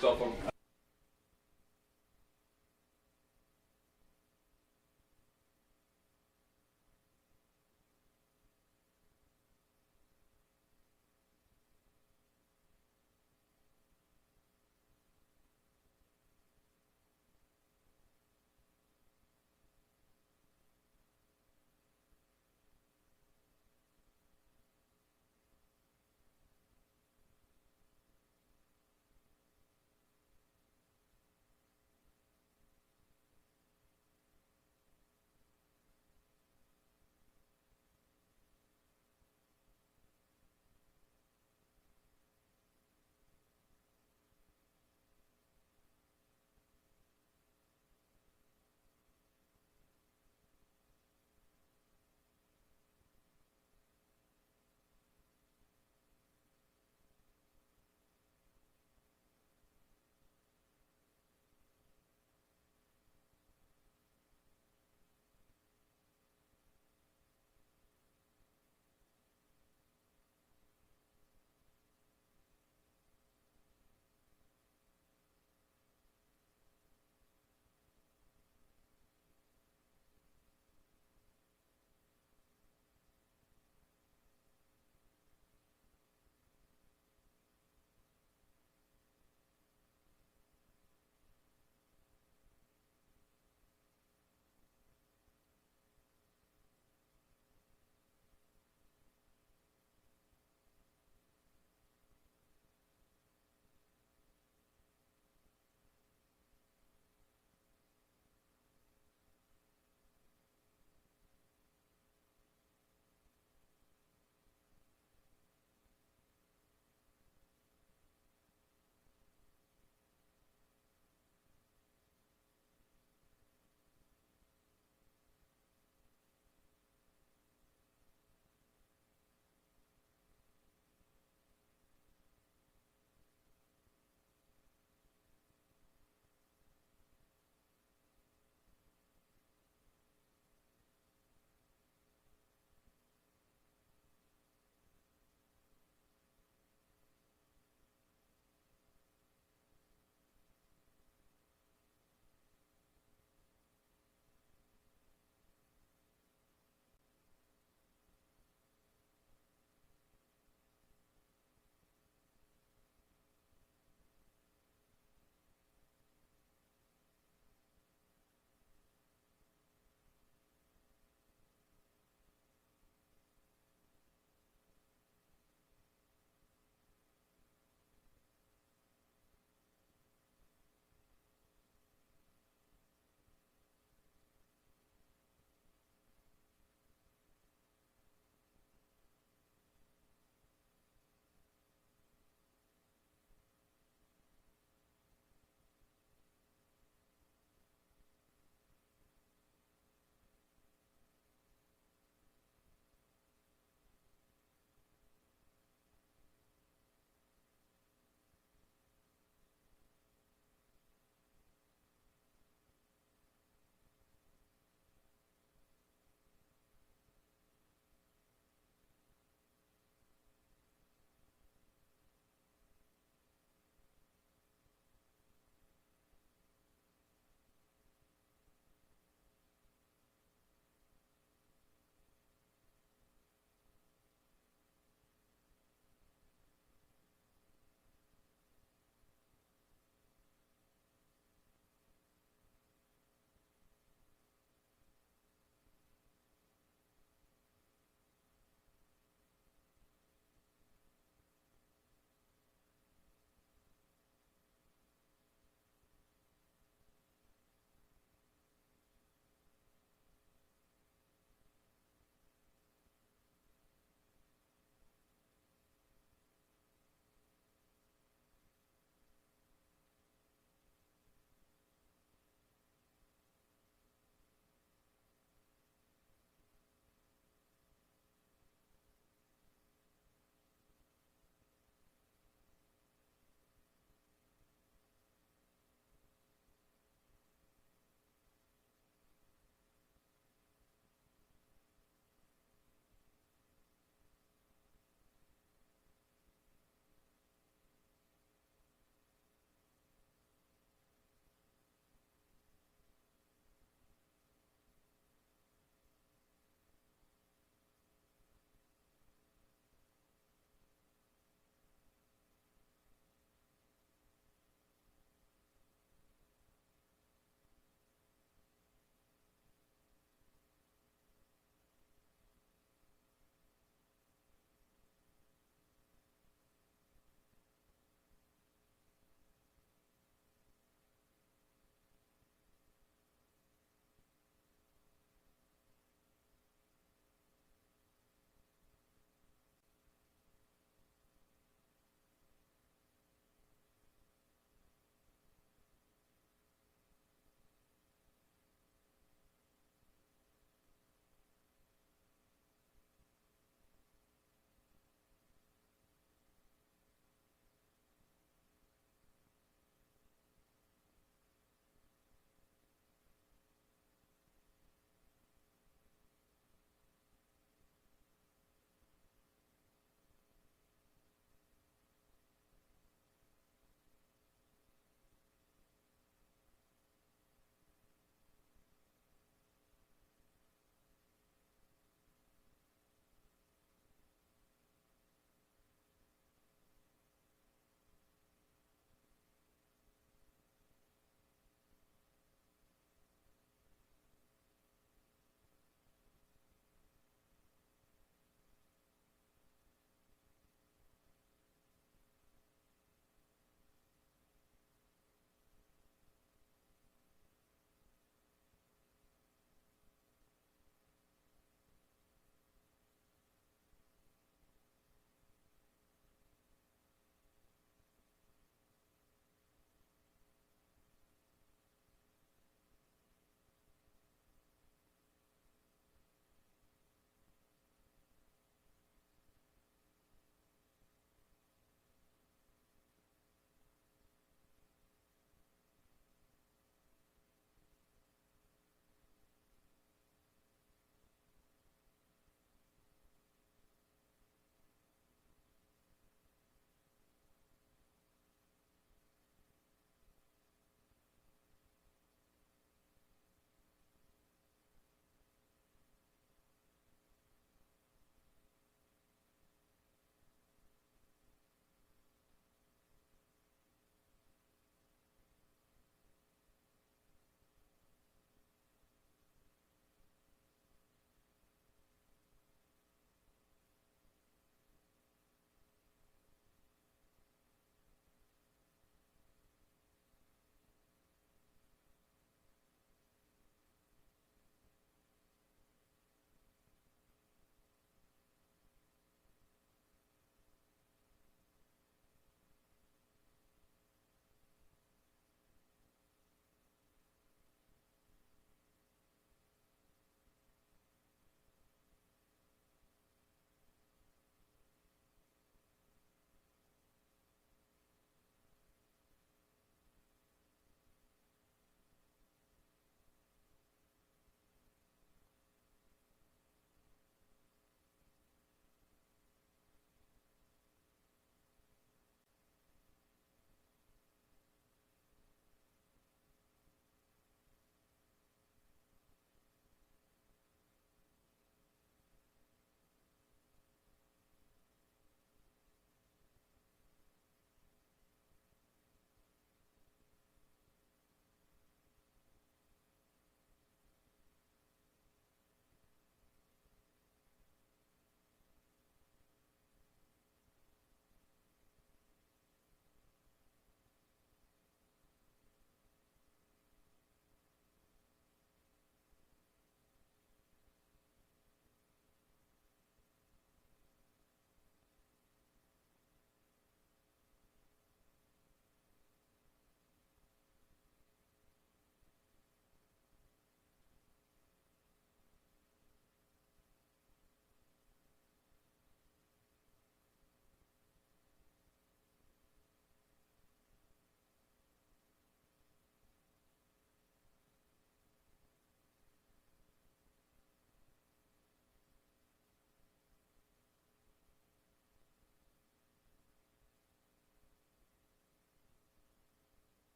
So from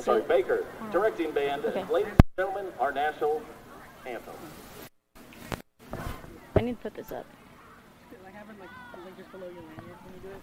Baker, directing band. Okay. Ladies and gentlemen, our national anthem. I need to put this up. Like having like just below your lanyard when you do it.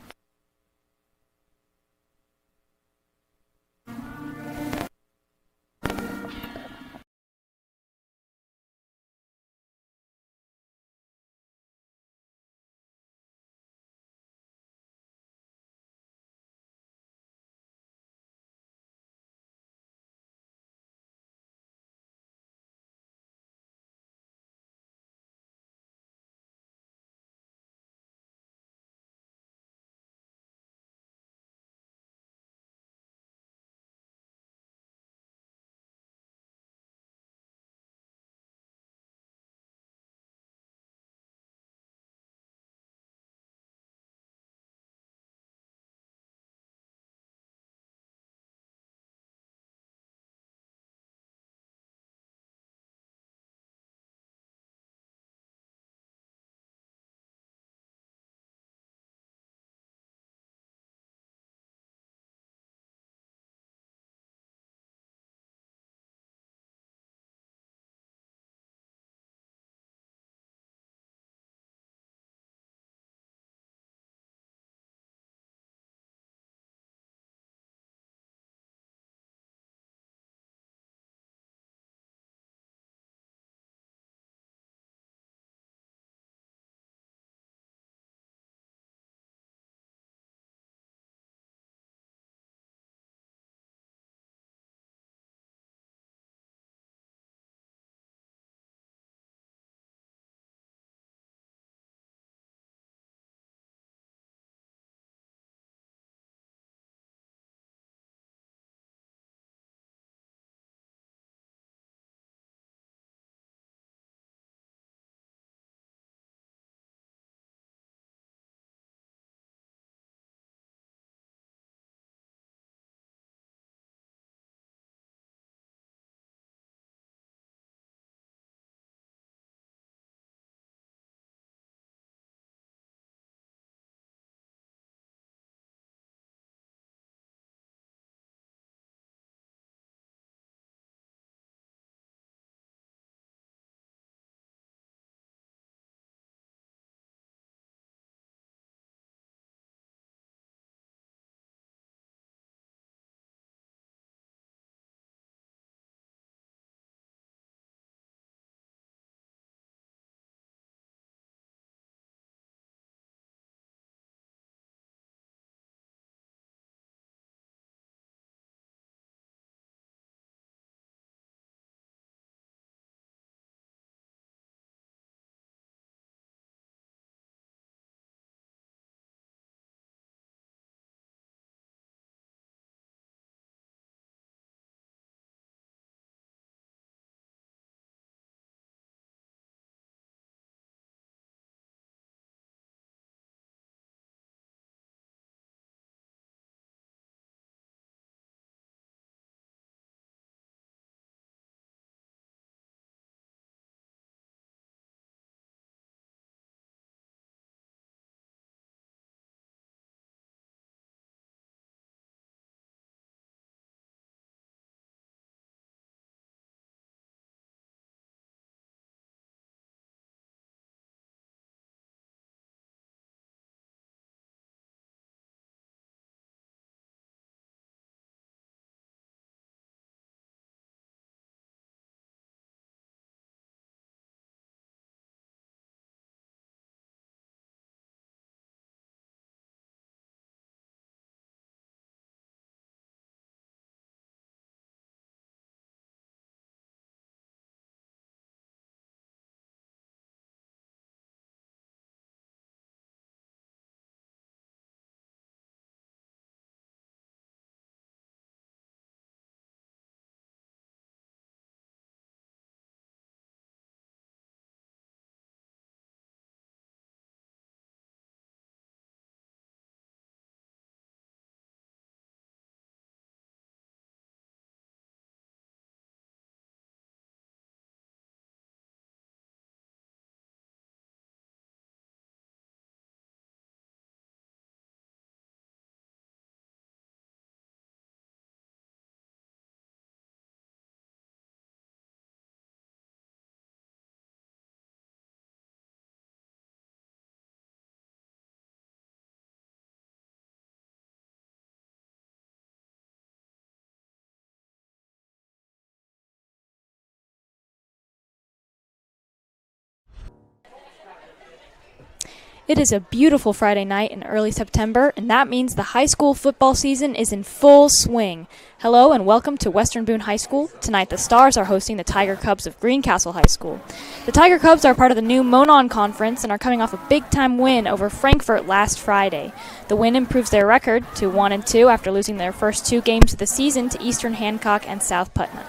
It is a beautiful Friday night in early September, and that means the high school football season is in full swing. Hello and welcome to Western Boone High School. Tonight the Stars are hosting the Tiger Cubs of Greencastle High School. The Tiger Cubs are part of the new Monon Conference and are coming off a big-time win over Frankfort last Friday. The win improves their record to 1-2 after losing their first 2 games of the season to Eastern Hancock and South Putnam.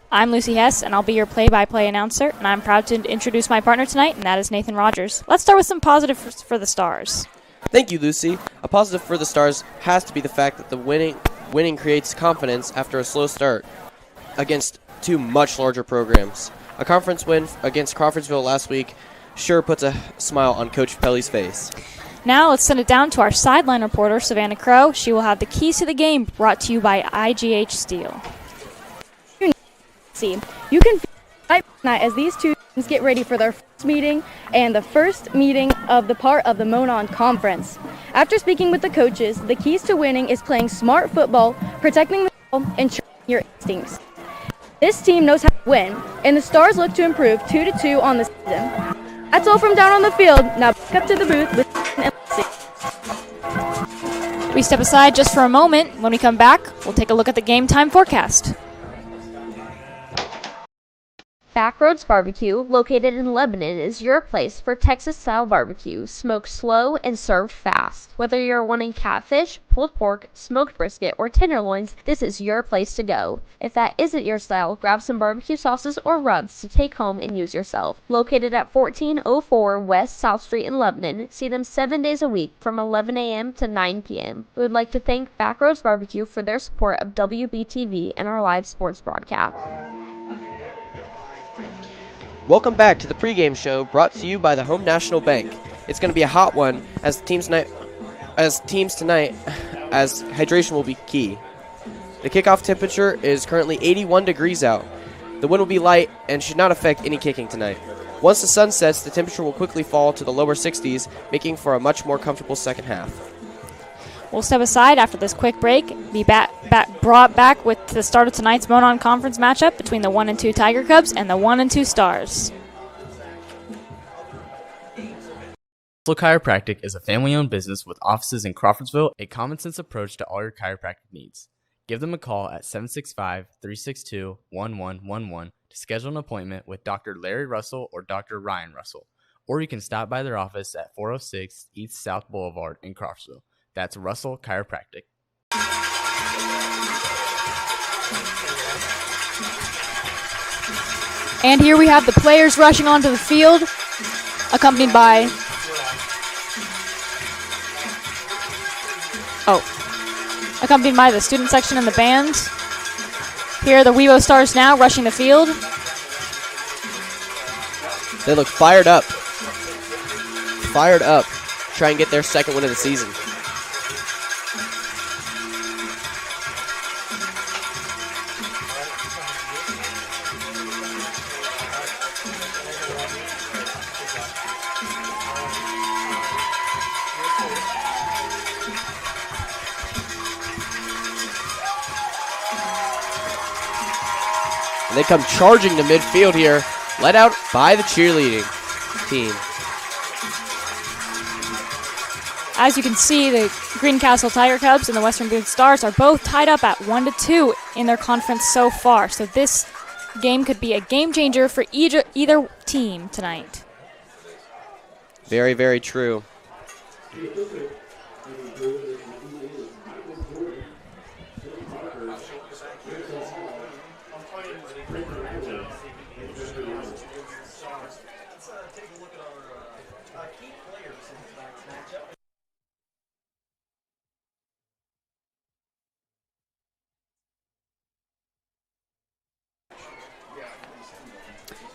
I'm Lucy Hess, and I'll be your play-by-play announcer, and I'm proud to introduce my partner tonight, and that is Nathan Rogers. Let's start with some positives for the Stars. Thank you, Lucy. A positive for the Stars has to be the fact that the winning creates confidence after a slow start against 2 much larger programs. A conference win against Crawfordsville last week sure puts a smile on Coach Pelly's face. Now let's send it down to our sideline reporter, Savannah Crow. She will have the keys to the game brought to you by IGH Steel. You can feel right tonight as these two teams get ready for their first meeting and the first meeting of the part of the Monon Conference. After speaking with the coaches, the keys to winning is playing smart football, protecting the ball, and trusting your instincts. This team knows how to win, and the Stars look to improve 2-2 on the season. That's all from down on the field. Now back up to the booth with and Lucy. We step aside just for a moment. When we come back, we'll take a look at the game time forecast. Backroads Barbecue, located in Lebanon, is your place for Texas-style barbecue, smoked slow and served fast. Whether you're wanting catfish, pulled pork, smoked brisket, or tenderloins, this is your place to go. If that isn't your style, grab some barbecue sauces or rubs to take home and use yourself. Located at 1404 West South Street in Lebanon, see them 7 days a week from 11 a.m. to 9 p.m. We would like to thank Backroads Barbecue for their support of WBTV and our live sports broadcast. Welcome back to the pregame show brought to you by the Home National Bank. It's going to be a hot one as teams tonight, as hydration will be key. The kickoff temperature is currently 81 degrees out. The wind will be light and should not affect any kicking tonight. Once the sun sets, the temperature will quickly fall to the lower 60s, making for a much more comfortable second half. We'll step aside after this quick break, be brought back with the start of tonight's Monon Conference matchup between the 1-2 Tiger Cubs and the 1-2 Stars. Russell Chiropractic is a family-owned business with offices in Crawfordsville, a common-sense approach to all your chiropractic needs. Give them a call at 765-362-1111 to schedule an appointment with Dr. Larry Russell or Dr. Ryan Russell, or you can stop by their office at 406 East South Boulevard in Crawfordsville. That's Russell Chiropractic. And here we have the players rushing onto the field, accompanied by the student section and the band. Here are the Wevo Stars now rushing the field. They look fired up. Try and get their second win of the season. They come charging to midfield here, led out by the cheerleading team. As you can see, the Greencastle Tiger Cubs and the Western Boone Stars are both tied up at 1-2 in their conference so far. So this game could be a game changer for either team tonight. Very, very true.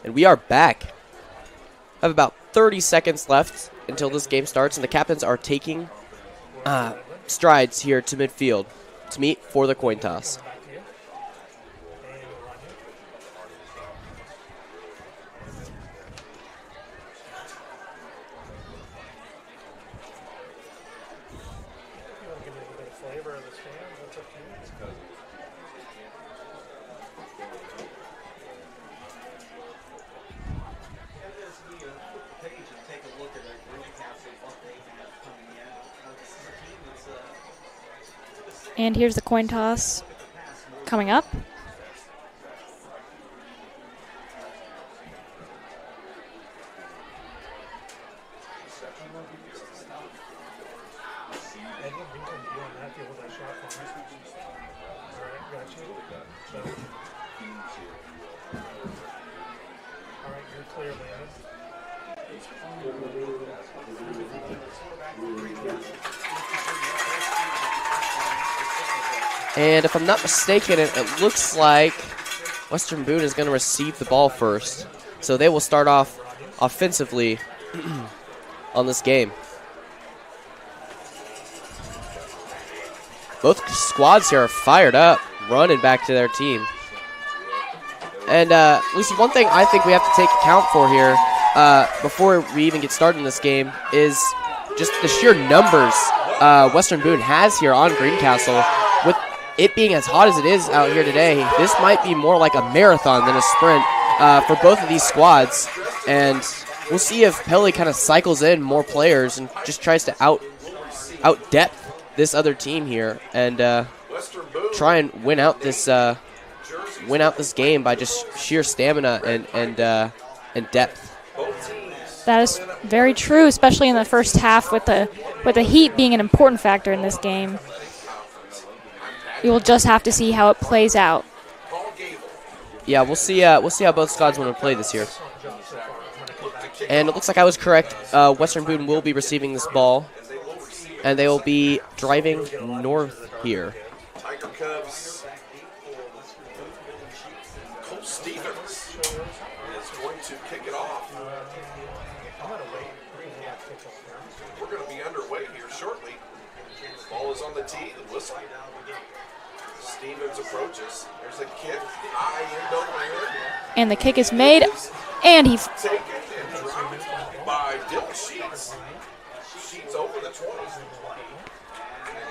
And we are back. I have about 30 seconds left until this game starts, and the captains are taking strides here to midfield to meet for the coin toss. And here's the coin toss coming up. And if I'm not mistaken, it looks like Western Boone is going to receive the ball first. So they will start off offensively on this game. Both squads here are fired up, running back to their team. And at least one thing I think we have to take account for here before we even get started in this game is just the sheer numbers Western Boone has here on Greencastle. With it being as hot as it is out here today, this might be more like a marathon than a sprint for both of these squads. And we'll see if Pelly kind of cycles in more players and just tries to out-depth this other team here and try and win out this game by just sheer stamina and depth. That is very true, especially in the first half with the heat being an important factor in this game. You will just have to see how it plays out. Yeah, we'll see how both squads want to play this year. And it looks like I was correct. Western Boone will be receiving this ball, and they will be driving north here. Tiger Cubs. Cole Stevens is going to kick it off. We're going to be underway here shortly. The ball is on the tee. The whistle. Stevens approaches. There's a kick. High end over here. And the kick is made, and he Taken and dropped by Dylan Sheets. Sheets over the 20.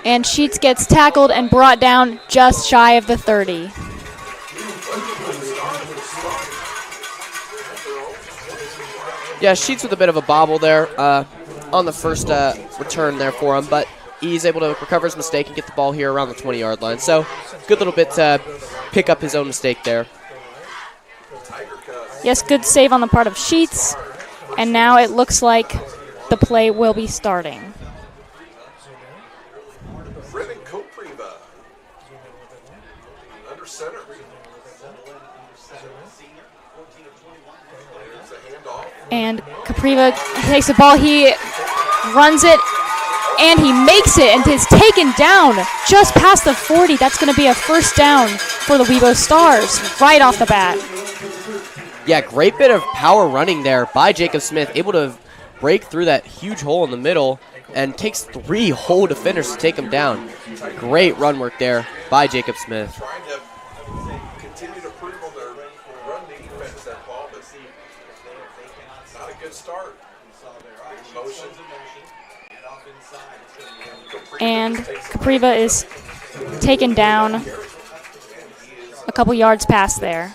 and Sheets gets tackled and brought down just shy of the 30. Yeah, Sheets with a bit of a bobble there on the first return there for him, but he's able to recover his mistake and get the ball here around the 20-yard line. So good little bit to pick up his own mistake there. Yes, good save on the part of Sheets, and now it looks like the play will be starting. Brennan Kopriva. Under center. There's a handoff. And Capriva takes the ball, he runs it, and he makes it, and is taken down just past the 40. That's going to be a first down for the Webo Stars right off the bat. Yeah, great bit of power running there by Jacob Smith, able to break through that huge hole in the middle and takes 3 whole defenders to take him down. Great run work there by Jacob Smith. Trying to continue to prove on their run defense that ball, but not a good start. Motion. And Capriva is taken down a couple yards past there.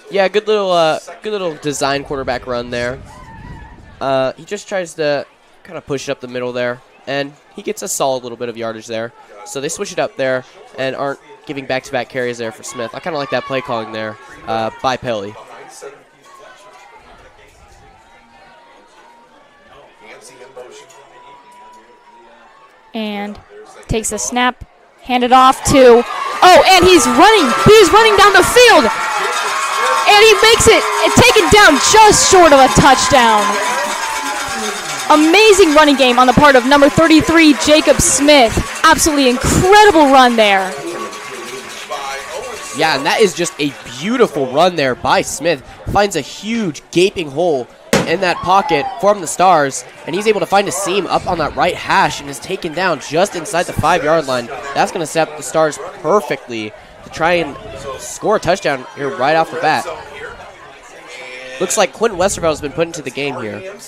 Yeah, good little design quarterback run there. He just tries to kind of push it up the middle there, and he gets a solid little bit of yardage there. So they switch it up there and aren't giving back-to-back carries there for Smith. I kind of like that play calling there by Pelly. And takes the snap, handed off to, and he's running down the field, and he makes it, taken down just short of a touchdown. Amazing running game on the part of number 33, Jacob Smith. Absolutely incredible run there. Yeah, and that is just a beautiful run there by Smith. Finds a huge gaping hole in that pocket from the Stars, and he's able to find a seam up on that right hash and is taken down just inside the 5-yard line. That's going to set up the Stars perfectly to try and score a touchdown here right off the bat. Looks like Quentin Westerveld has been put into the game here. Red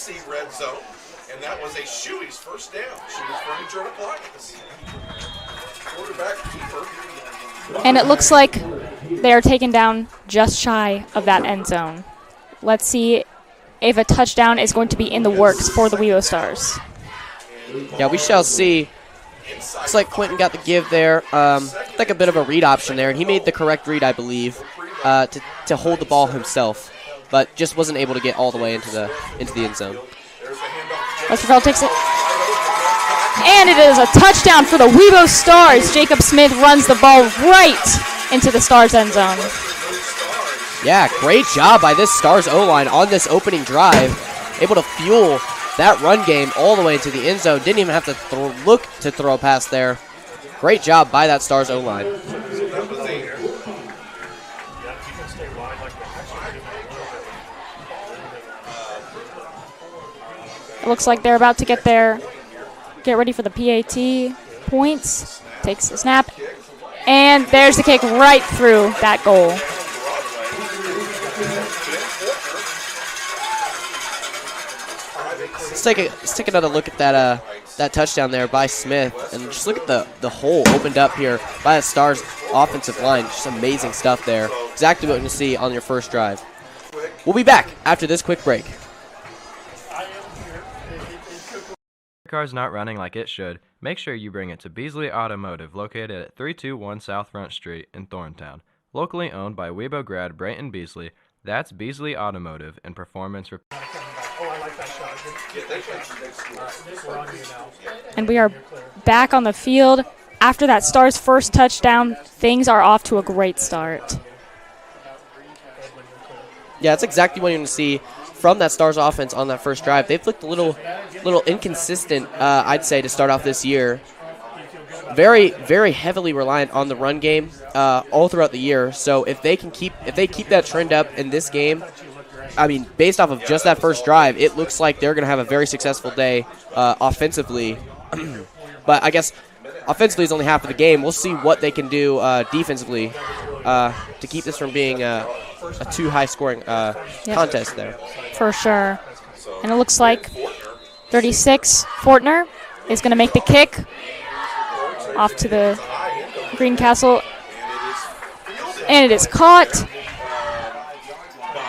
zone, and that was a Shoey's first down. Shoey's furniture and appliances. Quarterback keeper. And it looks like they are taken down just shy of that end zone. Let's see if a touchdown is going to be in the works for the Webo Stars. Yeah, we shall see. Looks like Quentin got the give there. Like a bit of a read option there, and he made the correct read, I believe, to hold the ball himself, but just wasn't able to get all the way into the end zone. Westerveld takes it. And it is a touchdown for the Webo Stars. Jacob Smith runs the ball right into the Stars end zone. Yeah, great job by this Stars O-line on this opening drive. Able to fuel that run game all the way into the end zone. Didn't even have to look to throw a pass there. Great job by that Stars O-line. It looks like they're about to get ready for the PAT points. Takes the snap. And there's the kick right through that goal. Let's take another look at that touchdown there by Smith, and just look at the hole opened up here by the Stars offensive line. Just amazing stuff there. Exactly what you see on your first drive. We'll be back after this quick break. Car's not running like it should, make sure you bring it to Beasley Automotive, located at 321 South Front Street in Thorntown. Locally owned by Webo grad Brayton Beasley, that's Beasley Automotive and Performance Repair. And we are back on the field. After that Stars first touchdown, things are off to a great start. Yeah, that's exactly what you're going to see from that Stars offense on that first drive. They've looked a little inconsistent, I'd say, to start off this year. Very, very heavily reliant on the run game all throughout the year. So if they keep that trend up in this game, I mean, based off of just that first drive, it looks like they're going to have a very successful day offensively. But I guess offensively is only half of the game. We'll see what they can do defensively to keep this from being a too high scoring contest there. For sure. And it looks like 36, Fortner, is going to make the kick off to the Greencastle. And it is caught.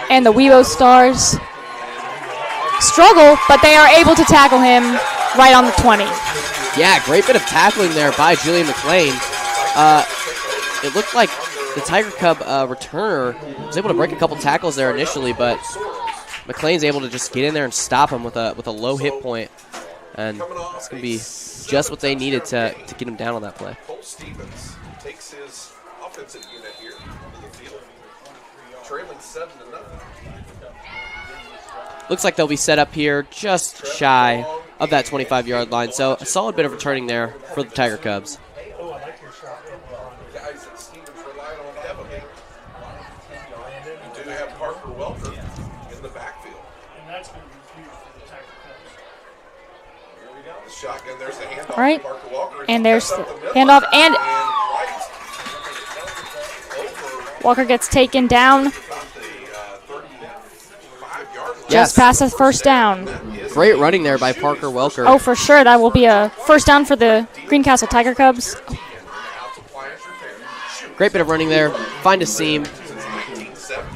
And the Webo Stars struggle, but they are able to tackle him right on the 20. Yeah, great bit of tackling there by Julian McLean. It looked like the Tiger Cub returner was able to break a couple tackles there initially, but McLean's able to just get in there and stop him with a low hit point. And it's going to be just what they needed to get him down on that play. Cole Stevens takes his offensive unit here to the field, trailing 7-0. Looks like they'll be set up here just shy of that 25-yard line. So a solid bit of returning there for the Tiger Cubs. Guys that Stevens relied on heavily. You do have Parker Welker in the backfield. And that's going to be huge for the Tiger Cubs. Here we go. The shotgun. There's the handoff. All right. to Parker Welker. And there's the Middle. handoff. And right. Walker gets taken down About the 35-yard line. just past the first down. Great running there by Parker Welker. Oh, for sure. That will be a first down for the Greencastle Tiger Cubs. Great bit of running there. Find a seam.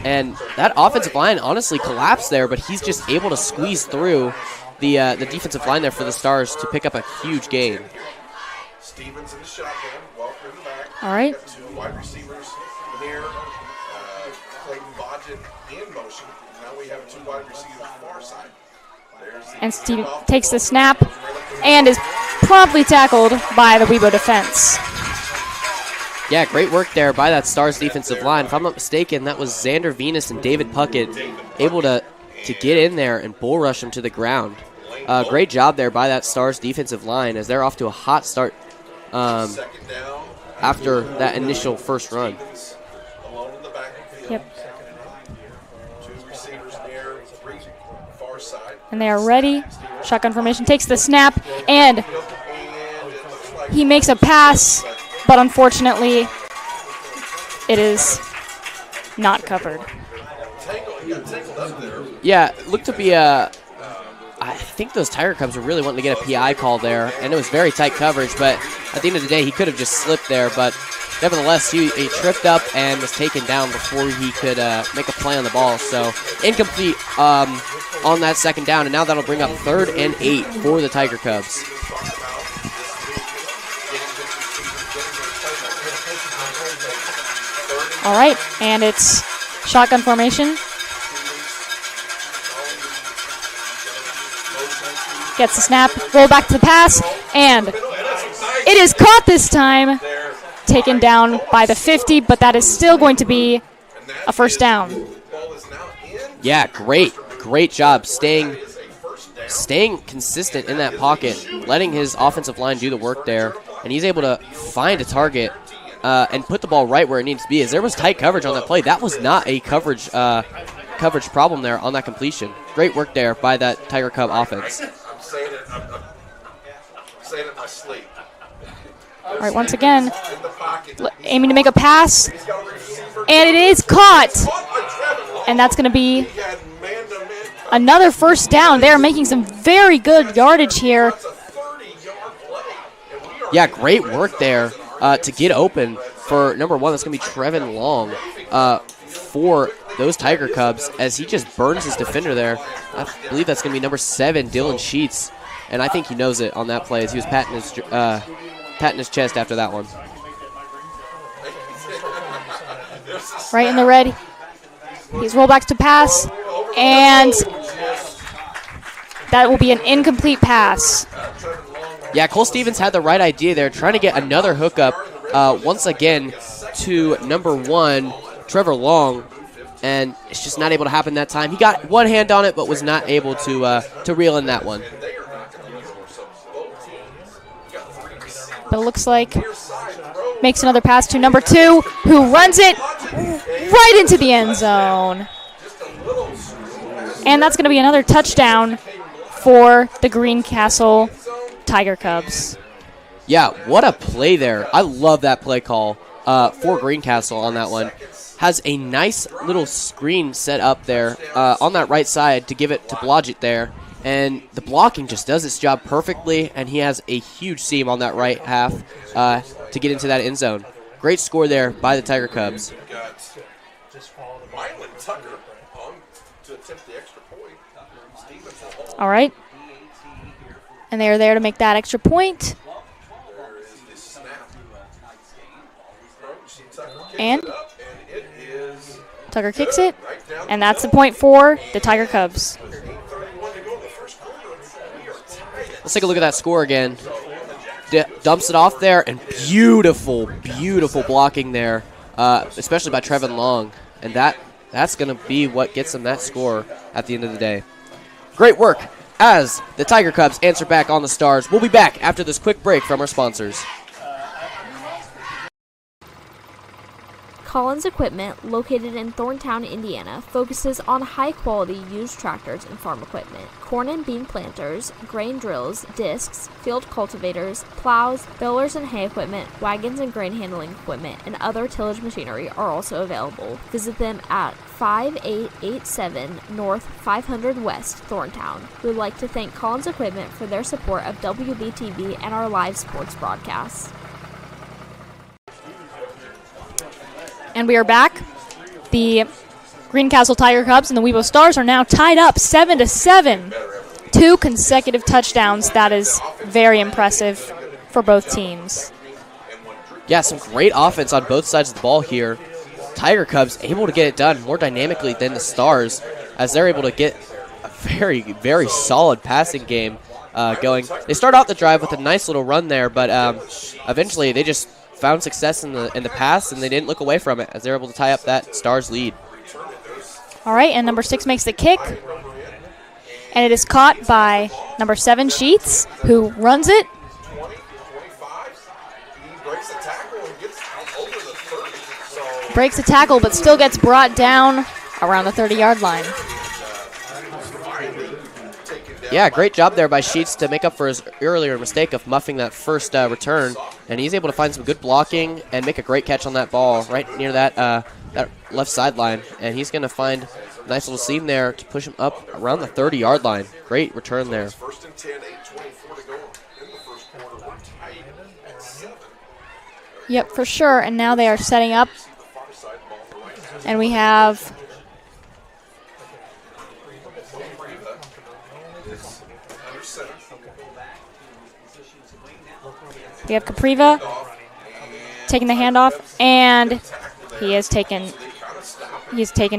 And that offensive line honestly collapsed there, but he's just able to squeeze through the defensive line there for the Stars to pick up a huge gain. Stevens in the shotgun. Welker in the back. All right. Got two wide receivers there. Clayton Bodgett in motion. Now we have two wide receivers far side. And Steve takes the snap and is promptly tackled by the Webo defense. Yeah, great work there by that Stars defensive line. If I'm not mistaken, that was Xander Venus and David Puckett able to get in there and bull rush him to the ground. Great job there by that Stars defensive line as they're off to a hot start after that initial first run. Yep. And they are ready. Shotgun formation, takes the snap, and he makes a pass, but unfortunately, it is not covered. Yeah, it looked to be a... I think those Tiger Cubs were really wanting to get a PI call there, and it was very tight coverage, but at the end of the day, he could have just slipped there, but nevertheless, he tripped up and was taken down before he could make a play on the ball, so incomplete on that second down, and now that'll bring up 3rd and 8 for the Tiger Cubs. All right, and it's shotgun formation. Gets the snap, roll back to the pass, and it is caught this time. Taken down by the 50, but that is still going to be a first down. Yeah, great job staying consistent in that pocket, letting his offensive line do the work there, and he's able to find a target and put the ball right where it needs to be. As there was tight coverage on that play, that was not a coverage problem there on that completion. Great work there by that Tiger Cub offense. I'm saying it in my sleep. All right, once again, aiming to make a pass, and it is caught. And that's going to be another first down. They're making some very good yardage here. Yeah, great work there to get open for number one. That's going to be Trevin Long for those Tiger Cubs as he just burns his defender there. I believe that's going to be number 7, Dylan Sheets. And I think he knows it on that play as he was patting his chest after that one. Right in the red. He's rollbacks to pass, and that will be an incomplete pass. Yeah, Cole Stevens had the right idea there, trying to get another hookup once again to number 1, Trevor Long, and it's just not able to happen that time. He got one hand on it, but was not able to reel in that one. But it looks like makes another pass to number 2, who runs it right into the end zone. And that's going to be another touchdown for the Greencastle Tiger Cubs. Yeah, what a play there. I love that play call for Greencastle on that one. Has a nice little screen set up there on that right side to give it to Blodgett there. And the blocking just does its job perfectly, and he has a huge seam on that right half to get into that end zone. Great score there by the Tiger Cubs. All right. And they are there to make that extra point. And Tucker kicks it, and that's the point for the Tiger Cubs. Let's take a look at that score again. Dumps it off there, and beautiful blocking there, especially by Trevin Long. And that's going to be what gets them that score at the end of the day. Great work as the Tiger Cubs answer back on the Stars. We'll be back after this quick break from our sponsors. Collins Equipment, located in Thorntown, Indiana, focuses on high-quality used tractors and farm equipment. Corn and bean planters, grain drills, discs, field cultivators, plows, balers and hay equipment, wagons and grain handling equipment, and other tillage machinery are also available. Visit them at 5887 North 500 West, Thorntown. We would like to thank Collins Equipment for their support of WBTV and our live sports broadcasts. And we are back. The Greencastle Tiger Cubs and the Webo Stars are now tied up 7-7. 2 consecutive touchdowns. That is very impressive for both teams. Yeah, some great offense on both sides of the ball here. Tiger Cubs able to get it done more dynamically than the Stars as they're able to get a very solid passing game going. They start out the drive with a nice little run there, but eventually they just found success in the pass, and they didn't look away from it as they're able to tie up that Stars lead. All right, and number 6 makes the kick, and it is caught by number 7, Sheets, who runs it. Breaks the tackle, but still gets brought down around the 30-yard line. Yeah, great job there by Sheets to make up for his earlier mistake of muffing that first return. And he's able to find some good blocking and make a great catch on that ball right near that that left sideline. And he's going to find a nice little seam there to push him up around the 30-yard line. Great return there. First and 10, 8:24 to go in the first quarter. We're tied at 7. Yep, for sure. And now they are setting up. And we have Capriva taking the handoff, and He is taken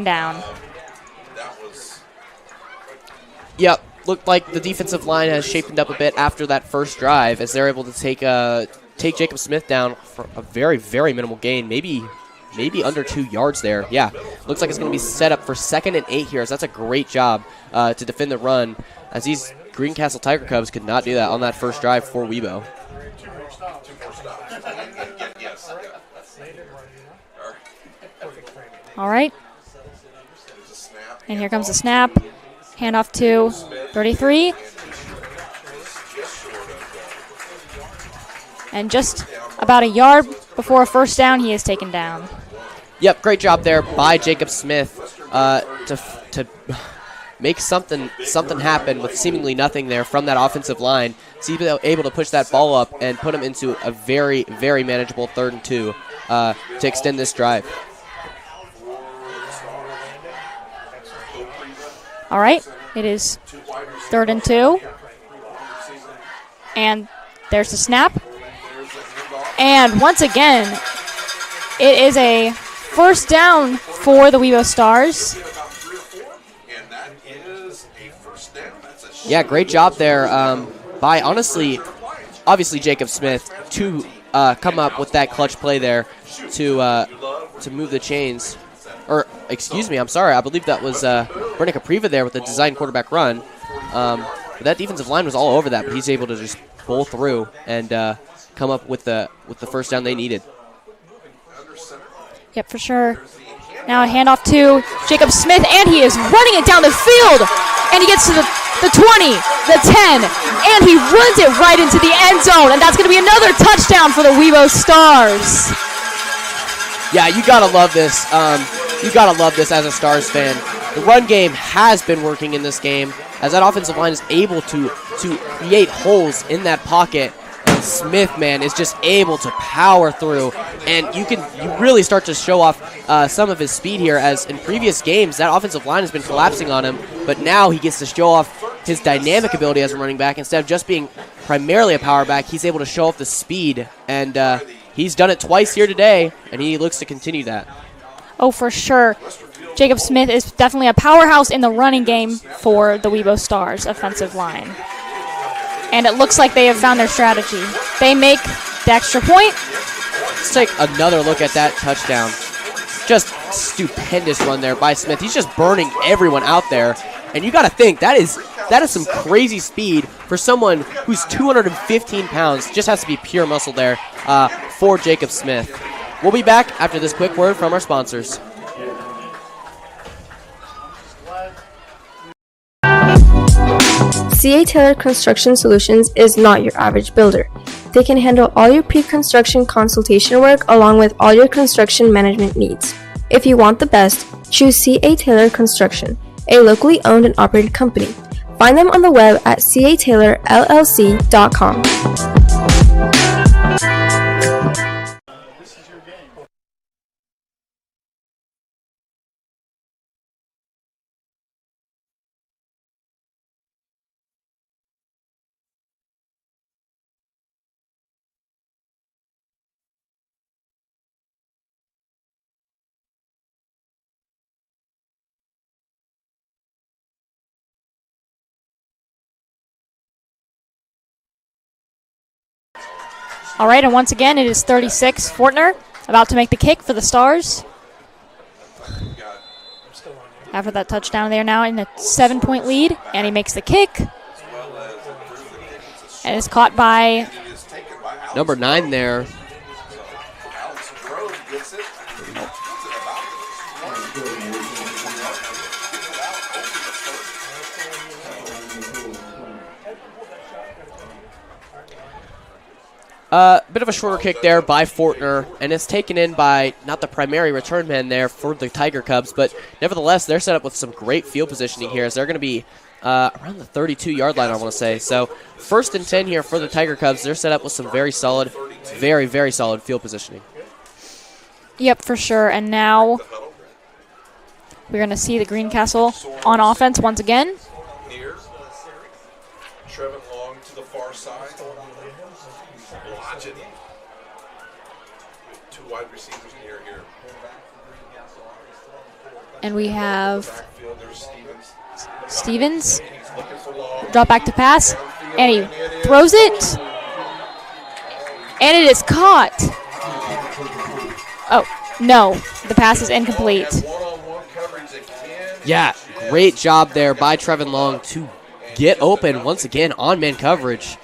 down. That was Yep, looked like the defensive line has shaped up a bit after that first drive as they're able to take Jacob Smith down for a very, very minimal gain, maybe under 2 yards there. Yeah, looks like it's going to be set up for 2nd and 8 here. So that's a great job to defend the run, as these Greencastle Tiger Cubs could not do that on that first drive for Weibo. All right. And here comes the snap. Handoff to 33. And just about a yard before a first down, he is taken down. Yep, great job there by Jacob Smith to make something happen with seemingly nothing there from that offensive line. So he was able to push that ball up and put him into a very, very manageable 3rd and 2 to extend this drive. All right, it is 3rd and 2. And there's the snap. And once again, it is a first down for the Weibo Stars. and that is a first down. That's a Yeah, great job there by, obviously Jacob Smith to come up with that clutch play there to move the chains. Or, excuse me, I'm sorry. I believe that was Brennan Capriva there with the design quarterback run. But that defensive line was all over that, but he's able to just pull through and come up with the first down they needed. Yep, for sure. Now a handoff to Jacob Smith, and he is running it down the field. And he gets to the 20, the 10, and he runs it right into the end zone. And that's going to be another touchdown for the Weibo Stars. Yeah, you got to love this. You got to love this as a Stars fan. The run game has been working in this game as that offensive line is able to create holes in that pocket. And Smith, man, is just able to power through. And you really start to show off some of his speed here, as in previous games, that offensive line has been collapsing on him. But now he gets to show off his dynamic ability as a running back. Instead of just being primarily a power back, he's able to show off the speed. And he's done it twice here today, and he looks to continue that. Oh, for sure. Jacob Smith is definitely a powerhouse in the running game for the Weibo Stars offensive line. And it looks like they have found their strategy. They make the extra point. Let's take another look at that touchdown. Just stupendous run there by Smith. He's just burning everyone out there. And you got to think, that is some crazy speed for someone who's 215 pounds. Just has to be pure muscle there for Jacob Smith. We'll be back after this quick word from our sponsors. C.A. Taylor Construction Solutions is not your average builder. They can handle all your pre-construction consultation work along with all your construction management needs. If you want the best, choose C.A. Taylor Construction, a locally owned and operated company. Find them on the web at cataylorllc.com. All right, and once again, it is 36. Fortner about to make the kick for the Stars. After that touchdown, they are now in a 7-point lead, and he makes the kick. And is caught by number 9 there. Bit of a shorter kick there by Fortner, and it's taken in by not the primary return man there for the Tiger Cubs, but nevertheless, they're set up with some great field positioning here, as they're going to be around the 32-yard line, I want to say. So 1st and 10 here for the Tiger Cubs. They're set up with some very solid, very, very solid field positioning. Yep, for sure. And now we're going to see the Greencastle on offense once again. Here, Trevin Long to the far side. Blodgett. 2 wide receivers near here. And we have Backfield, there's Stevens. Stevens. He's looking for long. Drop back to pass. And he throws it. And it is caught. Oh, no. The pass is incomplete. One-on-one coverage again. Yeah, great job there by Trevin Long to get open once again on man coverage.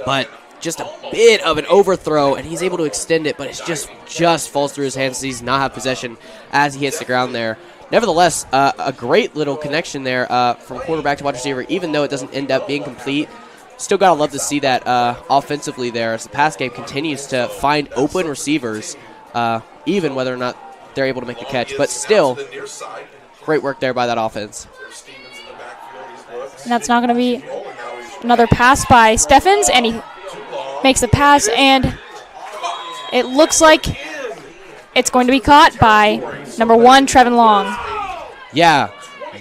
But just a bit of an overthrow, and he's able to extend it, but it just falls through his hands. He does not have possession as he hits the ground there. Nevertheless, a great little connection there from quarterback to wide receiver, even though it doesn't end up being complete. Still got to love to see that offensively there as the pass game continues to find open receivers, even whether or not they're able to make the catch. But still, great work there by that offense. And that's not going to be another pass by Steffens, and he makes the pass, and it looks like it's going to be caught by number 1, Trevin Long. Yeah,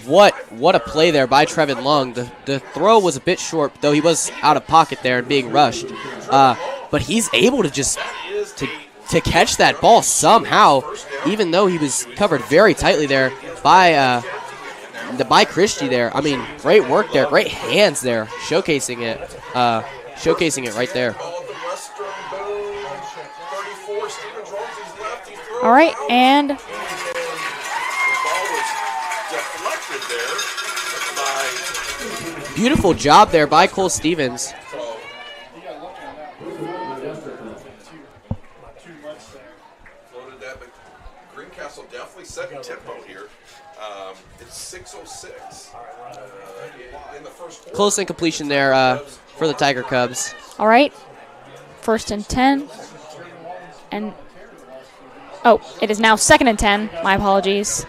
what a play there by Trevin Long. The throw was a bit short, though he was out of pocket there and being rushed. But he's able to just to catch that ball somehow, even though he was covered very tightly there by Christie there. I mean, great work there, great hands there, showcasing it right there. All right, and beautiful job there by Cole Stevens. Floated that, but Greencastle definitely setting tempo here. It's 6:06 in the first quarter. Close incompletion there for the Tiger Cubs. all right, 1st and 10. And, oh, it is now 2nd and 10. My apologies.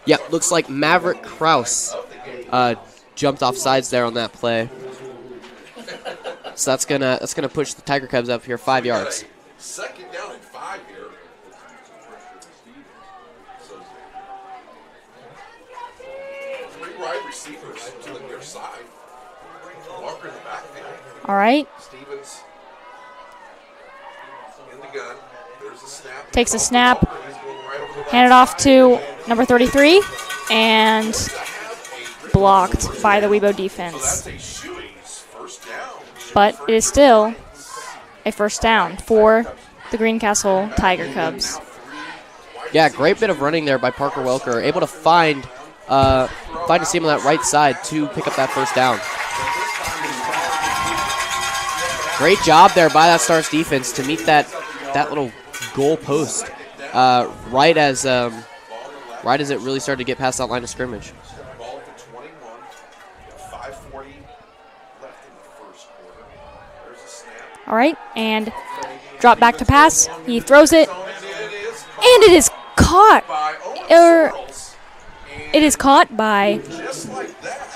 Yep, looks like Maverick Kraus jumped off sides there on that play. So that's gonna push the Tiger Cubs up here 5 yards. 2nd down and 5 here. So 3 wide receivers to the near side. Walker in the backfield. All right, Stevens in the gun. There's a snap. takes a snap, hand it off to number 33, and blocked by the Weibo defense. But it is still a 1st down for the Greencastle Tiger Cubs. Yeah, great bit of running there by Parker Welker, able to find a seam on that right side to pick up that 1st down. Great job there by that Stars defense to meet that little goal post right as it really started to get past that line of scrimmage. Ball at the 21. 5:40 left in the first quarter. There's a snap. All right, and drop back to pass. He throws it, and it is caught. It is caught by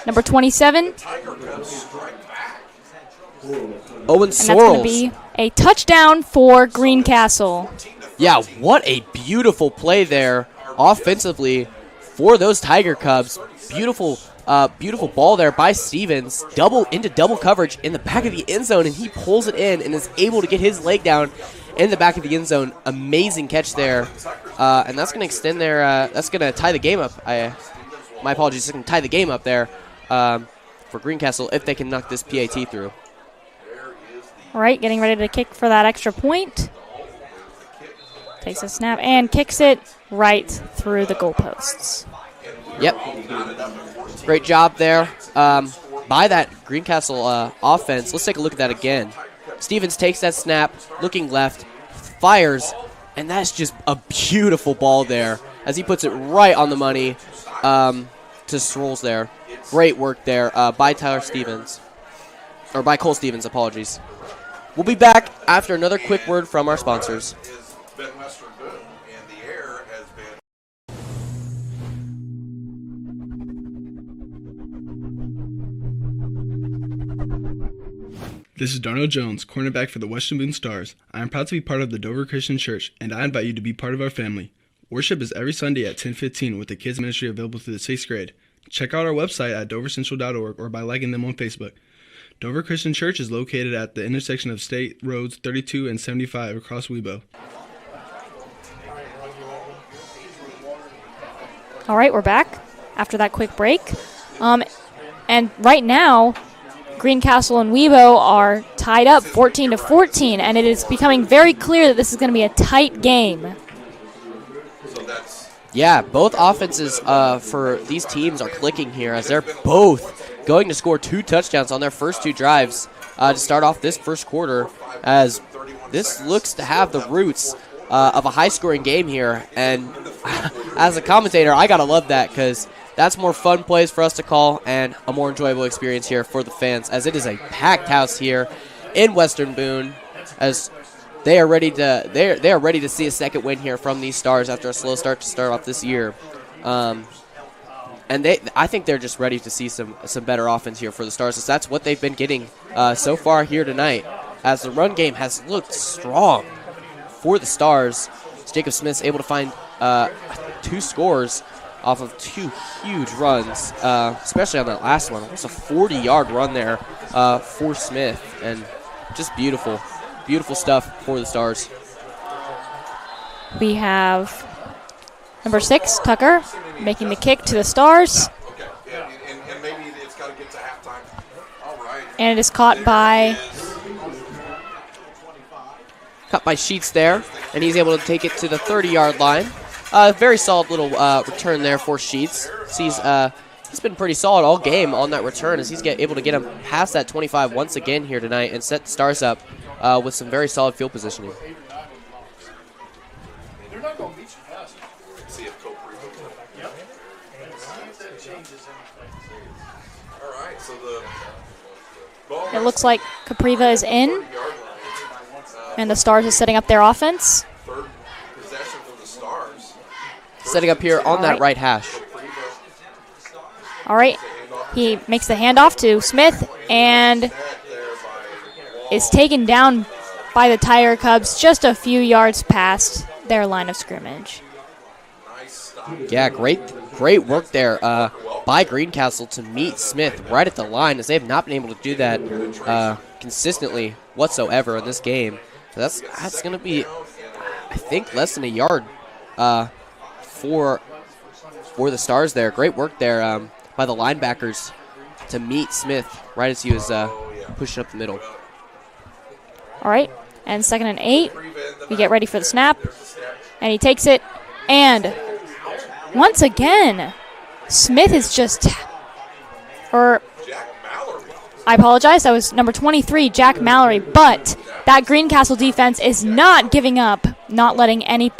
number 27. Owen And that's going to be a touchdown for Greencastle. Yeah, what a beautiful play there offensively for those Tiger Cubs. Beautiful ball there by Stevens, into double coverage in the back of the end zone, and he pulls it in and is able to get his leg down in the back of the end zone. Amazing catch there, and that's going to extend their. That's going to tie the game up. My apologies. It's going to tie the game up there for Greencastle if they can knock this PAT through. All right, getting ready to kick for that extra point. Takes a snap and kicks it right through the goalposts. Yep. Great job there by that Greencastle offense. Let's take a look at that again. Stevens takes that snap, looking left, fires, and that's just a beautiful ball there as he puts it right on the money to Strolls there. Great work there by Tyler Stevens. Or by Cole Stevens, apologies. We'll be back after another quick word from our sponsors. This is Darnell Jones, cornerback for the Western Boone Stars. I am proud to be part of the Dover Christian Church, and I invite you to be part of our family. Worship is every Sunday at 10:15 with the kids ministry available through the 6th grade. Check out our website at dovercentral.org or by liking them on Facebook. Dover Christian Church is located at the intersection of State Roads 32 and 75 across Webo. All right, we're back after that quick break. And right now, Greencastle and Webo are tied up 14-14, and it is becoming very clear that this is going to be a tight game. Yeah, both offenses for these teams are clicking here as they're both going to score 2 touchdowns on their first 2 drives to start off this first quarter, as this looks to have the roots of a high-scoring game here. And as a commentator, I got to love that, because that's more fun plays for us to call and a more enjoyable experience here for the fans, as it is a packed house here in Western Boone, as they are ready to see a second win here from these Stars after a slow start to start off this year. And I think they're just ready to see some better offense here for the Stars, as that's what they've been getting so far here tonight, as the run game has looked strong for the Stars. Jacob Smith's able to find 2 scores off of 2 huge runs, especially on that last one. It's a 40-yard run there for Smith, and just beautiful stuff for the Stars. We have number 6, Tucker, making the kick to the Stars. And maybe it's got to get to halftime. All right. And it is caught by Sheets there, and he's able to take it to the 30-yard line. Very solid little return there for Sheets. He's been pretty solid all game on that return, as he's able to get him past that 25 once again here tonight and set the Stars up with some very solid field positioning. It looks like Capriva is in, and the Stars is setting up their offense. Setting up here on that right hash. All right, he makes the handoff to Smith and is taken down by the Tiger Cubs just a few yards past their line of scrimmage. Yeah, great work there by Greencastle to meet Smith right at the line, as they have not been able to do that consistently whatsoever in this game. So that's going to be, I think, less than a yard for the Stars there. Great work there by the linebackers to meet Smith right as he was pushing up the middle. All right, and 2nd and 8. We get ready for the snap, and he takes it, and once again, Smith is just, I apologize, that was number 23, Jack Mallory, but that Greencastle defense is not giving up, not letting any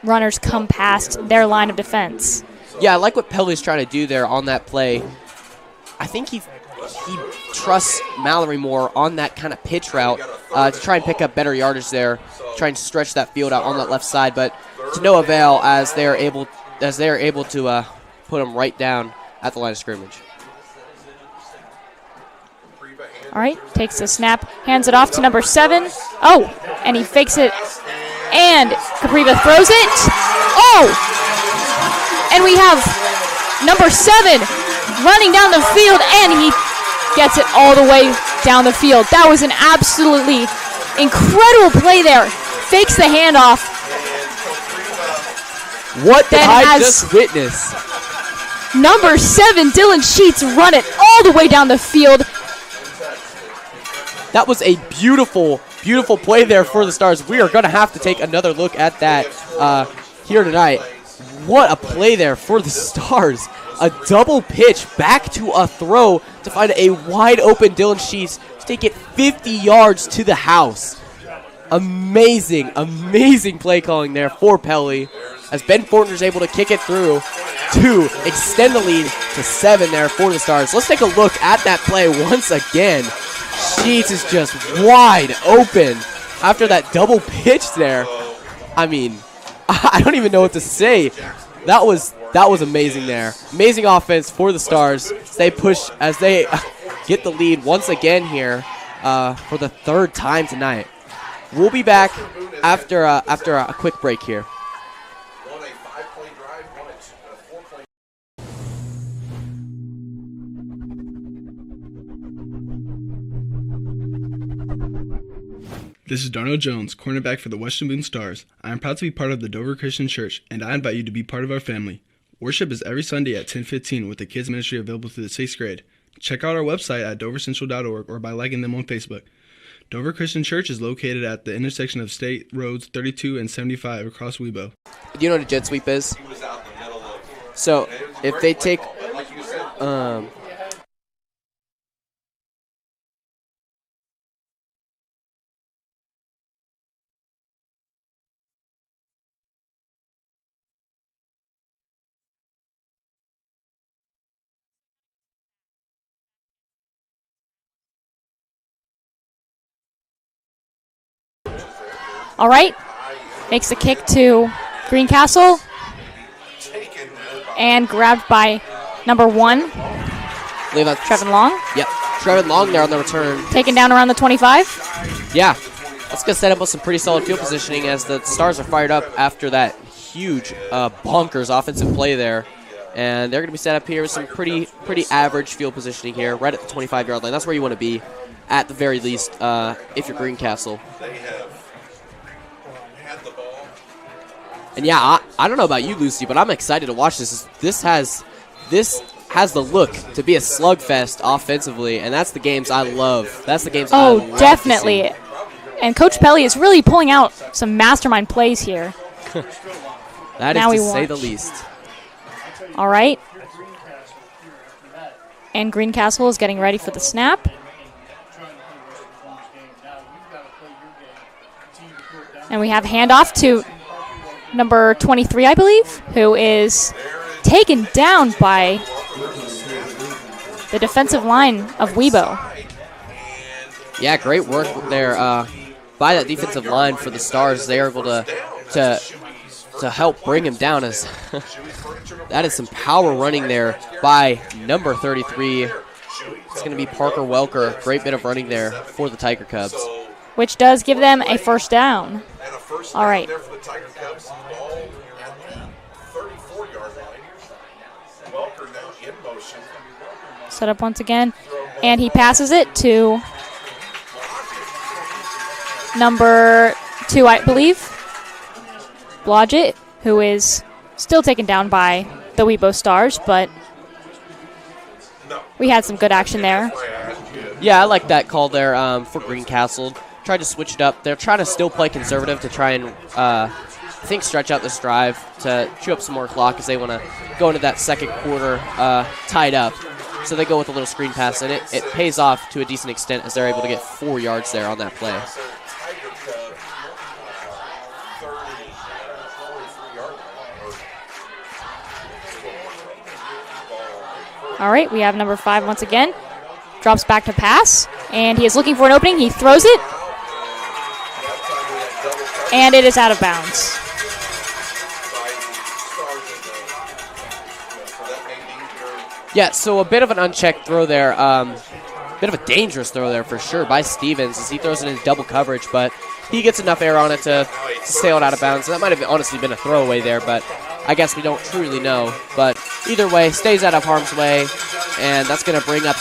runners come past their line of defense. Yeah, I like what Pelly's trying to do there on that play. I think he trusts Mallory more on that kind of pitch route to try and pick up better yardage there, try and stretch that field out on that left side, but to no avail, as they are able to put him right down at the line of scrimmage. All right, takes the snap, hands it off to number 7. Oh, and he fakes it, and Capriva throws it. Oh, and we have number 7 running down the field, and he gets it all the way down the field. That was an absolutely incredible play there. Fakes the handoff. What did I just witness? Number 7, Dylan Sheets, run it all the way down the field. That was a beautiful play there for the Stars. We are going to have to take another look at that here tonight. What a play there for the Stars. A double pitch back to a throw to find a wide open Dylan Sheets to take it 50 yards to the house. Amazing play calling there for Pelly, as Ben Fortner's able to kick it through to extend the lead to 7 there for the Stars. Let's take a look at that play once again. Sheets is just wide open after that double pitch there. I mean, I don't even know what to say. That was amazing there. Amazing offense for the Stars. They push as they get the lead once again here for the 3rd time tonight. We'll be back after a quick break here. This is Darnell Jones, cornerback for the Western Boone Stars. I am proud to be part of the Dover Christian Church, and I invite you to be part of our family. Worship is every Sunday at 10:15 with the kids ministry available through the 6th grade. Check out our website at dovercentral.org or by liking them on Facebook. Dover Christian Church is located at the intersection of State Roads 32 and 75 across Webo. Do you know what a jet sweep is? So if they take All right. Makes the kick to Greencastle. And grabbed by number 1, Trevin Long. Yep, Trevin Long there on the return. Taken down around the 25. Yeah, that's going to set up with some pretty solid field positioning as the Stars are fired up after that huge bonkers offensive play there. And they're going to be set up here with some pretty average field positioning here, right at the 25-yard line. That's where you want to be, at the very least, if you're Greencastle. And yeah, I don't know about you, Lucy, but I'm excited to watch this. This has the look to be a slugfest offensively, and that's the games I love. That's the games I love definitely. to see. And Coach Pelly is really pulling out some mastermind plays here. That is to say the least. All right. And Greencastle is getting ready for the snap. And we have handoff to number 23, I believe, who is taken down by the defensive line of Webo. Yeah, great work there by that defensive line for the Stars. They are able to help bring him down. As that is some power running there by number 33. It's going to be Parker Welker. Great bit of running there for the Tiger Cubs. Which does give them a first down. All right. Set up once again. And he passes it to number 2, I believe, Blodgett, who is still taken down by the Webo Stars, but we had some good action there. Yeah, I like that call there for Greencastle. Tried to switch it up. They're trying to still play conservative to try and, I think, stretch out this drive to chew up some more clock as they want to go into that second quarter tied up. So they go with a little screen pass, and it pays off to a decent extent as they're able to get 4 yards there on that play. All right, we have number 5 once again. Drops back to pass, and he is looking for an opening. He throws it, and it is out of bounds. Yeah, so a bit of an unchecked throw there. Bit of a dangerous throw there for sure by Stevens as he throws it in double coverage, but he gets enough air on it to sail it out of bounds. So that might have honestly been a throwaway there, but I guess we don't truly know. But either way, stays out of harm's way, and that's going to bring up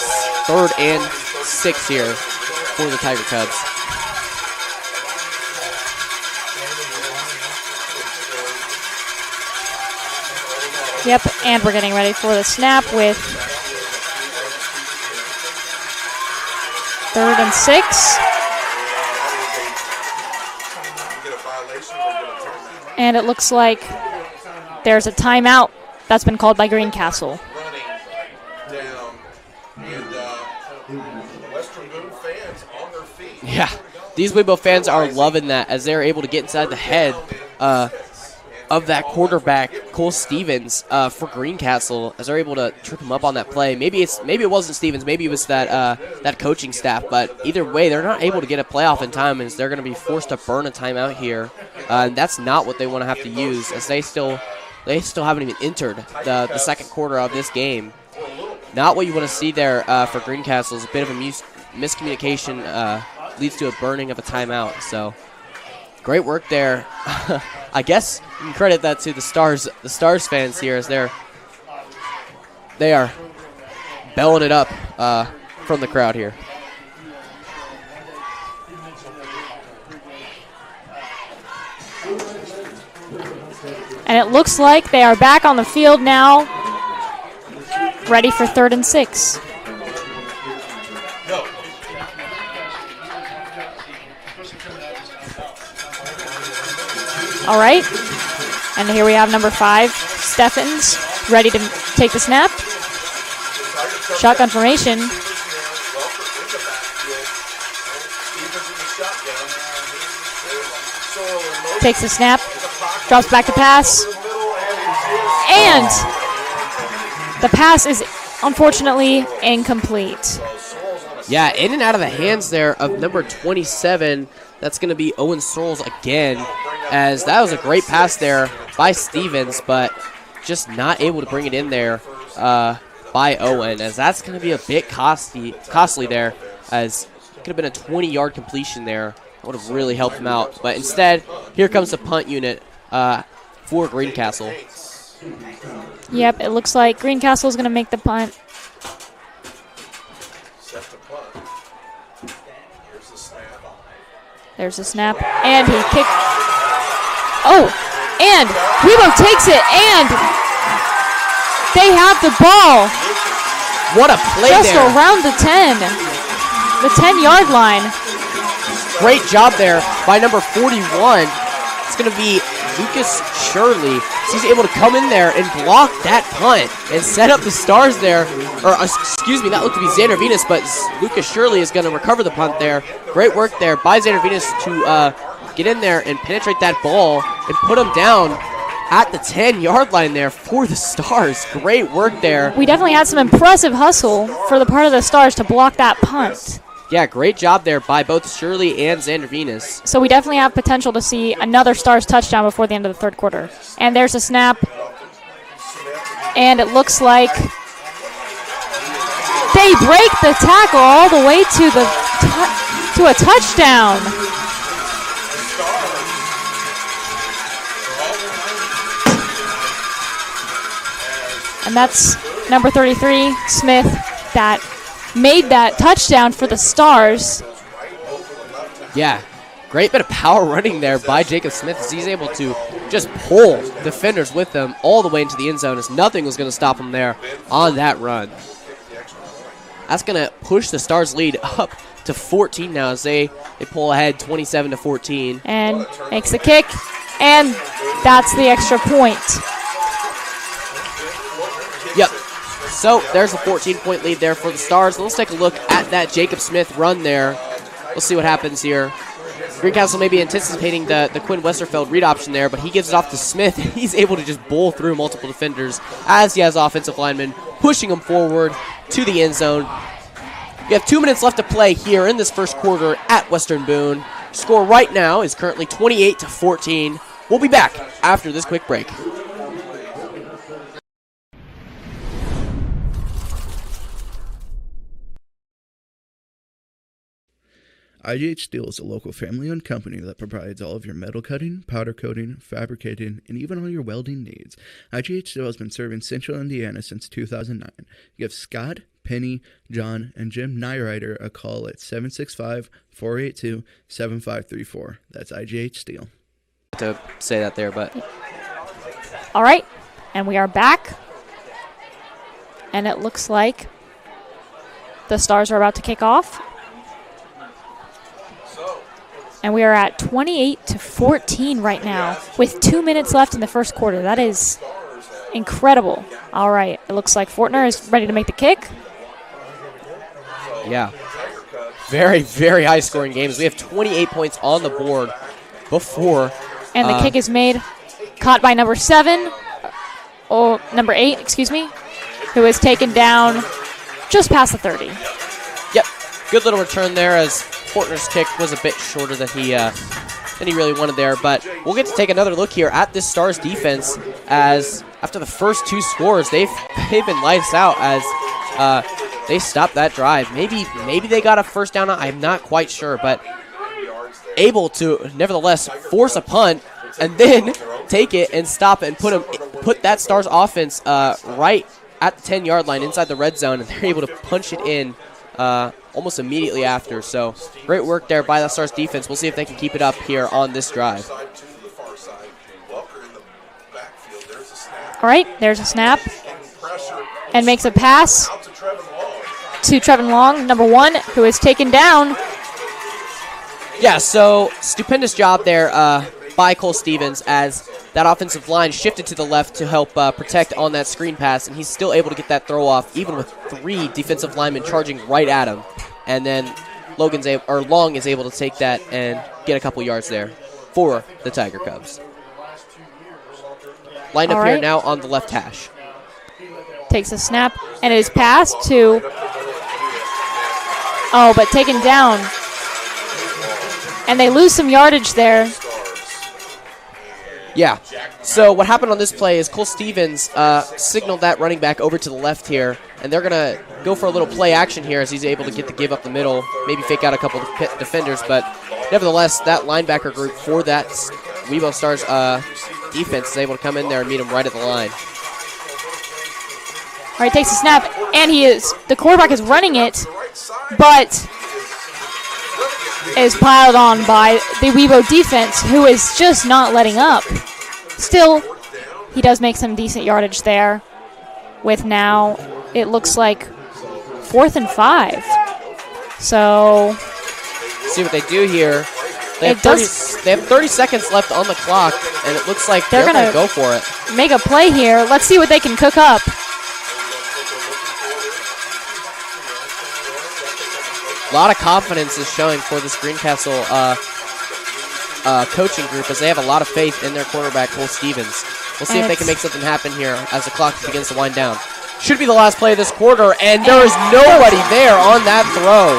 3rd and 6 here for the Tiger Cubs. Yep, and we're getting ready for the snap with 3rd and 6. And it looks like there's a timeout that's been called by Greencastle. Yeah, these Webo fans are loving that as they're able to get inside the head of that quarterback, Cole Stevens, for Greencastle, as they're able to trip him up on that play. Maybe it wasn't Stevens, maybe it was that coaching staff, but either way, they're not able to get a playoff in time, as they're going to be forced to burn a timeout here. And that's not what they want to have to use, as they still haven't even entered the second quarter of this game. Not what you want to see there for Greencastle. Is a bit of a miscommunication leads to a burning of a timeout. So great work there. I guess you can credit that to the Stars fans here, as they are belling it up from the crowd here. And it looks like they are back on the field now, ready for 3rd and 6. All right. And here we have number 5, Steffens, ready to take the snap. Shotgun formation. Takes the snap, drops back to pass, and the pass is unfortunately incomplete. Yeah, in and out of the hands there of number 27. That's going to be Owen Searles again, as that was a great pass there by Stevens, but just not able to bring it in there by Owen, as that's going to be a bit costly there, as it could have been a 20-yard completion there. That would have really helped him out. But instead, here comes the punt unit for Greencastle. Yep, it looks like Greencastle is going to make the punt. There's the snap, and he kicked. Oh, and Weibo takes it, and they have the ball. What a play just there. Around the 10-yard line. Great job there by number 41. It's going to be Lucas Shirley. He's able to come in there and block that punt and set up the Stars there. Or, excuse me, that looked to be Xander Venus, but Lucas Shirley is going to recover the punt there. Great work there by Xander Venus to get in there and penetrate that ball and put him down at the 10-yard line there for the Stars. Great work there. We definitely had some impressive hustle for the part of the Stars to block that punt. Yeah, great job there by both Shirley and Xander Venus. So we definitely have potential to see another Stars touchdown before the end of the 3rd quarter. And there's a snap. And it looks like they break the tackle all the way to a touchdown. And that's number 33, Smith, that made that touchdown for the Stars. Yeah, great bit of power running there by Jacob Smith, as he's able to just pull defenders with him all the way into the end zone, as nothing was going to stop him there on that run. That's going to push the Stars lead up to 14 now, as they pull ahead 27-14. And makes the kick, and that's the extra point. Yep. So there's a 14-point lead there for the Stars. Let's take a look at that Jacob Smith run there. We'll see what happens here. Greencastle may be anticipating the Quinn Westerfeld read option there, but he gives it off to Smith, and he's able to just bowl through multiple defenders as he has offensive linemen pushing him forward to the end zone. We have 2 minutes left to play here in this 1st quarter at Western Boone. Score right now is currently 28-14. We'll be back after this quick break. IGH Steel is a local family-owned company that provides all of your metal cutting, powder coating, fabricating, and even all your welding needs. IGH Steel has been serving Central Indiana since 2009. Give Scott, Penny, John, and Jim Nyrider a call at 765-482-7534. That's IGH Steel. To say that there, but all right, and we are back. And it looks like the Stars are about to kick off. And we are at 28-14 right now with 2 minutes left in the 1st quarter. That is incredible. All right, it looks like Fortner is ready to make the kick. Yeah, very, very high-scoring games. We have 28 points on the board before. And the kick is made, caught by number 8, excuse me, who is taken down just past the 30. Yep, good little return there, as Fortner's kick was a bit shorter than he really wanted there. But we'll get to take another look here at this Stars defense, as after the first 2 scores, they've been lights out, as they stopped that drive. Maybe they got a first down. I'm not quite sure, but able to nevertheless force a punt and then take it and stop it and put that Stars offense right at the 10-yard line inside the red zone, and they're able to punch it in almost immediately after. So great work there by the Stars defense. We'll see if they can keep it up here on this drive. All right, there's a snap. And makes a pass to Trevin Long, number 1, who is taken down. Yeah, so stupendous job there by Cole Stevens as that offensive line shifted to the left to help protect on that screen pass, and he's still able to get that throw off, even with 3 defensive linemen charging right at him. And then Long is able to take that and get a couple yards there for the Tiger Cubs. Lined up here now on the left hash. Takes a snap, and it is passed to... Oh, but taken down. And they lose some yardage there. Yeah. So what happened on this play is Cole Stevens signaled that running back over to the left here, and they're going to go for a little play action here as he's able to get the give up the middle, maybe fake out a couple of defenders, but nevertheless, that linebacker group for that Webo Stars defense is able to come in there and meet him right at the line. All right, takes a snap, and the quarterback is running it, but is piled on by the Webo defense, who is just not letting up. Still, he does make some decent yardage there with now, it looks like 4th and 5. So, see what they do here. They have 30 seconds left on the clock, and it looks like they're going to go for it. Make a play here. Let's see what they can cook up. A lot of confidence is showing for this Greencastle coaching group as they have a lot of faith in their quarterback, Cole Stevens. We'll see if they can make something happen here as the clock begins to wind down. Should be the last play of this quarter, and there is nobody there on that throw.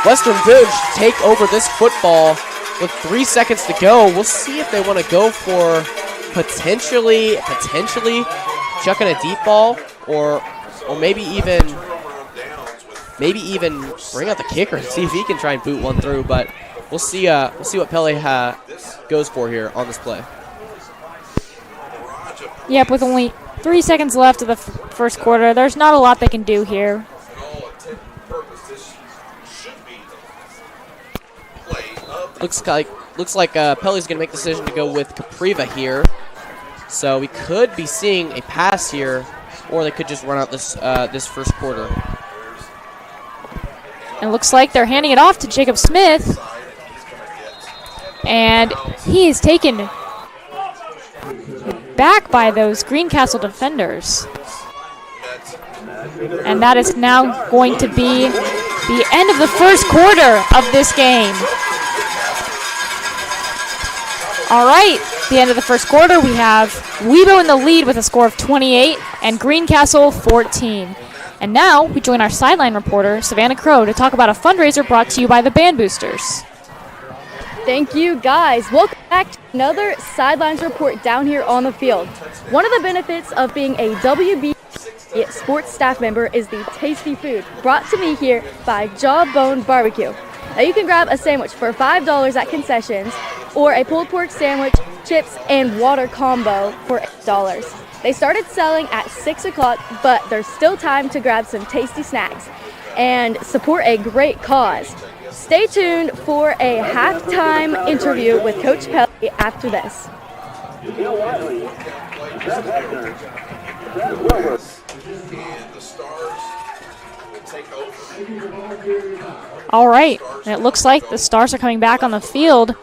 Western Boone should take over this football with 3 seconds to go. We'll see if they want to go for potentially chucking a deep ball, or maybe even bring out the kicker and see if he can try and boot one through. But we'll see what Pele goes for here on this play. Yep, with only 3 seconds left of the first quarter, there's not a lot they can do here. Looks like Pele's going to make the decision to go with Capriva here. So we could be seeing a pass here, or they could just run out this first quarter. It looks like they're handing it off to Jacob Smith. And he is taken back by those Greencastle defenders. And that is now going to be the end of the first quarter of this game. All right, the end of the first quarter, we have Webo in the lead with a score of 28 and Greencastle 14. And now we join our sideline reporter, Savannah Crow, to talk about a fundraiser brought to you by the Band Boosters. Thank you, guys. Welcome back to another Sidelines report down here on the field. One of the benefits of being a WB sports staff member is the tasty food brought to me here by Jawbone Barbecue. Now you can grab a sandwich for $5 at concessions, or a pulled pork sandwich, chips, and water combo for $8. They started selling at 6 o'clock, but there's still time to grab some tasty snacks and support a great cause. Stay tuned for a halftime interview with Coach Pele after this. All right, and it looks like the Stars are coming back on the field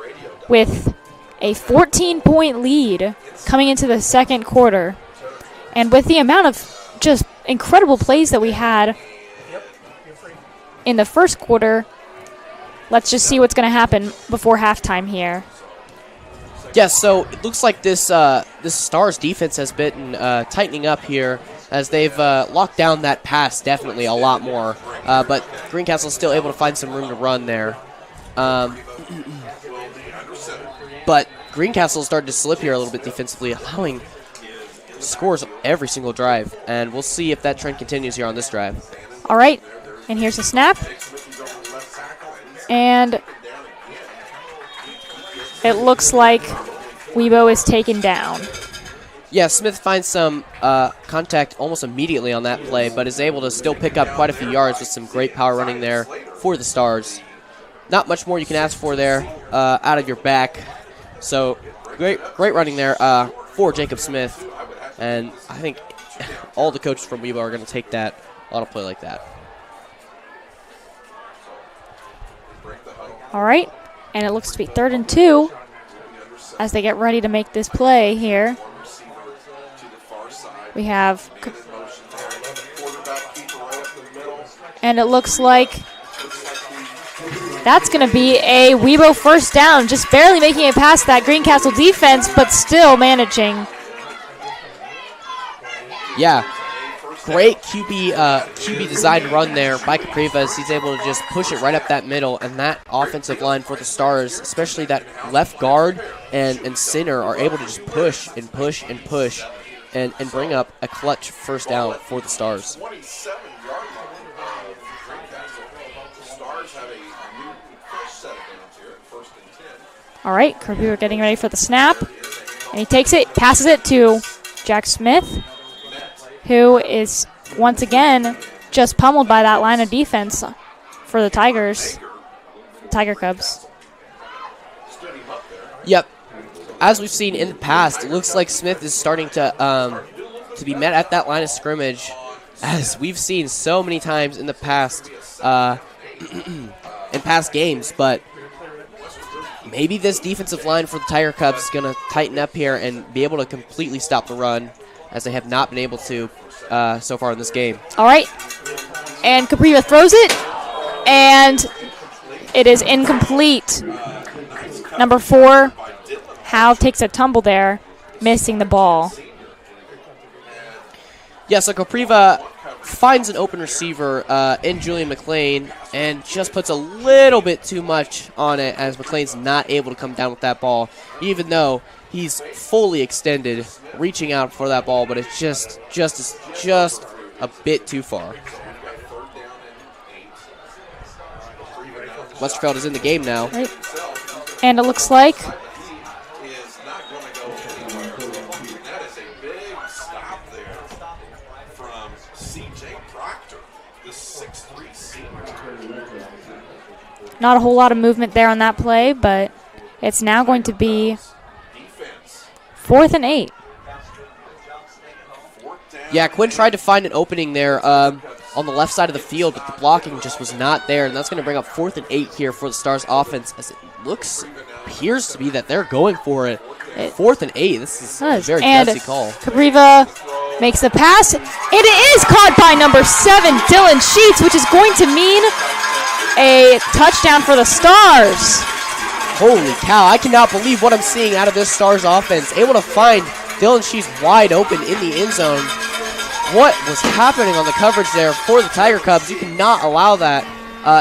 with a 14-point lead coming into the second quarter. And with the amount of just incredible plays that we had in the first quarter, let's just see what's going to happen before halftime here. Yes, so it looks like this Stars defense has been tightening up here as they've locked down that pass definitely a lot more. But Greencastle is still able to find some room to run there. But Greencastle started to slip here a little bit defensively, allowing scores every single drive. And we'll see if that trend continues here on this drive. All right, and here's a snap. And it looks like Webo is taken down. Yeah, Smith finds some contact almost immediately on that play, but is able to still pick up quite a few yards with some great power running there for the Stars. Not much more you can ask for there out of your back. So great running there for Jacob Smith. And I think all the coaches from Webo are going to take that on a play like that. All right, and it looks to be 3rd and 2 as they get ready to make this play here. We have, and it looks like that's going to be a Webo first down, just barely making it past that Greencastle defense, but still managing. Yeah, great QB designed run there by Caprivas. He's able to just push it right up that middle, and that offensive line for the Stars, especially that left guard and center, are able to just push and push and push and bring up a clutch first down for the Stars. All right, Kirby getting ready for the snap, and he takes it, passes it to Jack Smith, who is once again just pummeled by that line of defense for the Tiger Cubs. Yep. As we've seen in the past, it looks like Smith is starting to be met at that line of scrimmage, as we've seen so many times in the past, in past games. But maybe this defensive line for the Tiger Cubs is going to tighten up here and be able to completely stop the run, as they have not been able to so far in this game. All right, and Capriva throws it, and it is incomplete. Number 4, Howe takes a tumble there, missing the ball. Yeah, so Capriva finds an open receiver in Julian McLean and just puts a little bit too much on it, as McLean's not able to come down with that ball, even though he's fully extended, reaching out for that ball, but it's just a bit too far. Westerfeld is in the game now. Right. And it looks like not a whole lot of movement there on that play, but it's now going to be 4th and 8. Yeah, Quinn tried to find an opening there on the left side of the field, but the blocking just was not there, and that's going to bring up 4th and 8 here for the Stars offense, as it appears to be that they're going for it. 4th and 8. This is a very gutsy call. Capriva makes the pass. It is caught by number 7, Dylan Sheets, which is going to mean a touchdown for the Stars. Holy cow, I cannot believe what I'm seeing out of this Stars offense. Able to find Dylan Sheets wide open in the end zone. What was happening on the coverage there for the Tiger Cubs? You cannot allow that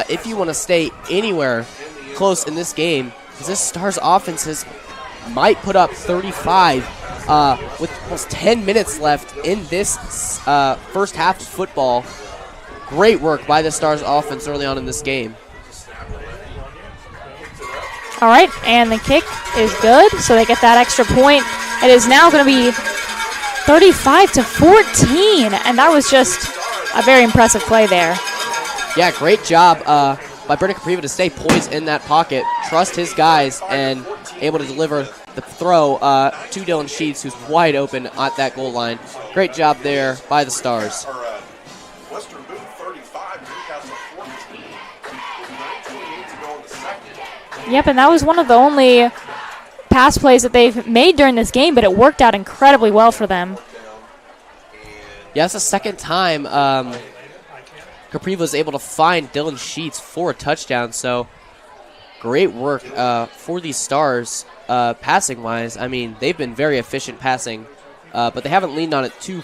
if you want to stay anywhere close in this game, because this Stars offense might put up 35 with almost 10 minutes left in this first half of football. Great work by the Stars offense early on in this game. All right, and the kick is good, so they get that extra point. It is now going to be 35-14, and that was just a very impressive play there. Yeah, great job by Brendan Capriva to stay poised in that pocket, trust his guys, and able to deliver the throw to Dylan Sheets, who's wide open at that goal line. Great job there by the Stars. Western Boone 35, Greencastle 14. 9:28 to go in the second. Yep, and that was one of the only pass plays that they've made during this game, but it worked out incredibly well for them. Yeah, it's the second time Capriva was able to find Dylan Sheets for a touchdown, so great work for these Stars passing-wise. I mean, they've been very efficient passing, but they haven't leaned on it too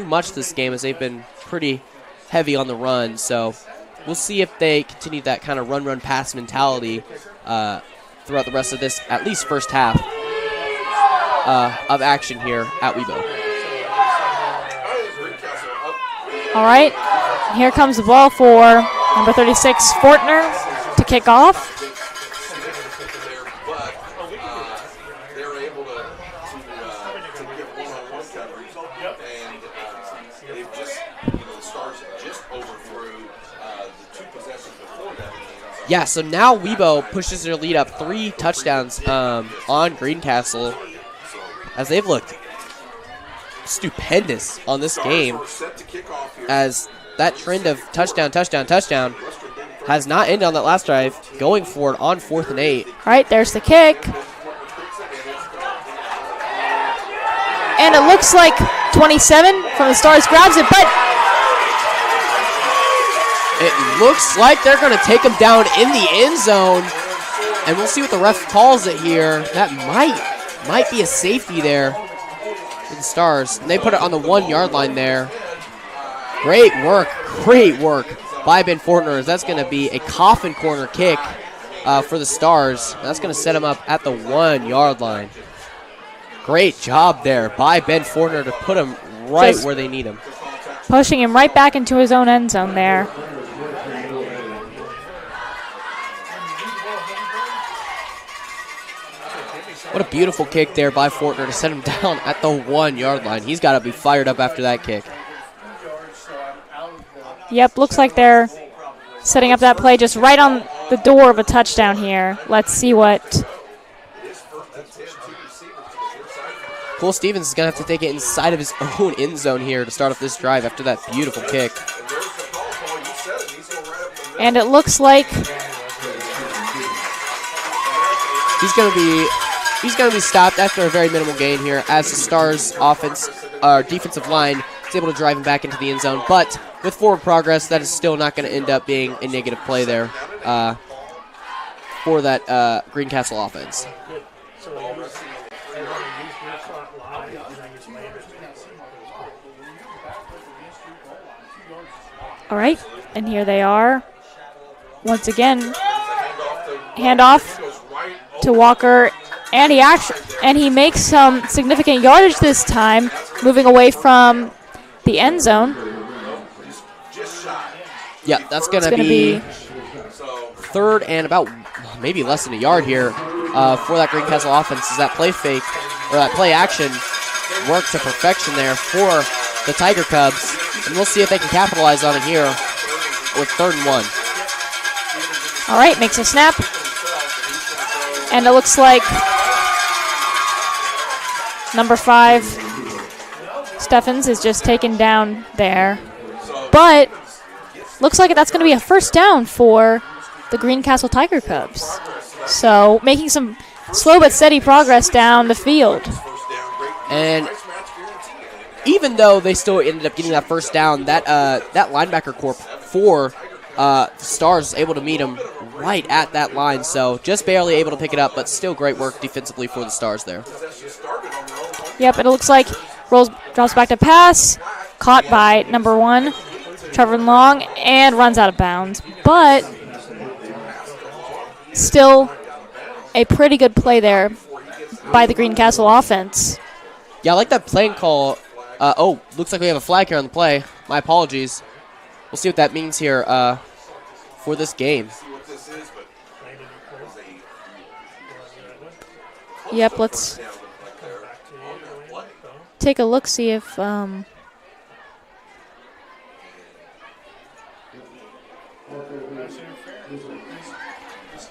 much this game, as they've been pretty heavy on the run. So we'll see if they continue that kind of run pass mentality throughout the rest of this, at least first half of action here at Webo. All right, here comes the ball for number 36, Fortner, to kick off. They're able to get one-on-one coverage, and they've just, the Stars just overthrew the 2 possessions before that. Yeah, so now Webo pushes their lead up 3 touchdowns on Greencastle. as they've looked stupendous on this game, as that trend of touchdown has not ended on that last drive, going for it on 4th and 8. All right, there's the kick. And it looks like 27 from the Stars grabs it, but it looks like they're going to take him down in the end zone, and we'll see what the ref calls it here. That might be a safety there for the Stars. And they put it on the 1 yard line there. Great work by Ben Fortner. That's going to be a coffin corner kick for the Stars. That's going to set him up at the 1 yard line. Great job there by Ben Fortner to put him right where they need him. Pushing him right back into his own end zone there. What a beautiful kick there by Fortner to set him down at the 1 yard line. He's got to be fired up after that kick. Yep, looks like they're setting up that play just right on the door of a touchdown here. Let's see what. Cole Stevens is going to have to take it inside of his own end zone here to start off this drive after that beautiful kick. And it looks like he's going to be stopped after a very minimal gain here as the Stars defensive line is able to drive him back into the end zone. But with forward progress, that is still not going to end up being a negative play there for that Greencastle offense. All right, and here they are. Once again, handoff to Walker, and he makes some significant yardage this time, moving away from the end zone. Yeah, that's going to be 3rd and about maybe less than a yard here for that Greencastle offense, as that play fake, or that play action worked to perfection there for the Tiger Cubs. And we'll see if they can capitalize on it here with 3rd and 1. All right, makes a snap. And it looks like number 5, Steffens, is just taken down there. But looks like that's going to be a first down for the Greencastle Tiger Cubs. So making some slow but steady progress down the field. And even though they still ended up getting that first down, that linebacker corps for the Stars was able to meet him right at that line. So just barely able to pick it up, but still great work defensively for the Stars there. Yep, it looks like drops back to pass, caught by number 1, Trevor Long, and runs out of bounds. But still a pretty good play there by the Greencastle offense. Yeah, I like that playing call. Looks like we have a flag here on the play. My apologies. We'll see what that means here for this game. Yep, let's take a look, see if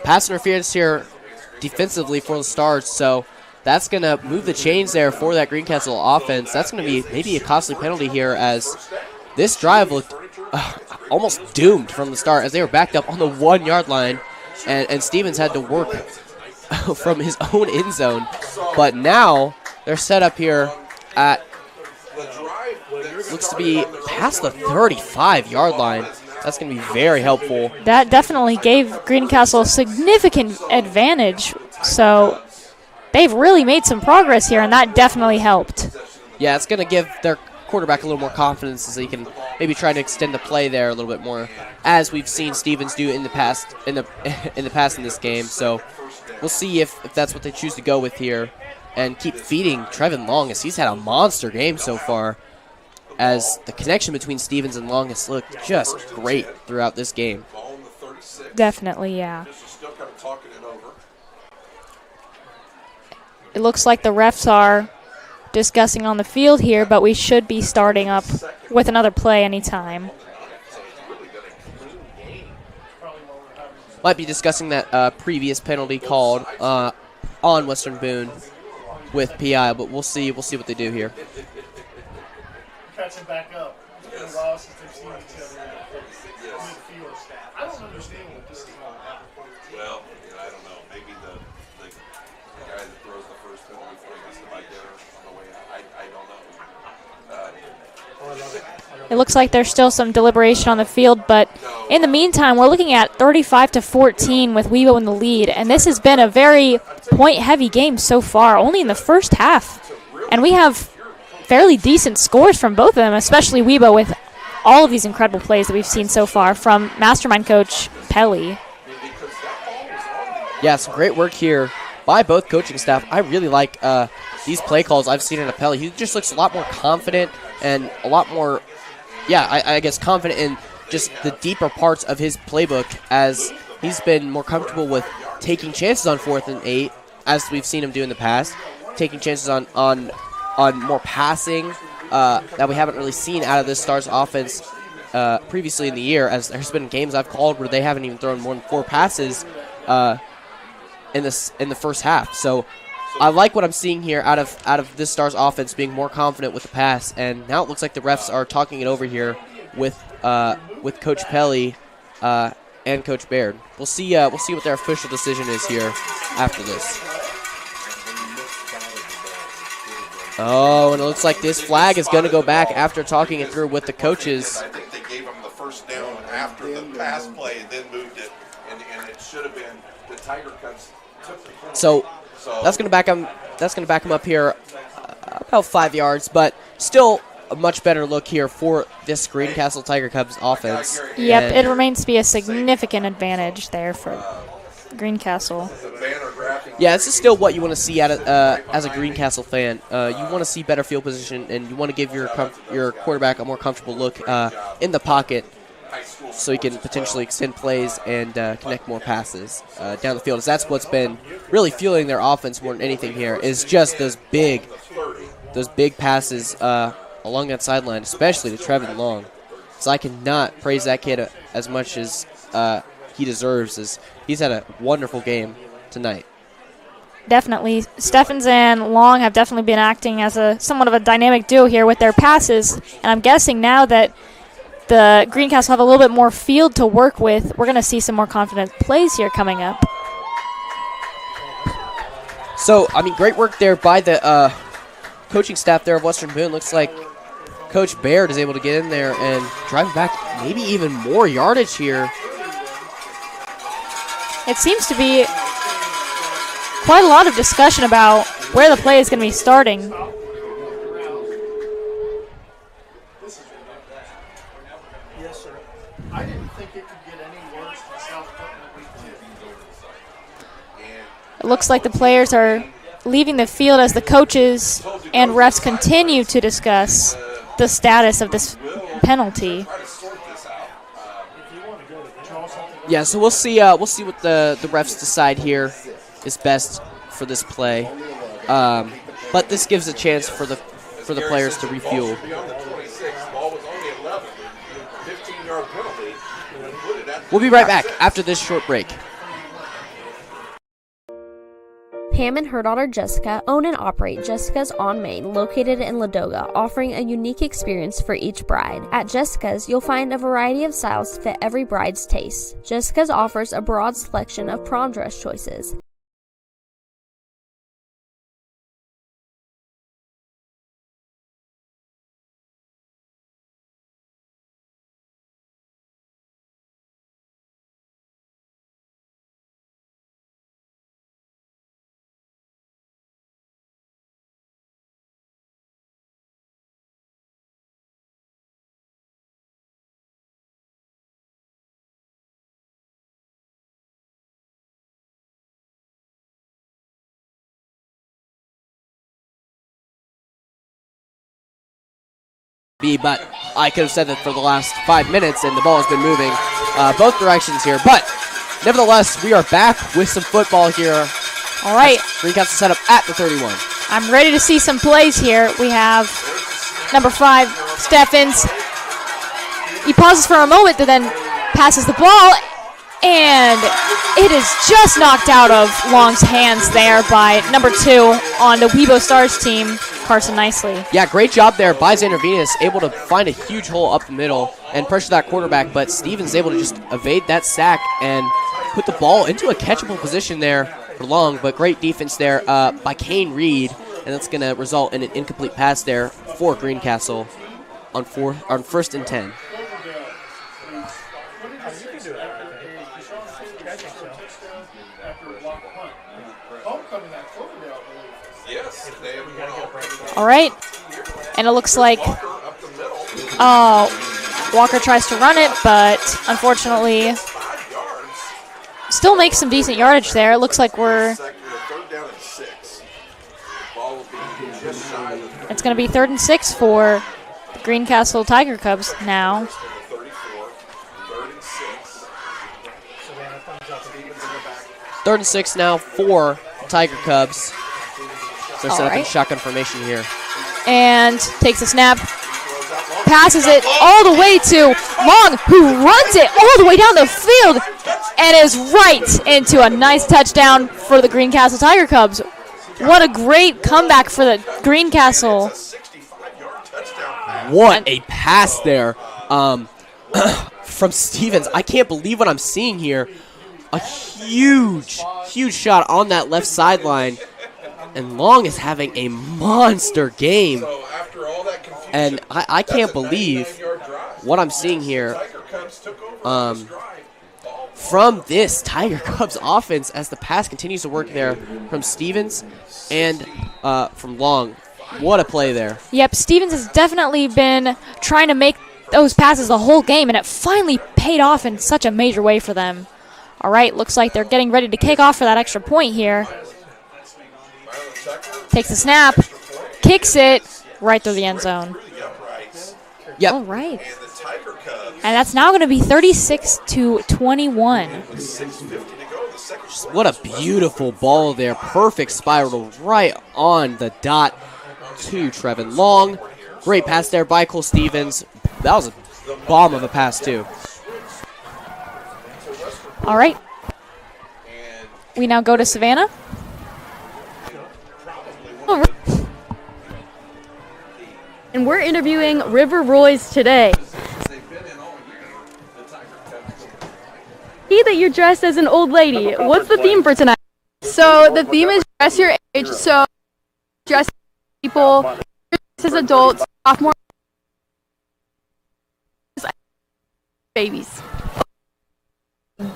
pass interference here defensively for the Stars, so that's going to move the chains there for that Greencastle offense. That's going to be maybe a costly penalty here, as this drive looked almost doomed from the start, as they were backed up on the 1 yard line, and Stevens had to work from his own end zone. But now they're set up here at, looks to be past the 35 yard line. That's going to be very helpful. That definitely gave Greencastle a significant advantage. So they've really made some progress here, and that definitely helped. Yeah, it's going to give their quarterback a little more confidence, as he can maybe try to extend the play there a little bit more, as we've seen Stevens do in the past in this game. So we'll see if that's what they choose to go with here, and keep feeding Trevin Long, as he's had a monster game so far, as the connection between Stevens and Long has looked just great throughout this game. Definitely, yeah. It looks like the refs are discussing on the field here, but we should be starting up with another play anytime. Might be discussing that previous penalty called on Western Boone. with PI, but we'll see what they do here. Catching back up. It's been a while since they've seen each other in midfield. I don't understand what this is all about. Well, I don't know. Maybe the guy that throws the first penalty before he gets to buy dinner on the way out. I don't know. It looks like there's still some deliberation on the field, but in the meantime, we're looking at 35-14 with Webo in the lead, and this has been a very point-heavy game so far, only in the first half. And we have fairly decent scores from both of them, especially Webo with all of these incredible plays that we've seen so far from mastermind coach Pelly. Yeah, some great work here by both coaching staff. I really like these play calls I've seen in a Pelly. He just looks a lot more confident and a lot more, I guess confident in just the deeper parts of his playbook, as he's been more comfortable with taking chances on 4th and 8, as we've seen him do in the past, taking chances on more passing that we haven't really seen out of this Stars offense previously in the year, as there's been games I've called where they haven't even thrown more than 4 passes in the first half. So I like what I'm seeing here out of this Stars offense being more confident with the pass, and now it looks like the refs are talking it over here with Coach Pelly and Coach Baird. We'll see what their official decision is here after this. Oh, and it looks like this flag is going to go back after talking it through with the coaches. I think they gave him the first down after the pass play and then moved it, and it should have been the Tiger Cubs took the penalty. So that's going to back him. That's going to back him up here about 5 yards, but still a much better look here for this Greencastle Tiger Cubs offense. Yep, and it remains to be a significant advantage there for Greencastle. Yeah, this is still what you want to see out of, as a Greencastle fan. You want to see better field position, and you want to give your quarterback a more comfortable look in the pocket, so he can potentially extend plays and connect more passes down the field. As that's what's been really fueling their offense more than anything here, is just those big passes along that sideline, especially to Trevin Long. So I cannot praise that kid as much as he deserves, as he's had a wonderful game tonight. Definitely. Steffens and Long have definitely been acting as somewhat of a dynamic duo here with their passes, and I'm guessing now that the Greencastle have a little bit more field to work with, we're going to see some more confident plays here coming up. So, I mean, great work there by the coaching staff there of Western Boone. Looks like Coach Baird is able to get in there and drive back maybe even more yardage here. It seems to be quite a lot of discussion about where the play is going to be starting. Yes, sir. I didn't think it could get any worse than South Portland week 2. It looks like the players are leaving the field as the coaches and refs continue to discuss the status of this penalty. Yeah, so we'll see what the refs decide here is best for this play. But this gives a chance for the players to refuel. We'll be right back after this short break. Pam and her daughter Jessica own and operate Jessica's on Main, located in Ladoga, offering a unique experience for each bride. At Jessica's, you'll find a variety of styles to fit every bride's taste. Jessica's offers a broad selection of prom dress choices. But I could have said that for the last 5 minutes, and the ball has been moving both directions here. But nevertheless, we are back with some football here. All right. Greencastle set up at the 31. I'm ready to see some plays here. We have number 5, Steffens. He pauses for a moment, but then passes the ball. And it is just knocked out of Long's hands there by number 2 on the Weibo Stars team, Carson Nicely. Yeah, great job there by Xander Venus, able to find a huge hole up the middle and pressure that quarterback, but Stevens is able to just evade that sack and put the ball into a catchable position there for Long, but great defense there by Kane Reed, and that's going to result in an incomplete pass there for Greencastle on 1st and 10. All right, and it looks like Walker tries to run it, but unfortunately still makes some decent yardage there. It looks like it's going to be 3rd and 6 for the Greencastle Tiger Cubs now. 3rd and 6 now for the Tiger Cubs. They're set up in shotgun formation here. And takes a snap, passes it all the way to Long, who runs it all the way down the field and is right into a nice touchdown for the Greencastle Tiger Cubs. What a great comeback for the Greencastle. What a pass there from Stevens. I can't believe what I'm seeing here. A huge shot on that left sideline. And Long is having a monster game. And I can't believe what I'm seeing here from this Tiger Cubs offense as the pass continues to work there from Stevens and from Long. What a play there. Yep, Stevens has definitely been trying to make those passes the whole game, and it finally paid off in such a major way for them. All right, looks like they're getting ready to kick off for that extra point here. Takes the snap, kicks it right through the end zone. Yep. All right. And that's now going to be 36-21. What a beautiful ball there. Perfect spiral right on the dot to Trevin Long. Great pass there by Cole Stevens. That was a bomb of a pass, too. All right. We now go to Savannah. And we're interviewing River Royce today. See that you're dressed as an old lady. What's the theme for tonight? So the theme is dress your age. So dress people, as adults, sophomore, babies.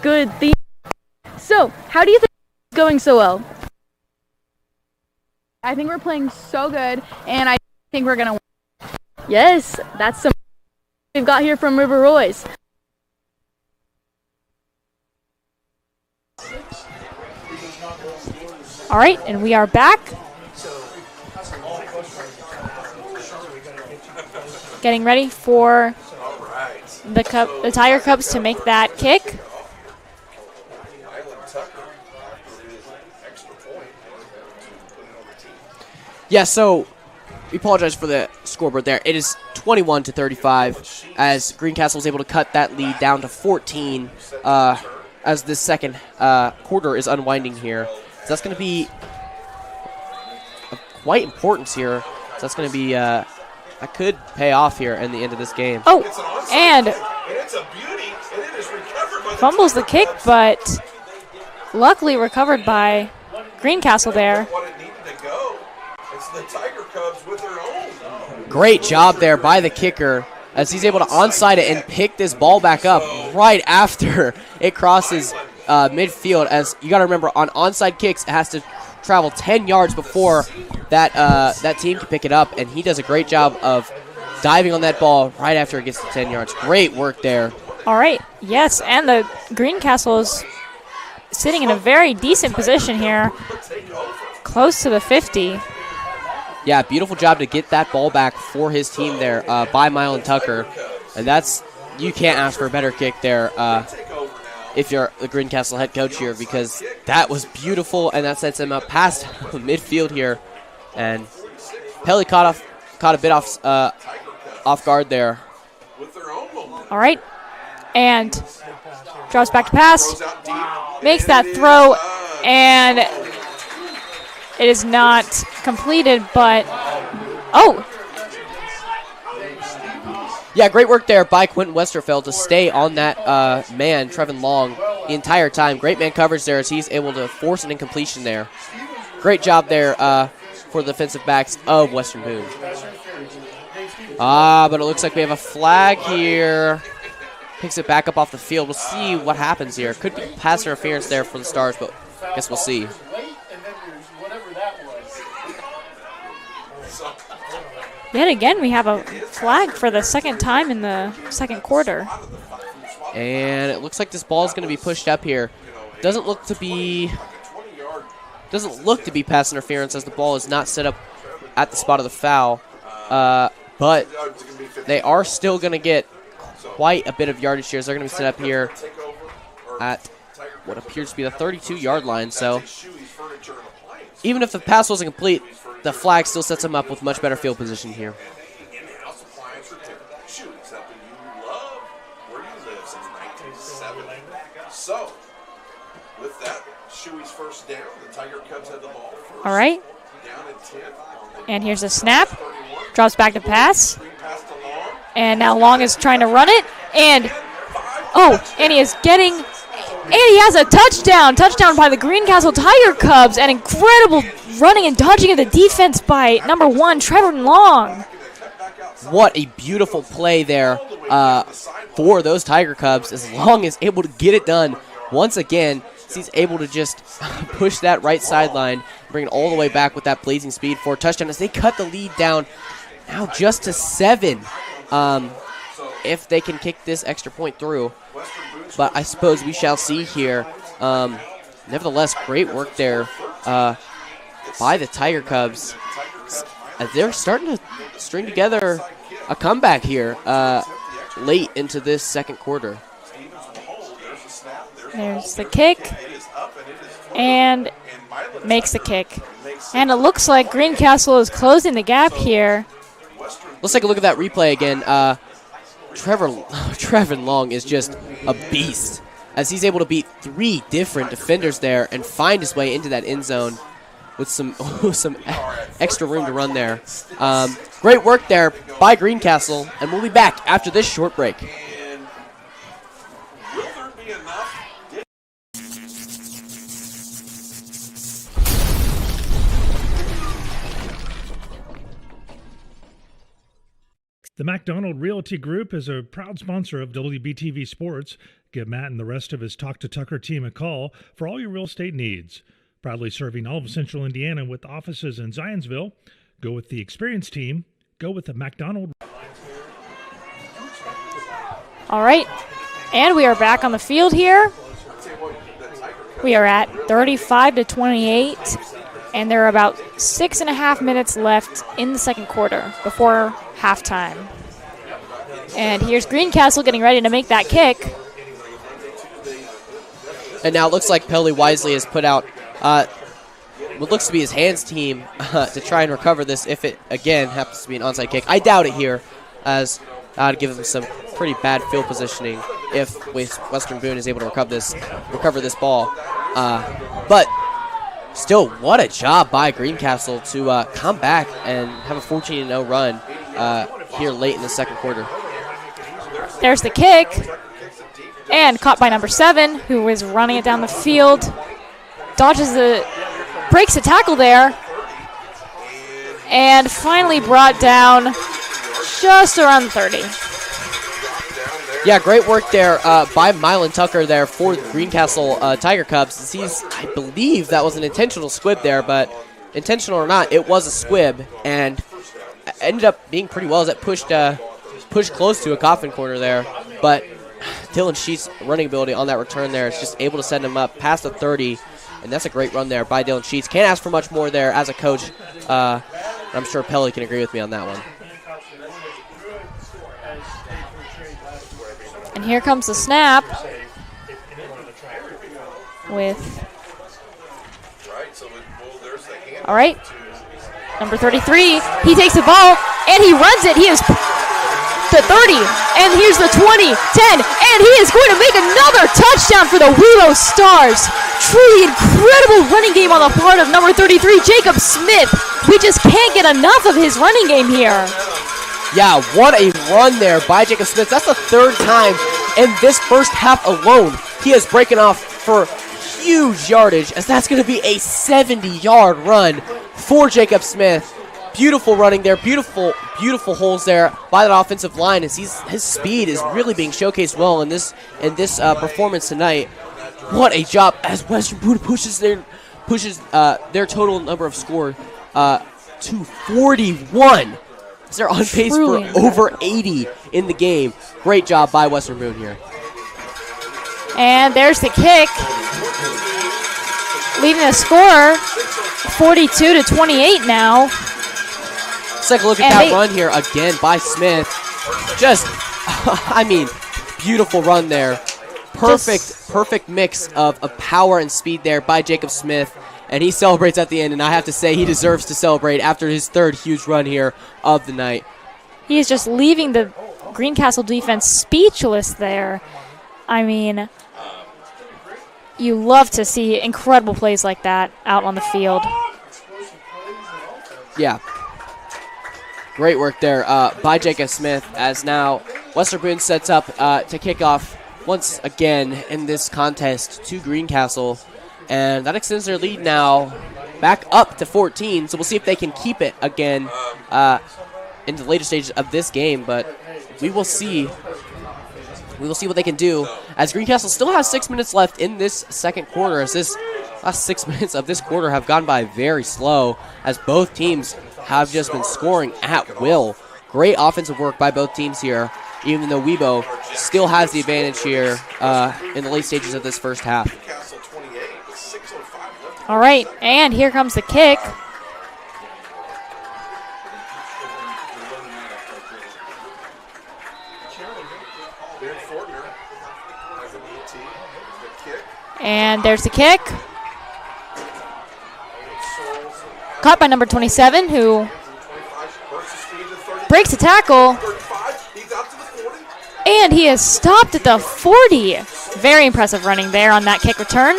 Good theme. So, how do you think it's going so well? I think we're playing so good, and I think we're gonna win. Yes, that's some we've got here from River Royce. All right, and we are back. Getting ready for the Tiger Cubs to make that kick. Yeah, so we apologize for the scoreboard there. It is 21-35 as Greencastle is able to cut that lead down to 14 as this second quarter is unwinding here. So that's going to be of quite importance here. So that's going to be that could pay off here in the end of this game. Oh, and fumbles the kick, but luckily recovered by Greencastle there. Great job there by the kicker as he's able to onside it and pick this ball back up right after it crosses midfield. As you got to remember, on onside kicks, it has to travel 10 yards before that team can pick it up, and he does a great job of diving on that ball right after it gets to 10 yards. Great work there. All right, yes, and the Greencastle is sitting in a very decent position here, close to the 50. Yeah, beautiful job to get that ball back for his team there by Mylan Tucker. And you can't ask for a better kick there if you're the Greencastle head coach here, because that was beautiful, and that sets him up past midfield here. And Pelly caught a bit off guard there. All right, and drops back to pass, makes that throw, and it is not completed, but Yeah, great work there by Quentin Westerfeld to stay on that man, Trevin Long, the entire time. Great man coverage there as he's able to force an incompletion there. Great job there for the defensive backs of Western Boone. But it looks like we have a flag here. Picks it back up off the field. We'll see what happens here. Could be pass interference there for the Stars, but I guess we'll see. Yet again, we have a flag for the second time in the second quarter. And it looks like this ball is going to be pushed up here. Doesn't look to be pass interference as the ball is not set up at the spot of the foul. But they are still going to get quite a bit of yardage here. They're going to be set up here at what appears to be the 32-yard line. So even if the pass wasn't complete, the flag still sets them up with much better field position here. So, with that, Shuey's first down. The Tiger Cubs had the ball first. All right. Down at 10. And here's a snap. Drops back to pass. And now Long is trying to run it. And he is getting, and he has a touchdown. Touchdown by the Greencastle Tiger Cubs. And incredible running and dodging of the defense by number 1, Trevor Long. What a beautiful play there for those Tiger Cubs, as Long is able to get it done once again. He's able to just push that right sideline, bring it all the way back with that blazing speed for a touchdown as they cut the lead down now just to 7 if they can kick this extra point through. But I suppose we shall see here. Nevertheless, great work there by the Tiger Cubs. They're starting to string together a comeback here late into this second quarter. There's the kick, and makes the kick. And it looks like Greencastle is closing the gap here. Let's take a look at that replay again. Trevor Long is just a beast as he's able to beat 3 different defenders there and find his way into that end zone with some extra room to run there. Great work there by Greencastle, and we'll be back after this short break. The MacDonald Realty Group is a proud sponsor of WBTV Sports. Give Matt and the rest of his Talk to Tucker team a call for all your real estate needs. Proudly serving all of Central Indiana with offices in Zionsville. Go with the experienced team. Go with the MacDonald. All right, and we are back on the field here. We are at 35-28, and there are about 6.5 minutes left in the second quarter before halftime. And here's Greencastle getting ready to make that kick. And now it looks like Pelly wisely has put out what looks to be his hands team to try and recover this if it, again, happens to be an onside kick. I doubt it here, as that would give them some pretty bad field positioning if Western Boone is able to recover this ball. But still, what a job by Greencastle to come back and have a 14-0 run here late in the second quarter. There's the kick, and caught by number 7, who is running it down the field. Breaks the tackle there, and finally brought down just around 30. Yeah, great work there by Mylan Tucker there for the Greencastle Tiger Cubs. I believe that was an intentional squib there, but intentional or not, it was a squib, and ended up being pretty well as it pushed close to a coffin corner there. But Dylan Sheets' running ability on that return there is just able to send him up past the 30, and that's a great run there by Dylan Sheets. Can't ask for much more there as a coach. I'm sure Pelly can agree with me on that one. And here comes the snap all right, number 33, he takes the ball, and he runs it. He is the 30, and here's the 20, 10, and he is going to make another touchdown for the Wheelo Stars. Truly incredible running game on the part of number 33, Jacob Smith. We just can't get enough of his running game here. Yeah, what a run there by Jacob Smith. That's the third time in this first half alone he has broken off for huge yardage, as that's going to be a 70-yard run for Jacob Smith. Beautiful running there, beautiful holes there by that offensive line, as his speed is really being showcased well in this performance tonight. What a job as Western Boone pushes their total number of score to 41. They're on pace for over 80 in the game. Great job by Western Boone here. And there's the kick, leading the score 42-28 now. Let's take a look at that run here again by Smith. Just, I mean, beautiful run there. Perfect mix of power and speed there by Jacob Smith. And he celebrates at the end, and I have to say he deserves to celebrate after his third huge run here of the night. He is just leaving the Greencastle defense speechless there. I mean, you love to see incredible plays like that out on the field. Yeah. Great work there by Jacob Smith, as now Western Boone sets up to kick off once again in this contest to Greencastle. And that extends their lead now back up to 14. So we'll see if they can keep it again in the later stages of this game. But we will see. We will see what they can do, as Greencastle still has 6 minutes left in this second quarter, as this last 6 minutes of this quarter have gone by very slow, as both teams have just been scoring at will. Great offensive work by both teams here, even though Webo still has the advantage here in the late stages of this first half. All right, and here comes the kick. And there's the kick. Caught by number 27, who breaks a tackle. And he is stopped at the 40. Very impressive running there on that kick return.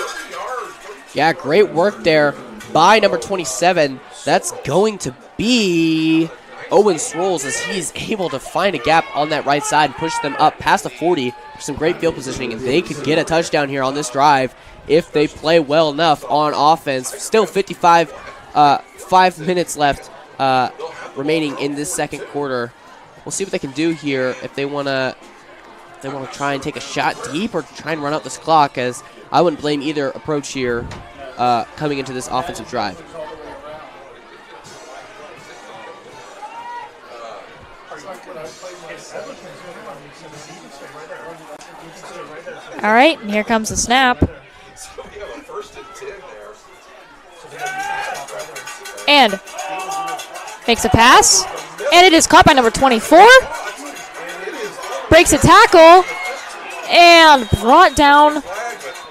Yeah, great work there by number 27. That's going to be Owen Strolls, as he's able to find a gap on that right side and push them up past the 40 for some great field positioning. And they could get a touchdown here on this drive if they play well enough on offense. Still 5 minutes left remaining in this second quarter. We'll see what they can do here if they want to try and take a shot deep or try and run out this clock, as I wouldn't blame either approach here coming into this offensive drive. All right, and here comes the snap. And makes a pass, and it is caught by number 24. Breaks a tackle, and brought down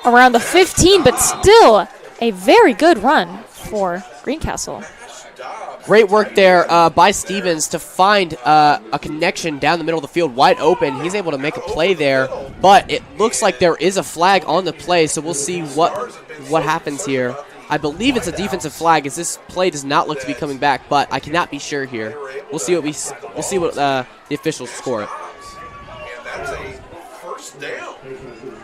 around the 15, but still a very good run for Greencastle. Great work there by Stevens to find a connection down the middle of the field wide open. He's able to make a play there, but it looks like there is a flag on the play, so we'll see what happens here. I believe it's a defensive flag, as this play does not look to be coming back, but I cannot be sure here. We'll see what the officials score it. And that's a first down.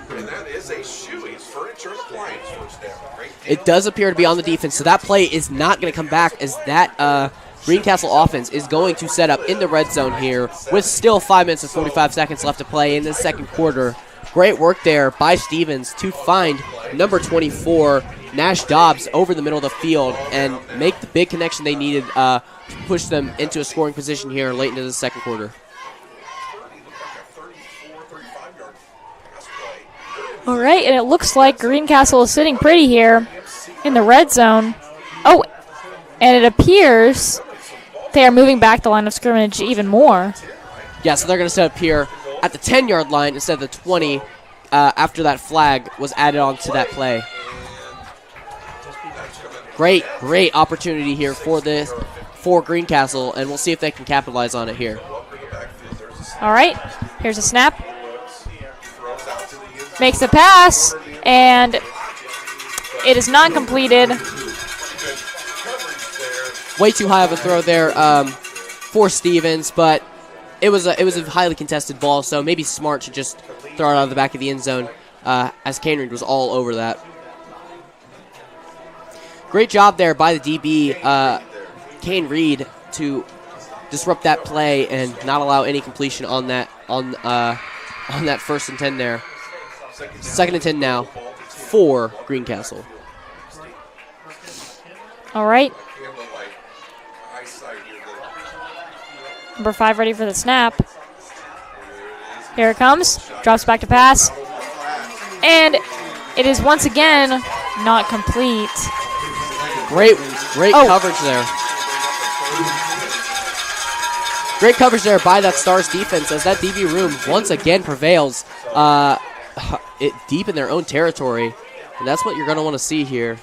And that is a Shoey's Furniture and Appliance first down. It does appear to be on the defense, so that play is not going to come back, as that Greencastle offense is going to set up in the red zone here with still 5 minutes and 45 seconds left to play in the second quarter. Great work there by Stevens to find number 24, Nash Dobbs, over the middle of the field and make the big connection they needed to push them into a scoring position here late into the second quarter. All right, and it looks like Greencastle is sitting pretty here in the red zone. Oh, and it appears they are moving back the line of scrimmage even more. Yeah, so they're going to set up here at the 10-yard line instead of the 20 after that flag was added on to that play. Great opportunity here for Greencastle, and we'll see if they can capitalize on it here. All right, here's a snap. Makes the pass, and it is not completed. Way too high of a throw there for Stevens, but it was a highly contested ball, so maybe Smart should just throw it out of the back of the end zone, as Kane Reed was all over that. Great job there by the DB, Kane Reed, to disrupt that play and not allow any completion on that 1st and 10 there. 2nd and 10 now for Greencastle. All right. Number 5 ready for the snap. Here it comes. Drops back to pass. And it is once again not complete. Great coverage there. Great coverage there by that Stars defense as that DB room once again prevails deep in their own territory. And that's what you're going to want to see here.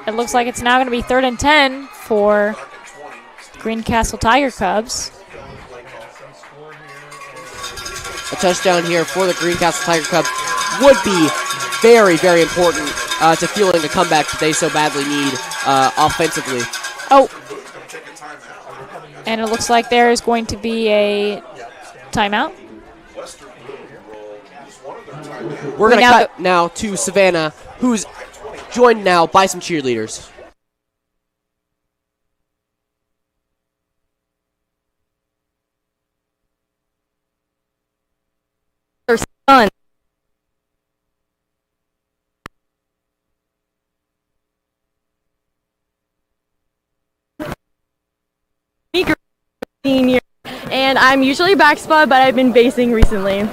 It looks like it's now going to be 3rd and 10 for Greencastle Tiger Cubs. A touchdown here for the Greencastle Tiger Cubs would be very, very important to fueling the comeback that they so badly need offensively. Oh. And it looks like there is going to be a timeout. We're going to cut now to Savannah, who's joined now by some cheerleaders. Her son. Senior, and I'm usually back spot, but I've been basing recently.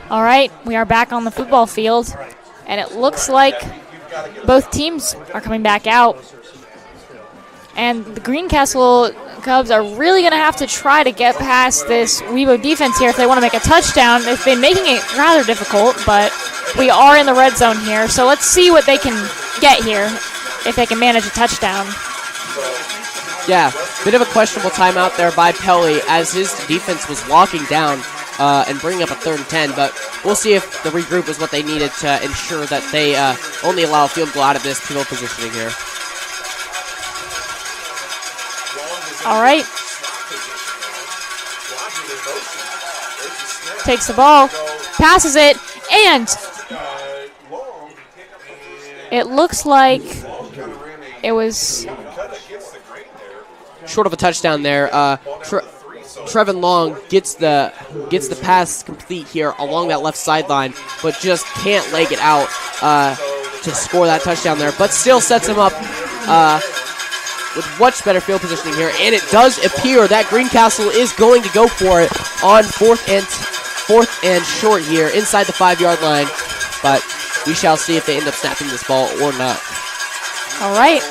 All right, we are back on the football field, and it looks like both teams are coming back out. And the Greencastle Cubs are really going to have to try to get past this Weibo defense here if they want to make a touchdown. They've been making it rather difficult, but we are in the red zone here, so let's see what they can get here if they can manage a touchdown. Yeah, bit of a questionable timeout there by Pelly as his defense was locking down and bringing up a 3rd and 10, but we'll see if the regroup was what they needed to ensure that they only allow a field goal out of this field positioning here. All right. Takes the ball, passes it, and it looks like it was short of a touchdown there. Trevin Long gets the pass complete here along that left sideline, but just can't leg it out to score that touchdown there. But still sets him up with much better field positioning here, and it does appear that Greencastle is going to go for it on 4th and short here inside the 5-yard line. But we shall see if they end up snapping this ball or not. All right,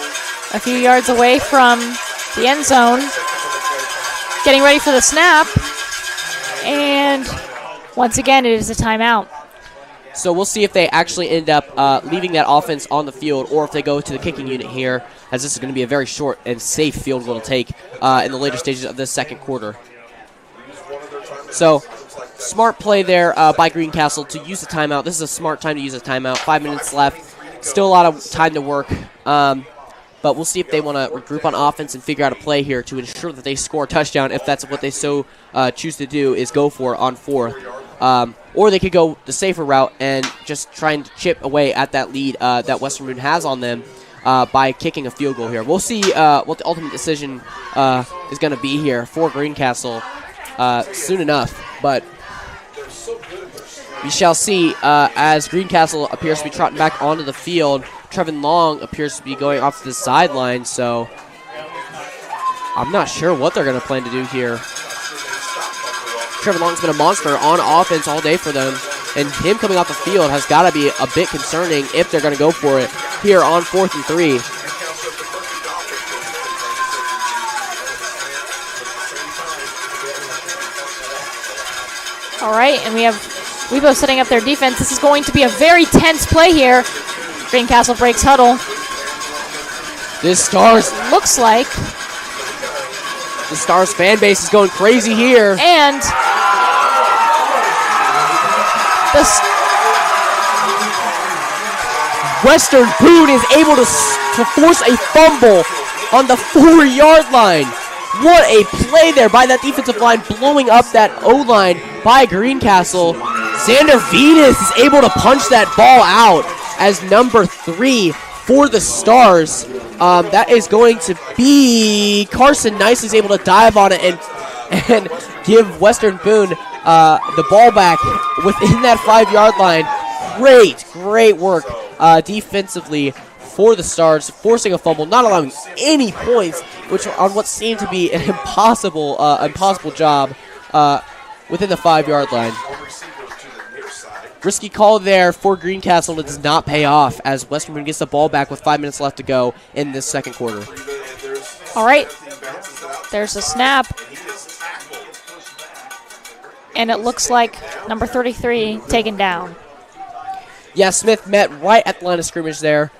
a few yards away from the end zone. Getting ready for the snap, and once again, it is a timeout. So we'll see if they actually end up leaving that offense on the field or if they go to the kicking unit here, as this is going to be a very short and safe field goal to take in the later stages of the 2nd quarter. So smart play there by Greencastle to use the timeout. This is a smart time to use a timeout. 5 minutes left. Still a lot of time to work. But we'll see if they want to regroup on offense and figure out a play here to ensure that they score a touchdown if that's what they so choose to do, is go for it on 4th. Or they could go the safer route and just try and chip away at that lead that Western Boone has on them by kicking a field goal here. We'll see what the ultimate decision is going to be here for Greencastle soon enough. But we shall see as Greencastle appears to be trotting back onto the field. Trevin Long appears to be going off to the sideline, so I'm not sure what they're going to plan to do here. Trevor Long's been a monster on offense all day for them, and him coming off the field has got to be a bit concerning if they're going to go for it here on 4th and 3. All right, and we have Webo setting up their defense. This is going to be a very tense play here. Greencastle breaks huddle. This Stars looks like the Stars fan base is going crazy here. And the Western Boone is able to force a fumble on the 4-yard line. What a play there by that defensive line, blowing up that O-line by Greencastle. Xander Venus is able to punch that ball out as number 3 for the Stars. That is going to be Carson Nicely is able to dive on it and give Western Boone the ball back within that 5-yard line. Great work defensively for the Stars, forcing a fumble, not allowing any points, which on what seemed to be an impossible job within the 5-yard line. Risky call there for Greencastle. It does not pay off as Western Boone gets the ball back with 5 minutes left to go in this second quarter. All right, there's a snap, and it looks like number 33 taken down. Yeah, Smith met right at the line of scrimmage there,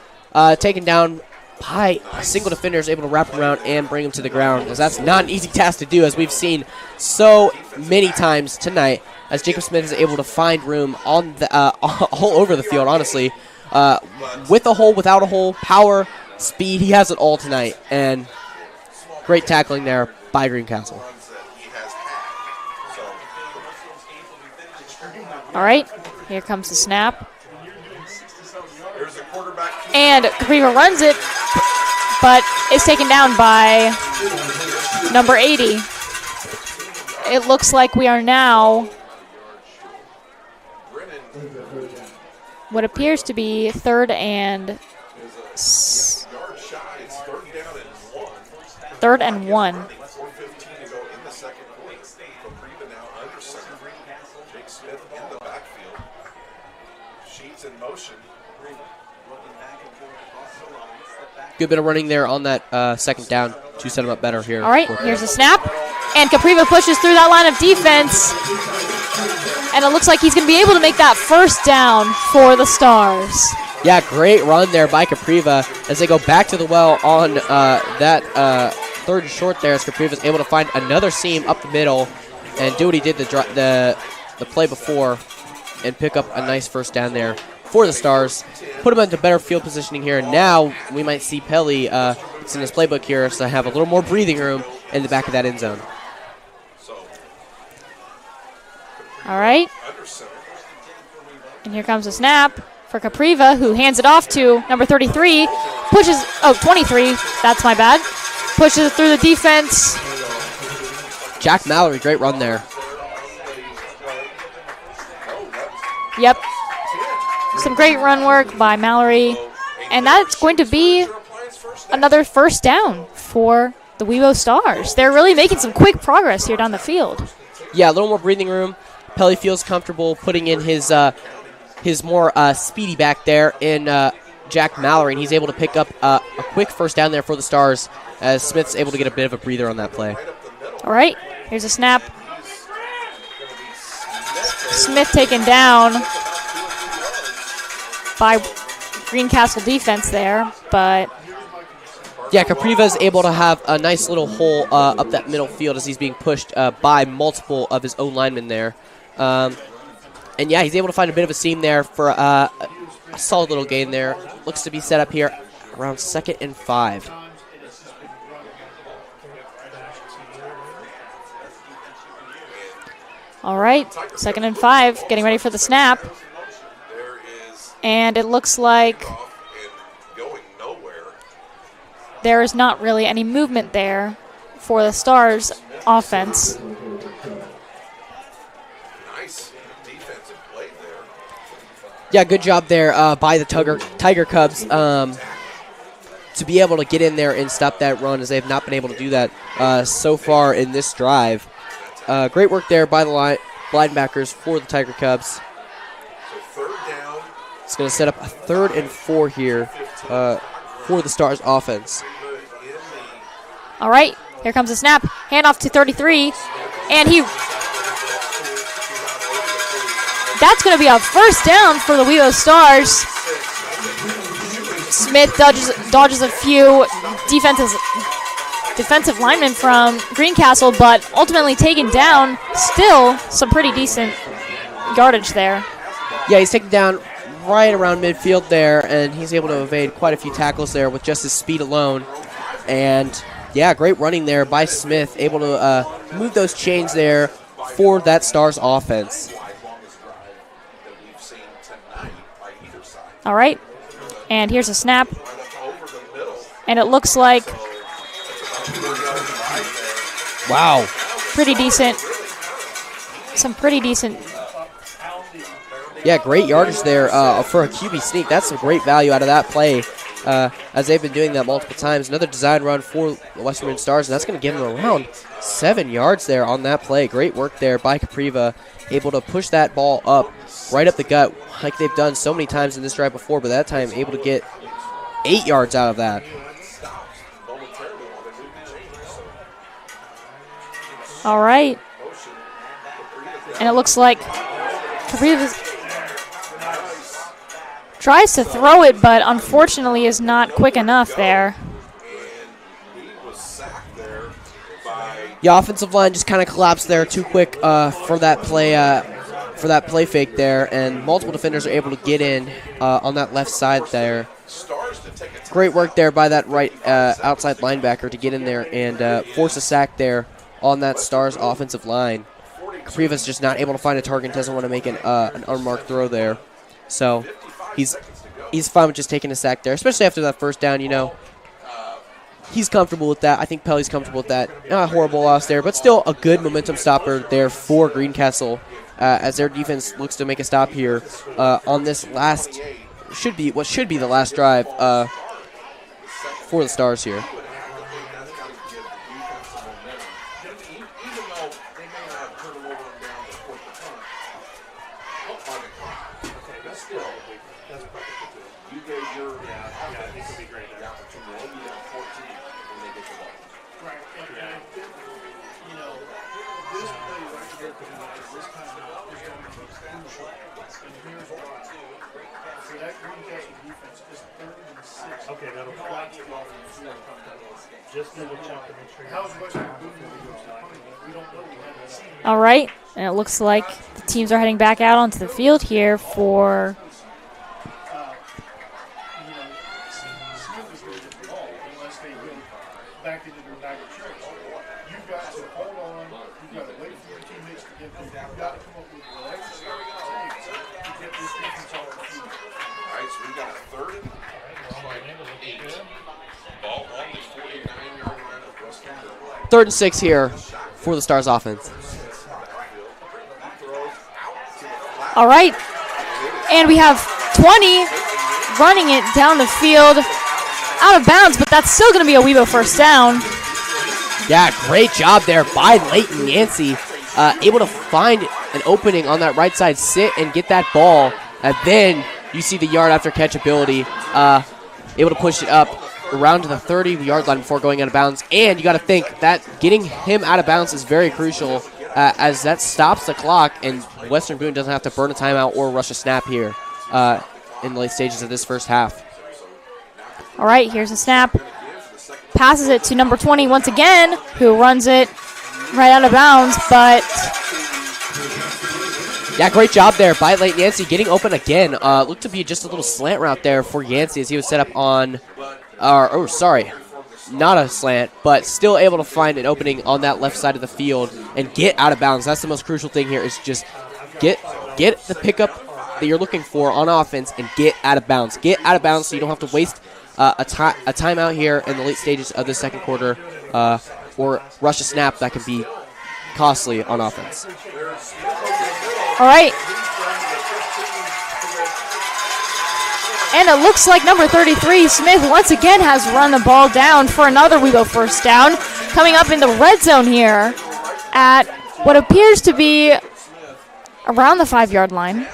taken down by a single defender, is able to wrap around and bring him to the ground, as that's not an easy task to do, as we've seen so many times tonight, as Jacob Smith is able to find room on the all over the field, honestly. With a hole, without a hole, power, speed, he has it all tonight, and great tackling there by Greencastle. All right, here comes the snap. And Capriva runs it, but is taken down by number 80. It looks like we are now what appears to be third and one. Good bit of running there on that second down to set him up better here. All right, here's a snap. And Capriva pushes through that line of defense. And it looks like he's going to be able to make that first down for the Stars. Yeah, great run there by Capriva as they go back to the well on that third and short there, as Capriva is able to find another seam up the middle and do what he did the play before and pick up a nice first down there for the Stars. Put him into better field positioning here, and now we might see Pelly, it's in his playbook here, so have a little more breathing room in the back of that end zone. All right. And here comes a snap for Capriva, who hands it off to number 33. 23. That's my bad. Pushes it through the defense. Jack Mallory, great run there. Yep. Some great run work by Mallory. And that's going to be another first down for the Webo Stars. They're really making some quick progress here down the field. Yeah, a little more breathing room. Pelly feels comfortable putting in his more speedy back there in Jack Mallory, and he's able to pick up a quick first down there for the Stars as Smith's able to get a bit of a breather on that play. All right, here's a snap. Smith taken down by Greencastle defense there, but yeah, Capriva is able to have a nice little hole up that middle field as he's being pushed by multiple of his own linemen there. And yeah, he's able to find a bit of a seam there for a solid little gain there. Looks to be set up here around 2nd and 5. all right, 2nd and 5, getting ready for the snap. And it looks like there is not really any movement there for the Stars offense. Yeah, good job there by the Tiger Cubs to be able to get in there and stop that run, as they have not been able to do that so far in this drive. Great work there by the linebackers for the Tiger Cubs. It's going to set up a 3rd and 4 here for the Stars offense. All right, here comes the snap. Handoff to 33, and that's going to be a first down for the Wevo Stars. Smith dodges a few defensive linemen from Greencastle, but ultimately taken down. Still some pretty decent yardage there. Yeah, he's taken down right around midfield there, and he's able to evade quite a few tackles there with just his speed alone. And yeah, great running there by Smith, able to move those chains there for that Stars offense. All right, and here's a snap, and it looks like, wow, pretty decent, some pretty decent. Yeah, great yardage there for a QB sneak. That's some great value out of that play, as they've been doing that multiple times. Another design run for the Western Boone Stars, and that's going to give them around 7 yards there on that play. Great work there by Capriva, able to push that ball up, right up the gut, like they've done so many times in this drive before, but that time able to get 8 yards out of that. All right. And it looks like Capriva tries to throw it, but unfortunately is not quick enough there. The offensive line just kind of collapsed there too quick for that play fake there, and multiple defenders are able to get in on that left side there. Great work there by that right outside linebacker to get in there and force a sack there on that Stars offensive line. Capriva's just not able to find a target and doesn't want to make an unmarked throw there. So he's fine with just taking a sack there, especially after that first down, you know. He's comfortable with that. I think Pelly's comfortable with that. Not a horrible loss there, but still a good momentum stopper there for Greencastle as their defense looks to make a stop here on this what should be the last drive for the Stars here. All right, and it looks like the teams are heading back out onto the field here for Third and 6 here for the Stars offense. All right, and we have 20 running it down the field, out of bounds, but that's still going to be a Weebo first down. Yeah, great job there by Leighton Yancey, able to find an opening on that right side, sit and get that ball, and then you see the yard after catch ability, able to push it up around to the 30-yard line before going out of bounds. And you got to think that getting him out of bounds is very crucial, as that stops the clock, and Western Boone doesn't have to burn a timeout or rush a snap here in the late stages of this first half. All right, here's a snap. Passes it to number 20 once again, who runs it right out of bounds, but yeah, great job there by Leighton Yancey getting open again. Looked to be just a little slant route there for Yancey as he was set up on, not a slant, but still able to find an opening on that left side of the field and get out of bounds. That's the most crucial thing here, is just get the pickup that you're looking for on offense and get out of bounds. Get out of bounds so you don't have to waste a timeout here in the late stages of the second quarter or rush a snap that can be costly on offense. all right. And it looks like number 33, Smith, once again has run the ball down for another Weebo first down. Coming up in the red zone here at what appears to be around the 5-yard line.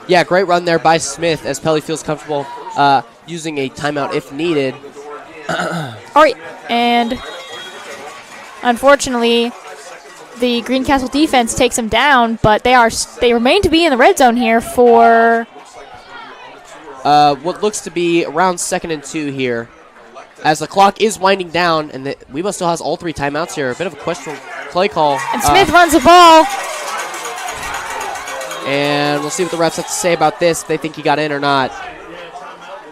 Yeah, great run there by Smith as Pelly feels comfortable using a timeout if needed. All right, and unfortunately, the Greencastle defense takes them down, but they remain to be in the red zone here for what looks to be around 2nd and 2 here. As the clock is winding down, and Webo still has all 3 timeouts here. A bit of a questionable play call. And Smith runs the ball. And we'll see what the refs have to say about this, if they think he got in or not.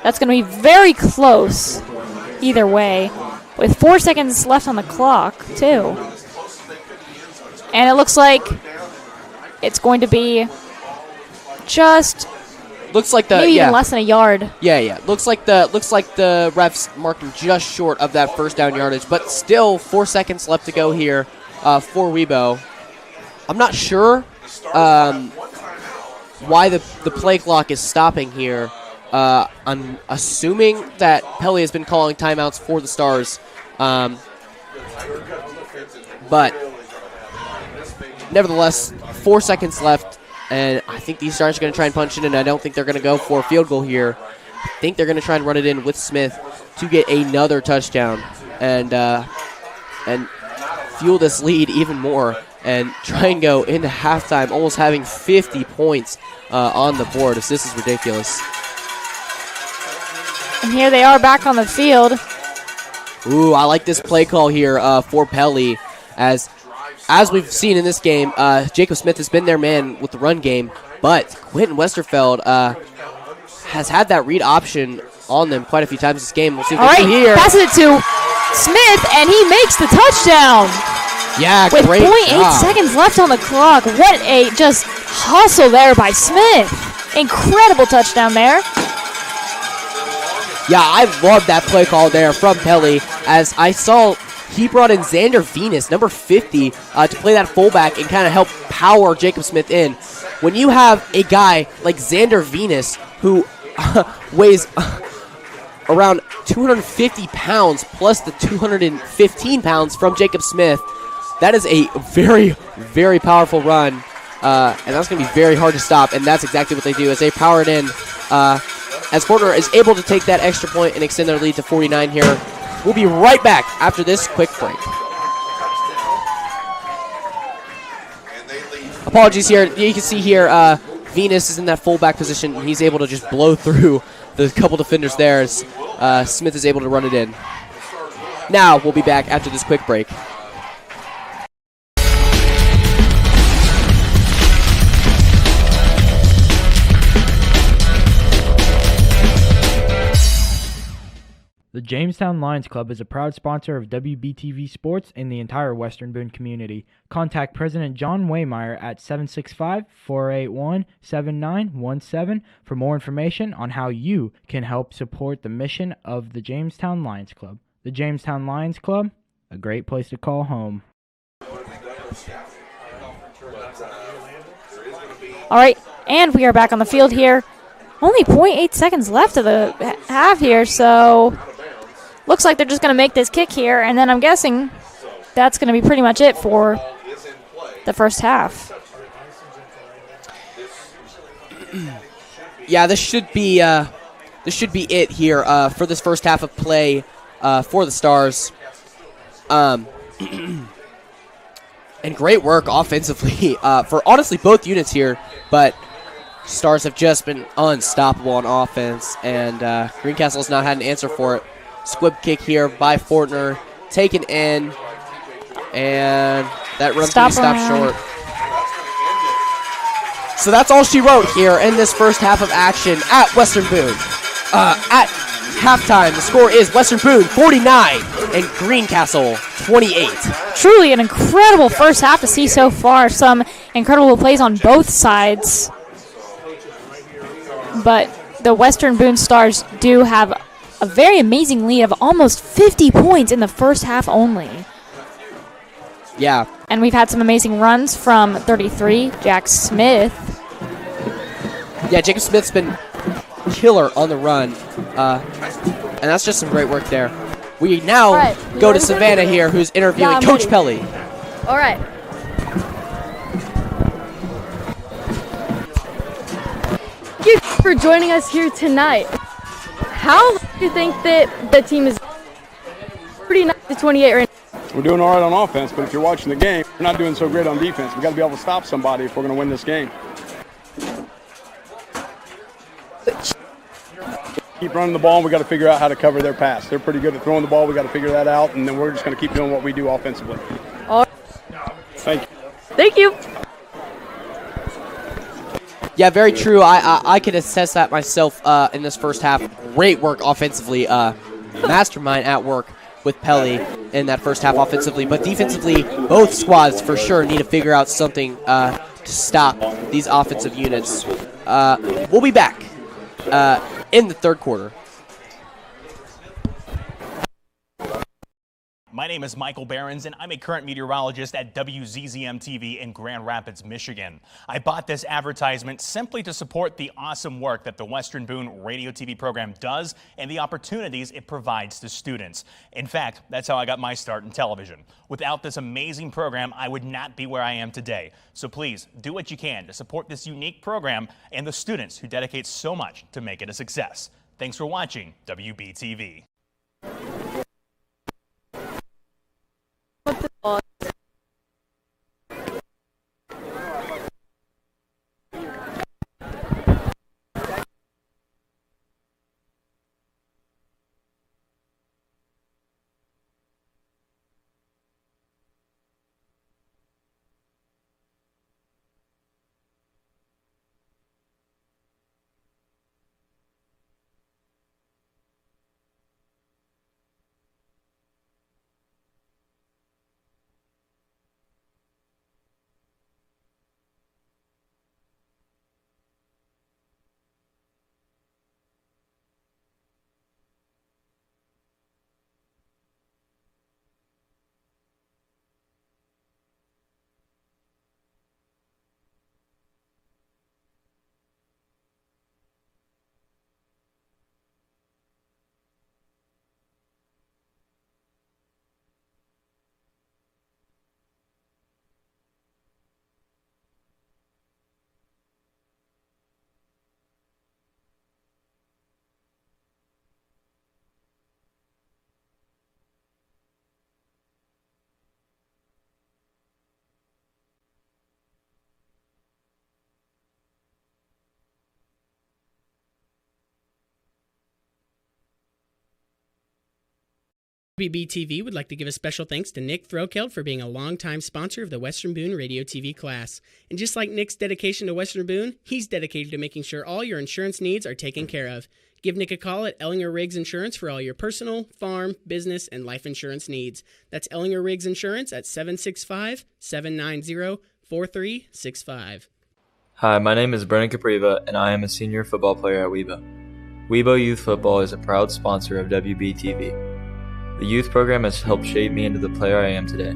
That's going to be very close either way, with 4 seconds left on the clock, too. And it looks like it's going to be just maybe even less than a yard. Yeah. Looks like the refs marking just short of that first down yardage, but still 4 seconds left to go here for Webo. I'm not sure why the play clock is stopping here. I'm assuming that Pelly has been calling timeouts for the Stars. But nevertheless, 4 seconds left, and I think these Stars are going to try and punch it in. I don't think they're going to go for a field goal here. I think they're going to try and run it in with Smith to get another touchdown and fuel this lead even more and try and go into halftime almost having 50 points on the board. This is ridiculous. And here they are back on the field. Ooh, I like this play call here for Pelly. As we've seen in this game, Jacob Smith has been their man with the run game, but Quentin Westerfeld has had that read option on them quite a few times this game. We'll see if they do here. Passes it to Smith, and he makes the touchdown. Yeah, with great 0.8 job. seconds left on the clock. What a just hustle there by Smith. Incredible touchdown there. Yeah, I love that play call there from Pelly, as I saw he brought in Xander Venus, number 50, to play that fullback and kind of help power Jacob Smith in. When you have a guy like Xander Venus who weighs around 250 pounds plus the 215 pounds from Jacob Smith, that is a very, very powerful run, and that's going to be very hard to stop, and that's exactly what they do as they power it in. As Fortner is able to take that extra point and extend their lead to 49 here. We'll be right back after this quick break. Apologies here. You can see here Venus is in that fullback position, and he's able to just blow through the couple defenders there as Smith is able to run it in. Now we'll be back after this quick break. The Jamestown Lions Club is a proud sponsor of WBTV Sports in the entire Western Boone community. Contact President John Waymeyer at 765-481-7917 for more information on how you can help support the mission of the Jamestown Lions Club. The Jamestown Lions Club, a great place to call home. All right, and we are back on the field here. Only 0.8 seconds left of the half here, so looks like they're just going to make this kick here, and then I'm guessing that's going to be pretty much it for the first half. Yeah, this should be it here for this first half of play for the Stars. And great work offensively for honestly both units here, but Stars have just been unstoppable on offense, and Greencastle has not had an answer for it. Squib kick here by Fortner, taken in, and that run stopped short. So that's all she wrote here in this first half of action at Western Boone. At halftime, the score is Western Boone 49 and Greencastle 28. Truly an incredible first half to see so far. Some incredible plays on both sides. But the Western Boone Stars do have a very amazing lead of almost 50 points in the first half only. Yeah. And we've had some amazing runs from 33, Jack Smith. Yeah, Jacob Smith's been killer on the run. And that's just some great work there. We now go to Savannah here, who's interviewing Coach Pelly. All right. Thank you for joining us here tonight. How do you think that the team is pretty nice to 28 right now? We're doing all right on offense, but if you're watching the game, we're not doing so great on defense. We've got to be able to stop somebody if we're going to win this game. Keep running the ball, and we got to figure out how to cover their pass. They're pretty good at throwing the ball. We got to figure that out, and then we're just going to keep doing what we do offensively. All right. Thank you. Thank you. Yeah, very true. I can assess that myself in this first half. Great work offensively. Mastermind at work with Pelly in that first half offensively. But defensively, both squads for sure need to figure out something to stop these offensive units. We'll be back in the third quarter. My name is Michael Behrens, and I'm a current meteorologist at WZZM-TV in Grand Rapids, Michigan. I bought this advertisement simply to support the awesome work that the Western Boone radio TV program does and the opportunities it provides to students. In fact, that's how I got my start in television. Without this amazing program, I would not be where I am today. So please do what you can to support this unique program and the students who dedicate so much to make it a success. Thanks for watching WBTV. WBTV would like to give a special thanks to Nick Throkeld for being a longtime sponsor of the Western Boone Radio TV class. And just like Nick's dedication to Western Boone, he's dedicated to making sure all your insurance needs are taken care of. Give Nick a call at Ellinger Riggs Insurance for all your personal, farm, business, and life insurance needs. That's Ellinger Riggs Insurance at 765-790-4365. Hi, my name is Brennan Capriva, and I am a senior football player at Webo. Webo Youth Football is a proud sponsor of WBTV. The youth program has helped shape me into the player I am today.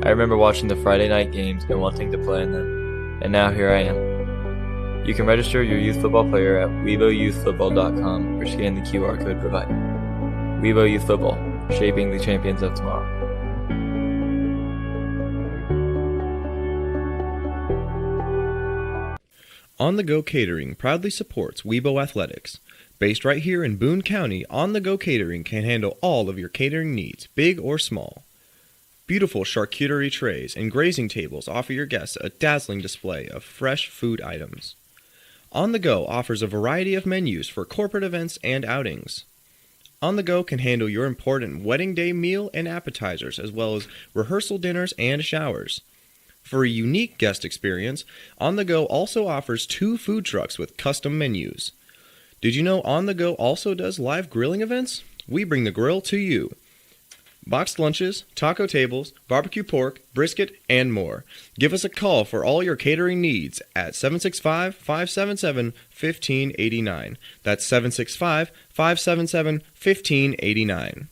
I remember watching the Friday night games and wanting to play in them, and now here I am. You can register your youth football player at WeboYouthFootball.com or scan the QR code provided. Webo Youth Football, shaping the champions of tomorrow. On the Go Catering proudly supports Webo Athletics. Based right here in Boone County, On the Go Catering can handle all of your catering needs, big or small. Beautiful charcuterie trays and grazing tables offer your guests a dazzling display of fresh food items. On the Go offers a variety of menus for corporate events and outings. On the Go can handle your important wedding day meal and appetizers, as well as rehearsal dinners and showers. For a unique guest experience, On the Go also offers 2 food trucks with custom menus. Did you know On the Go also does live grilling events? We bring the grill to you. Boxed lunches, taco tables, barbecue pork, brisket, and more. Give us a call for all your catering needs at 765-577-1589. That's 765-577-1589.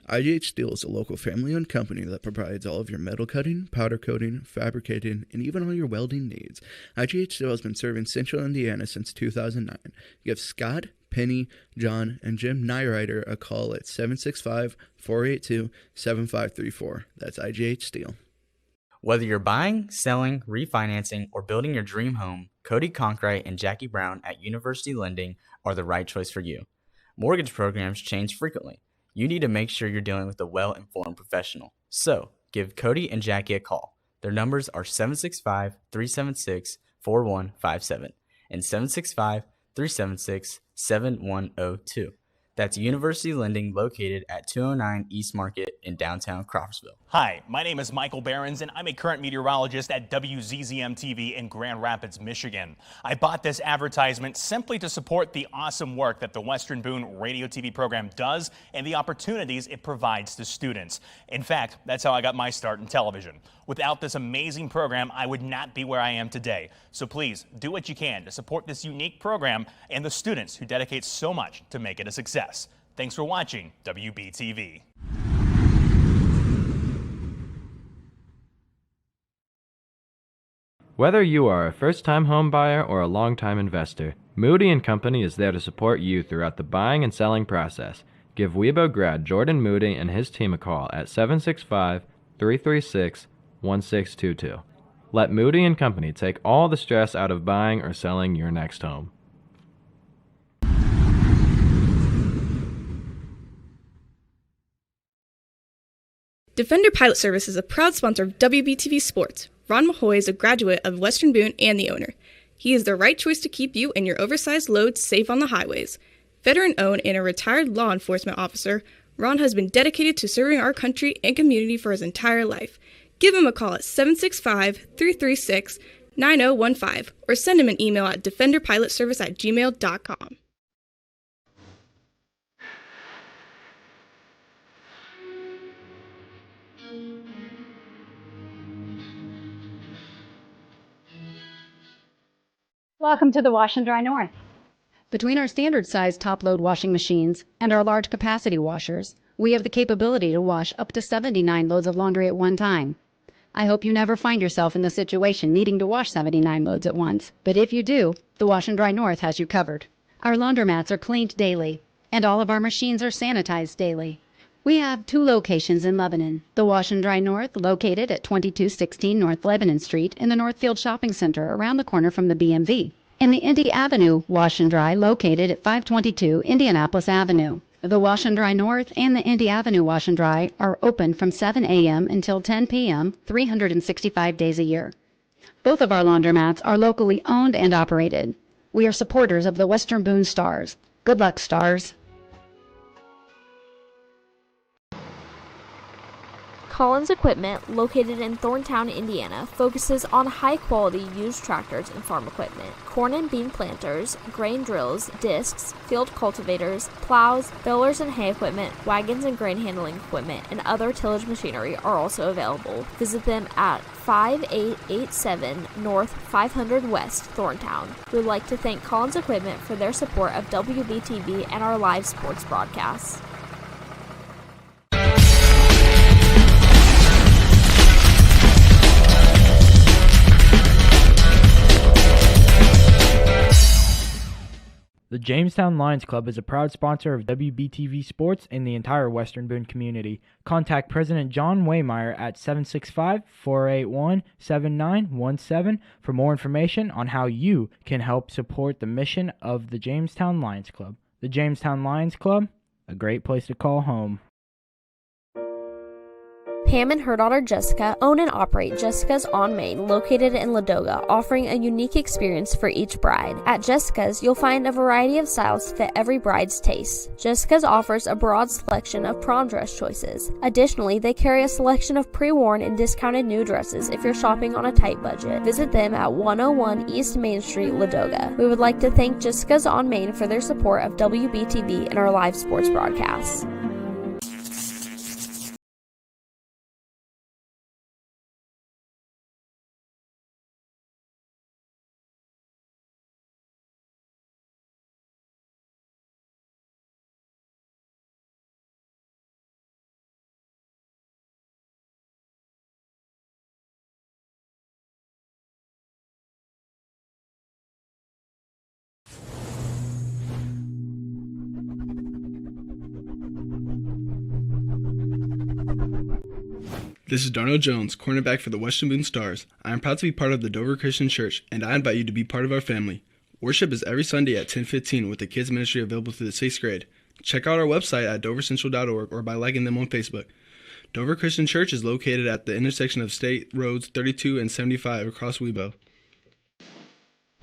IGH Steel is a local family-owned company that provides all of your metal cutting, powder coating, fabricating, and even all your welding needs. IGH Steel has been serving Central Indiana since 2009. You have Scott, Penny, John, and Jim Nyrider a call at 765-482-7534. That's IGH Steel. Whether you're buying, selling, refinancing, or building your dream home, Cody Conkright and Jackie Brown at University Lending are the right choice for you. Mortgage programs change frequently. You need to make sure you're dealing with a well-informed professional. So, give Cody and Jackie a call. Their numbers are 765-376-4157 and 765-376-7102. That's University Lending, located at 209 East Market in downtown Crawfordsville. Hi, my name is Michael Behrens, and I'm a current meteorologist at WZZM-TV in Grand Rapids, Michigan. I bought this advertisement simply to support the awesome work that the Western Boone radio TV program does and the opportunities it provides to students. In fact, that's how I got my start in television. Without this amazing program, I would not be where I am today. So please do what you can to support this unique program and the students who dedicate so much to make it a success. Thanks for watching WBTV. Whether you are a first-time home buyer or a long-time investor, Moody & Company is there to support you throughout the buying and selling process. Give Weibo grad Jordan Moody and his team a call at 765-336-1622. Let Moody & Company take all the stress out of buying or selling your next home. Defender Pilot Service is a proud sponsor of WBTV Sports. Ron Mahoy is a graduate of Western Boone and the owner. He is the right choice to keep you and your oversized loads safe on the highways. Veteran-owned and a retired law enforcement officer, Ron has been dedicated to serving our country and community for his entire life. Give him a call at 765-336-9015 or send him an email at defenderpilotservice@gmail.com. Welcome to the Wash and Dry North. Between our standard size top load washing machines and our large capacity washers, we have the capability to wash up to 79 loads of laundry at one time. I hope you never find yourself in the situation needing to wash 79 loads at once, but if you do, the Wash and Dry North has you covered. Our laundromats are cleaned daily, and all of our machines are sanitized daily. We have 2 locations in Lebanon, the Wash and Dry North, located at 2216 North Lebanon Street in the Northfield Shopping Center around the corner from the BMV, and the Indy Avenue Wash and Dry, located at 522 Indianapolis Avenue. The Wash and Dry North and the Indy Avenue Wash and Dry are open from 7 a.m. until 10 p.m., 365 days a year. Both of our laundromats are locally owned and operated. We are supporters of the Western Boone Stars. Good luck, Stars. Collins Equipment, located in Thorntown, Indiana, focuses on high-quality used tractors and farm equipment. Corn and bean planters, grain drills, discs, field cultivators, plows, balers and hay equipment, wagons and grain handling equipment, and other tillage machinery are also available. Visit them at 5887 North 500 West, Thorntown. We would like to thank Collins Equipment for their support of WBTV and our live sports broadcasts. The Jamestown Lions Club is a proud sponsor of WBTV Sports and the entire Western Boone community. Contact President John Waymeyer at 765-481-7917 for more information on how you can help support the mission of the Jamestown Lions Club. The Jamestown Lions Club, a great place to call home. Pam and her daughter Jessica own and operate Jessica's on Main, located in Ladoga, offering a unique experience for each bride. At Jessica's, you'll find a variety of styles to fit every bride's taste. Jessica's offers a broad selection of prom dress choices. Additionally, they carry a selection of pre-worn and discounted new dresses if you're shopping on a tight budget. Visit them at 101 East Main Street, Ladoga. We would like to thank Jessica's on Main for their support of WBTV and our live sports broadcasts. This is Darnell Jones, cornerback for the Western Boone Stars. I am proud to be part of the Dover Christian Church, and I invite you to be part of our family. Worship is every Sunday at 10:15 with the kids ministry available through the 6th grade. Check out our website at dovercentral.org or by liking them on Facebook. Dover Christian Church is located at the intersection of State Roads 32 and 75 across Webo.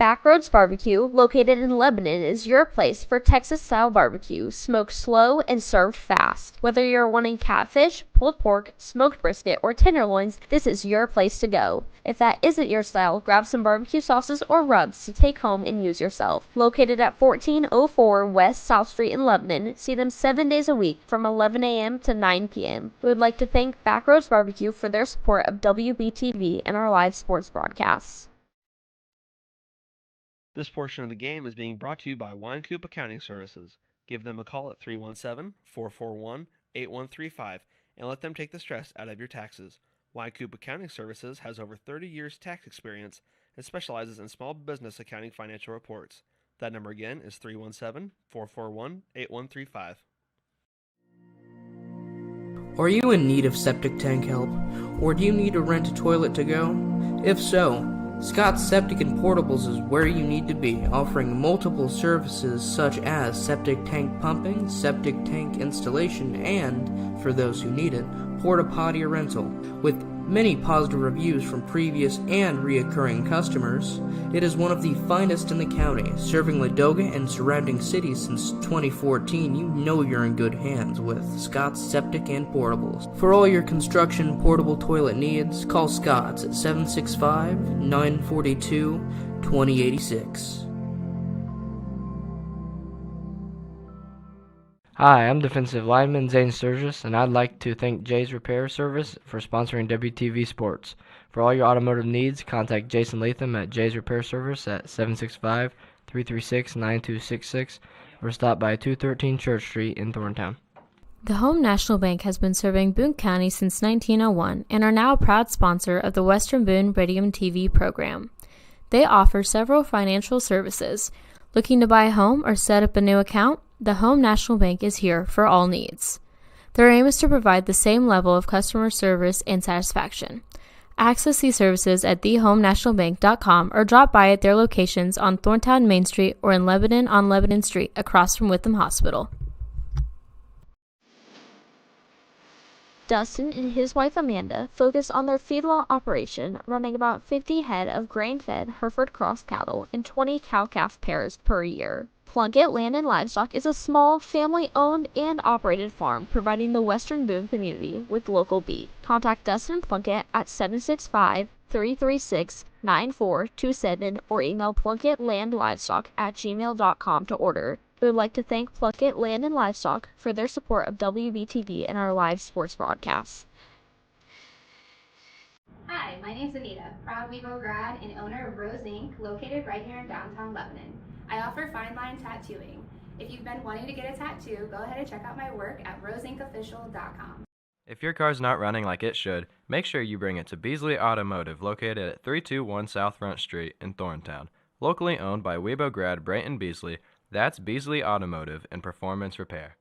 Backroads Barbecue, located in Lebanon, is your place for Texas-style barbecue, smoked slow and served fast. Whether you're wanting catfish, pulled pork, smoked brisket, or tenderloins, this is your place to go. If that isn't your style, grab some barbecue sauces or rubs to take home and use yourself. Located at 1404 West South Street in Lebanon, see them 7 days a week from 11 a.m. to 9 p.m. We would like to thank Backroads Barbecue for their support of WBTV and our live sports broadcasts. This portion of the game is being brought to you by Wine Coop Accounting Services. Give them a call at 317-441-8135 and let them take the stress out of your taxes. Wine Coop Accounting Services has over 30 years tax experience and specializes in small business accounting financial reports. That number again is 317-441-8135. Are you in need of septic tank help? Or do you need to rent a toilet to go? If so, Scott's Septic and Portables is where you need to be, offering multiple services such as septic tank pumping, septic tank installation, and, for those who need it, porta potty rental. With many positive reviews from previous and reoccurring customers, it is one of the finest in the county. Serving Ladoga and surrounding cities since 2014, you know you're in good hands with Scott's Septic and Portables. For all your construction portable toilet needs, call Scott's at 765-942-2086. Hi, I'm defensive lineman Zane Sturgis, and I'd like to thank Jay's Repair Service for sponsoring WTV Sports. For all your automotive needs, contact Jason Latham at Jay's Repair Service at 765-336-9266 or stop by 213 Church Street in Thorntown. The Home National Bank has been serving Boone County since 1901 and are now a proud sponsor of the Western Boone Pregame TV program. They offer several financial services. Looking to buy a home or set up a new account? The Home National Bank is here for all needs. Their aim is to provide the same level of customer service and satisfaction. Access these services at thehomenationalbank.com or drop by at their locations on Thorntown Main Street or in Lebanon on Lebanon Street across from Witham Hospital. Dustin and his wife Amanda focus on their feedlot operation, running about 50 head of grain-fed Hereford Cross cattle and 20 cow-calf pairs per year. Plunkett Land and Livestock is a small, family-owned and operated farm providing the Western Boone community with local beef. Contact Dustin Plunkett at 765-336-9427 or email plunkettlandlivestock@gmail.com to order. We would like to thank Plunkett Land and Livestock for their support of WBTV and our live sports broadcasts. Hi, my name's Anita, proud Webo grad and owner of Rose Inc., located right here in downtown Lebanon. I offer fine line tattooing. If you've been wanting to get a tattoo, go ahead and check out my work at roseinkofficial.com. If your car's not running like it should, make sure you bring it to Beasley Automotive, located at 321 South Front Street in Thorntown. Locally owned by Webo grad Brayton Beasley, that's Beasley Automotive and Performance Repair.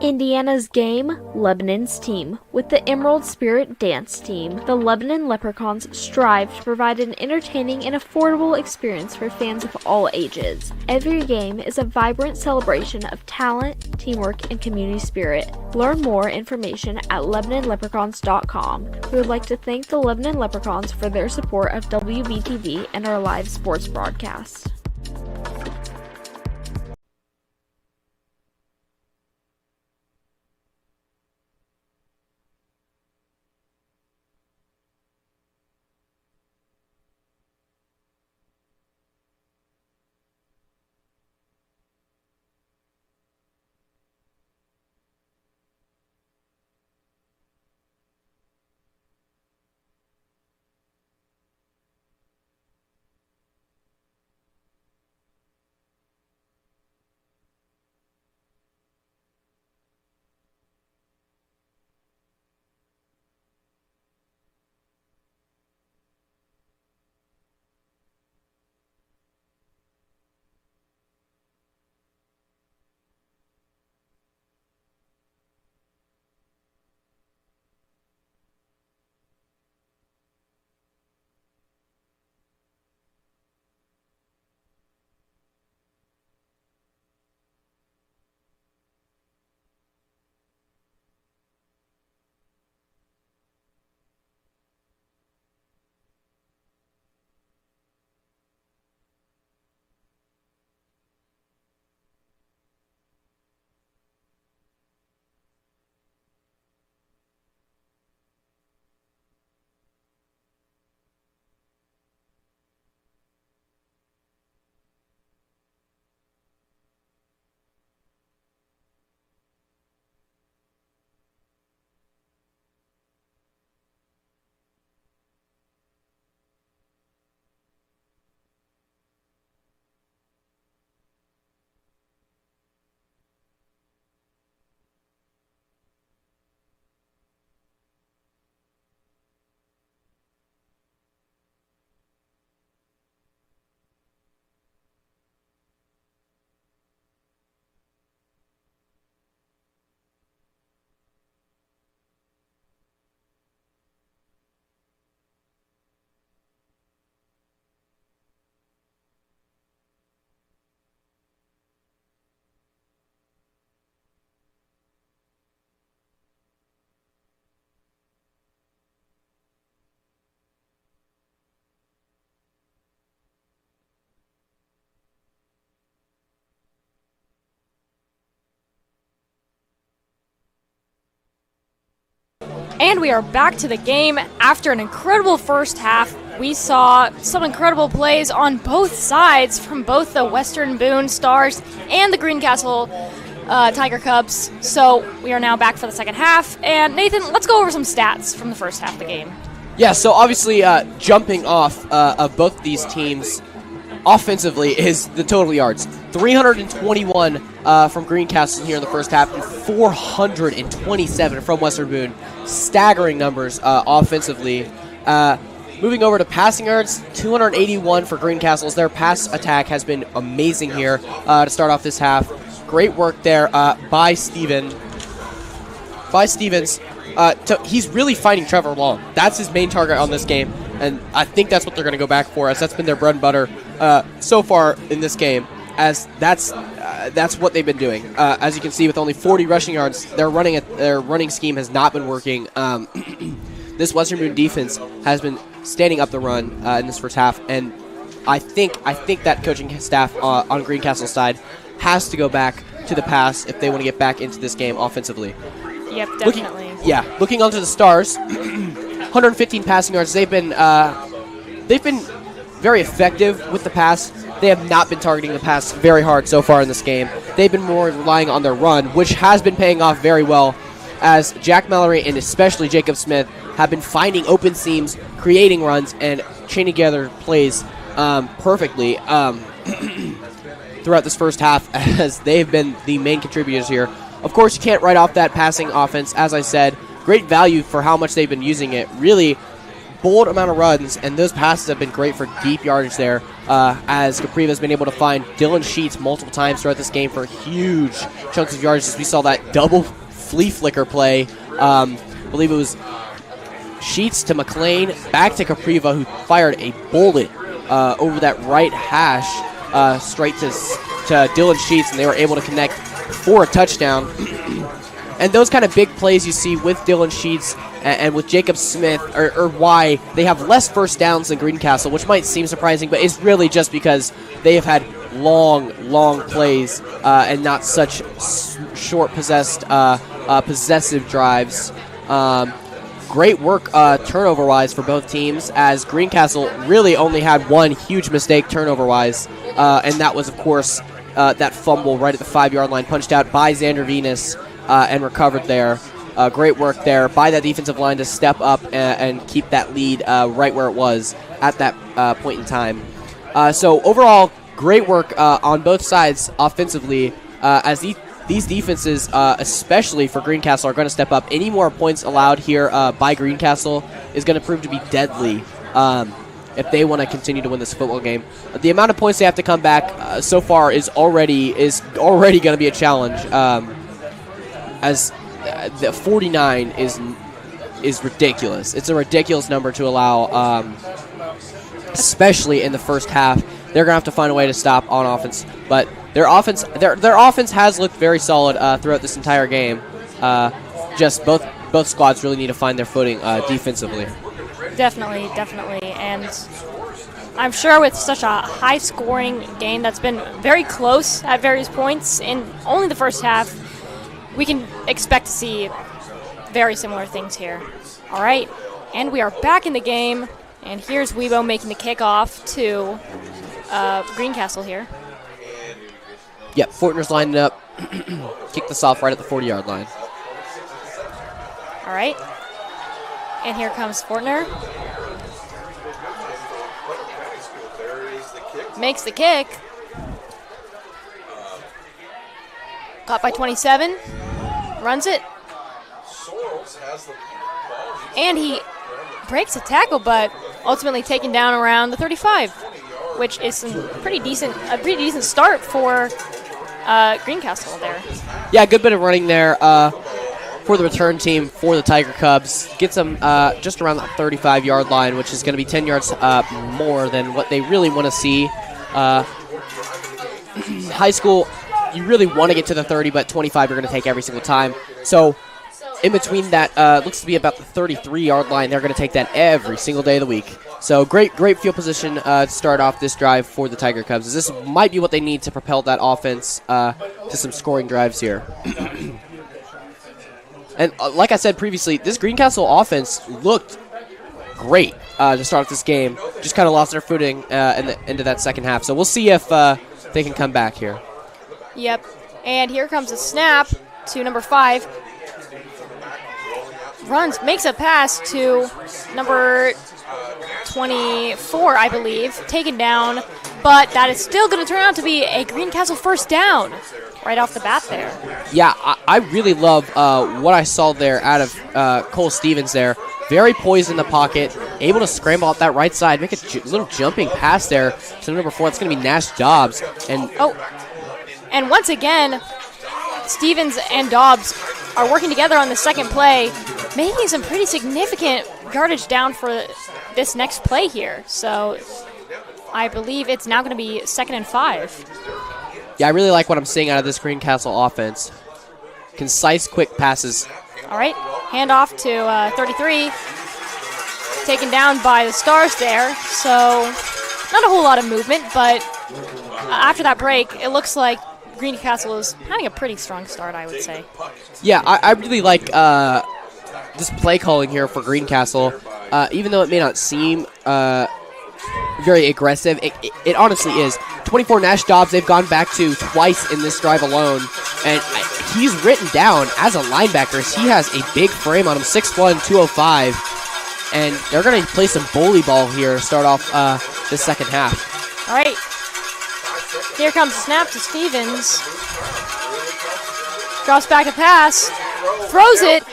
Indiana's game, Lebanon's team. With the Emerald Spirit Dance Team, the Lebanon Leprechauns strive to provide an entertaining and affordable experience for fans of all ages. Every game is a vibrant celebration of talent, teamwork, and community spirit. Learn more information at LebanonLeprechauns.com. We would like to thank the Lebanon Leprechauns for their support of WBTV and our live sports broadcast. And we are back to the game after an incredible first half. We saw some incredible plays on both sides from both the Western Boone Stars and the Greencastle Tiger Cubs. So we are now back for the second half. And Nathan, let's go over some stats from the first half of the game. Yeah, so obviously jumping off of both these teams offensively is the total yards. 321 from Greencastle here in the first half and 427 from Western Boone. Staggering numbers offensively. Moving over to passing yards, 281 for Greencastle. Their pass attack has been amazing here to start off this half. Great work there by Stevens. He's really fighting Trevor Long. That's his main target on this game, and I think that's what they're going to go back for, as that's been their bread and butter so far in this game, as that's what they've been doing. As you can see, with only 40 rushing yards, their running scheme has not been working. This Western Boone defense has been standing up the run in this first half, and I think that coaching staff on Greencastle's side has to go back to the pass if they want to get back into this game offensively. Yep, definitely. Looking onto the Stars, 115 passing yards. They've been very effective with the pass. They have not been targeting the pass very hard so far in this game. They've been more relying on their run, which has been paying off very well, as Jack Mallory and especially Jacob Smith have been finding open seams, creating runs, and chaining together plays perfectly throughout this first half, as they've been the main contributors here. Of course, you can't write off that passing offense. As I said, great value for how much they've been using it. Really bold amount of runs, and those passes have been great for deep yardage there, as Capriva has been able to find Dylan Sheets multiple times throughout this game for huge chunks of yardage. As we saw that double flea flicker play. I believe it was Sheets to McLean, back to Capriva, who fired a bullet over that right hash straight to Dylan Sheets, and they were able to connect for a touchdown. And those kind of big plays you see with Dylan Sheets and with Jacob Smith are why they have less first downs than Greencastle, which might seem surprising, but it's really just because they have had long plays and not such short possessive drives. Great work turnover-wise for both teams, as Greencastle really only had one huge mistake turnover-wise, and that was, of course, that fumble right at the 5-yard line, punched out by Xander Venus and recovered there. Great work there by that defensive line to step up and keep that lead right where it was at that point in time. So overall, great work on both sides offensively, as these defenses, especially for Greencastle, are going to step up. Any more points allowed here by Greencastle is going to prove to be deadly if they want to continue to win this football game. The amount of points they have to come back so far is already going to be a challenge, as the 49 is ridiculous. It's a ridiculous number to allow, especially in the first half. They're going to have to find a way to stop on offense, but their offense has looked very solid throughout this entire game. Just both squads really need to find their footing defensively. Definitely. And I'm sure with such a high-scoring game that's been very close at various points in only the first half, we can expect to see very similar things here. All right, and we are back in the game, and here's Weibo making the kickoff to Greencastle here. Yep, Fortner's lining up. Kick this off right at the 40-yard line. All right. And here comes Fortner. Makes the kick. Caught by 27. Runs it. And he breaks a tackle, but ultimately taken down around the 35, which is a pretty decent start for Greencastle there. Yeah, good bit of running there for the return team for the Tiger Cubs. Gets them just around that 35-yard line, which is going to be 10 yards more than what they really want to see. High school, you really want to get to the 30, but 25 you're going to take every single time. So in between that, looks to be about the 33-yard line. They're going to take that every single day of the week. So great field position to start off this drive for the Tiger Cubs. This might be what they need to propel that offense to some scoring drives here. And like I said previously, this Greencastle offense looked great to start this game. Just kind of lost their footing into that second half. So we'll see if they can come back here. Yep. And here comes a snap to number 5. Makes a pass to number 24, I believe. Taken down. But that is still going to turn out to be a Greencastle first down right off the bat there. Yeah, I really love what I saw there out of Cole Stevens there. Very poised in the pocket, able to scramble out that right side, make a little jumping pass there to number 4. It's going to be Nash Dobbs. And once again, Stevens and Dobbs are working together on the second play, making some pretty significant yardage down for this next play here. So I believe it's now going to be 2nd and 5. Yeah, I really like what I'm seeing out of this Greencastle offense. Concise, quick passes. All right, handoff to 33. Taken down by the Stars there. So not a whole lot of movement, but after that break, it looks like Greencastle is having a pretty strong start, I would say. Yeah, I really like this play calling here for Greencastle. Even though it may not seem very aggressive, it honestly is. 24 Nash Dobbs, they've gone back to twice in this drive alone, and he's written down as a linebacker. He has a big frame on him, 6'1", 205, and they're going to play some bully ball here to start off the second half. All right. Here comes the snap to Stevens. Drops back to pass. Throws it.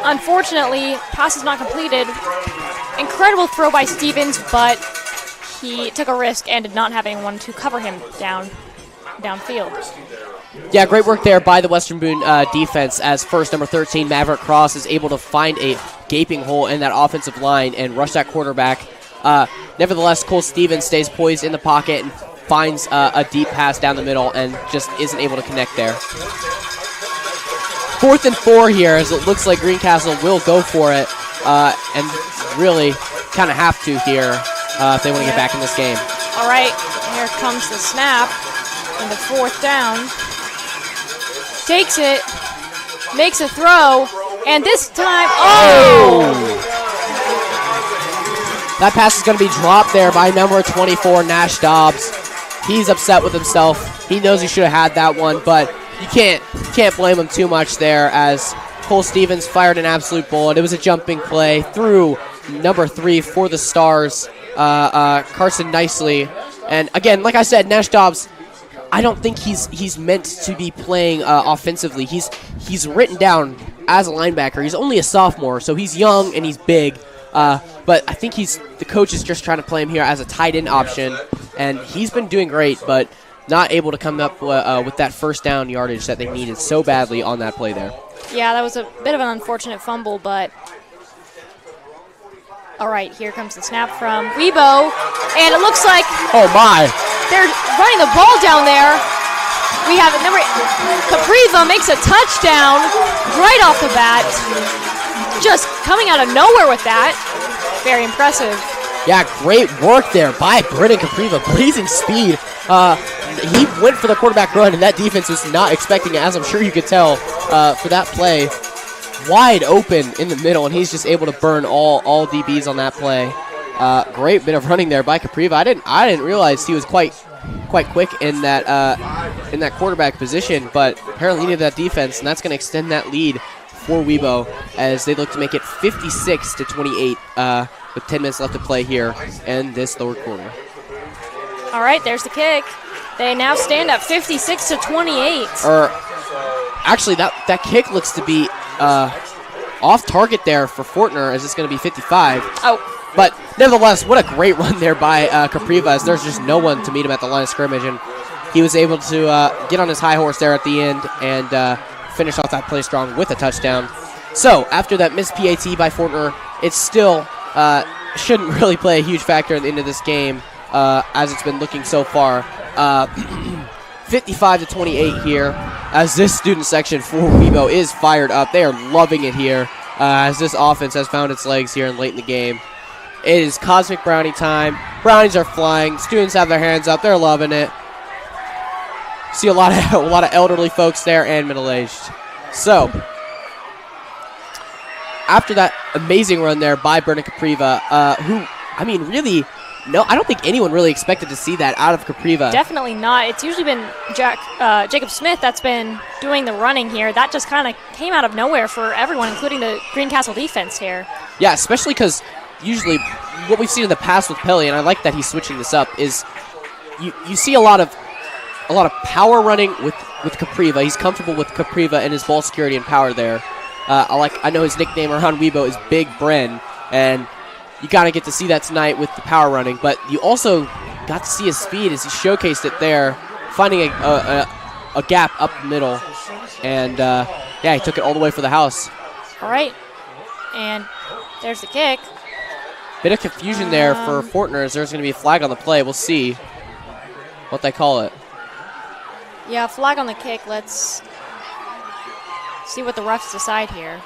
Unfortunately, pass is not completed. Incredible throw by Stevens, but he took a risk and did not have anyone to cover him downfield. Yeah, great work there by the Western Boone defense as first number 13, Maverick Cross, is able to find a gaping hole in that offensive line and rush that quarterback. Nevertheless, Cole Stevens stays poised in the pocket and finds a deep pass down the middle and just isn't able to connect there. 4th and 4 here, as it looks like Greencastle will go for it and really kind of have to here if they want to get back in this game. All right, here comes the snap into 4th down. Takes it, makes a throw, and this time, That pass is going to be dropped there by number 24, Nash Dobbs. He's upset with himself. He knows he should have had that one, but you can't blame him too much there as Cole Stevens fired an absolute bullet. It was a jumping play through number 3 for the Stars, Carson Nicely. And again, like I said, Nash Dobbs, I don't think he's meant to be playing offensively. He's written down as a linebacker. He's only a sophomore, so he's young and he's big. But I think the coach is just trying to play him here as a tight end option, and he's been doing great, but not able to come up with that first down yardage that they needed so badly on that play there. Yeah, that was a bit of an unfortunate fumble, but all right, here comes the snap from Weibo, and it looks like they're running the ball down there. We have number Capriva makes a touchdown right off the bat. Just coming out of nowhere with that. Very impressive. Yeah, great work there by Brennan Capriva. Blazing speed. He went for the quarterback run, and that defense was not expecting it, as I'm sure you could tell for that play. Wide open in the middle, and he's just able to burn all DBs on that play. Great bit of running there by Capriva. I didn't realize he was quite quick in that quarterback position, but apparently he needed that defense, and that's going to extend that lead for Weibo as they look to make it 56-28 with 10 minutes left to play here in this third quarter. All right, there's the kick. They now stand at 56-28. Actually, that kick looks to be off target there for Fortner, as it's going to be 55. But nevertheless, what a great run there by Capriva, as there's just no one to meet him at the line of scrimmage, and he was able to get on his high horse there at the end and finish off that play strong with a touchdown. So after that missed PAT by Fortner, it still shouldn't really play a huge factor at the end of this game as it's been looking so far. 55-28 here as this student section for Weibo is fired up. They are loving it here as this offense has found its legs here and late in the game. It is Cosmic Brownie time. Brownies are flying. Students have their hands up. They're loving it. See a lot of elderly folks there and middle-aged. So after that amazing run there by Brennan Capriva, who, I mean, really, no, I don't think anyone really expected to see that out of Capriva. Definitely not. It's usually been Jacob Smith that's been doing the running here. That just kind of came out of nowhere for everyone, including the Greencastle defense here. Yeah, especially because usually what we've seen in the past with Pelly, and I like that he's switching this up, is you see a lot of power running with Capriva. He's comfortable with Capriva and his ball security and power there. I know his nickname around Weibo is Big Bren, and you got to get to see that tonight with the power running. But you also got to see his speed as he showcased it there, finding a gap up the middle, and he took it all the way for the house. All right, and there's the kick. Bit of confusion there for Fortner as there's going to be a flag on the play. We'll see what they call it. Yeah, flag on the kick. Let's see what the refs decide here.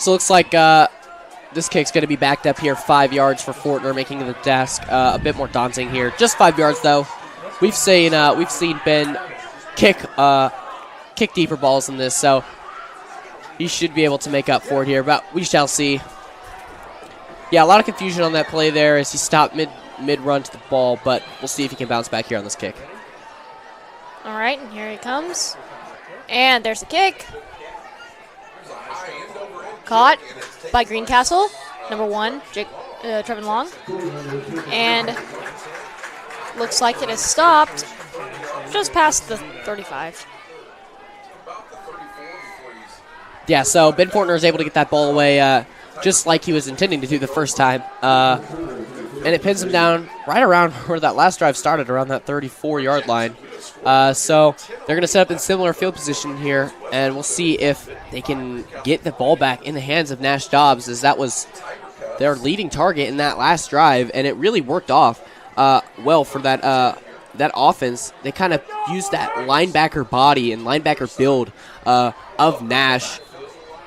So it looks like this kick's going to be backed up here 5 yards for Fortner, making the task a bit more daunting here. Just 5 yards though. We've seen Ben kick deeper balls than this, so he should be able to make up for it here. But we shall see. Yeah, a lot of confusion on that play there as he stopped mid run to the ball, but we'll see if he can bounce back here on this kick. All right, and here he comes, and there's the kick. Caught by Greencastle, number 1, Trevin Long. And looks like it is stopped just past the 35. Yeah, so Ben Fortner is able to get that ball away just like he was intending to do the first time. And it pins him down right around where that last drive started, around that 34-yard line. So they're going to set up in similar field position here, and we'll see if they can get the ball back in the hands of Nash Dobbs, as that was their leading target in that last drive, and it really worked off well for that offense. They kind of used that linebacker body and linebacker build of Nash.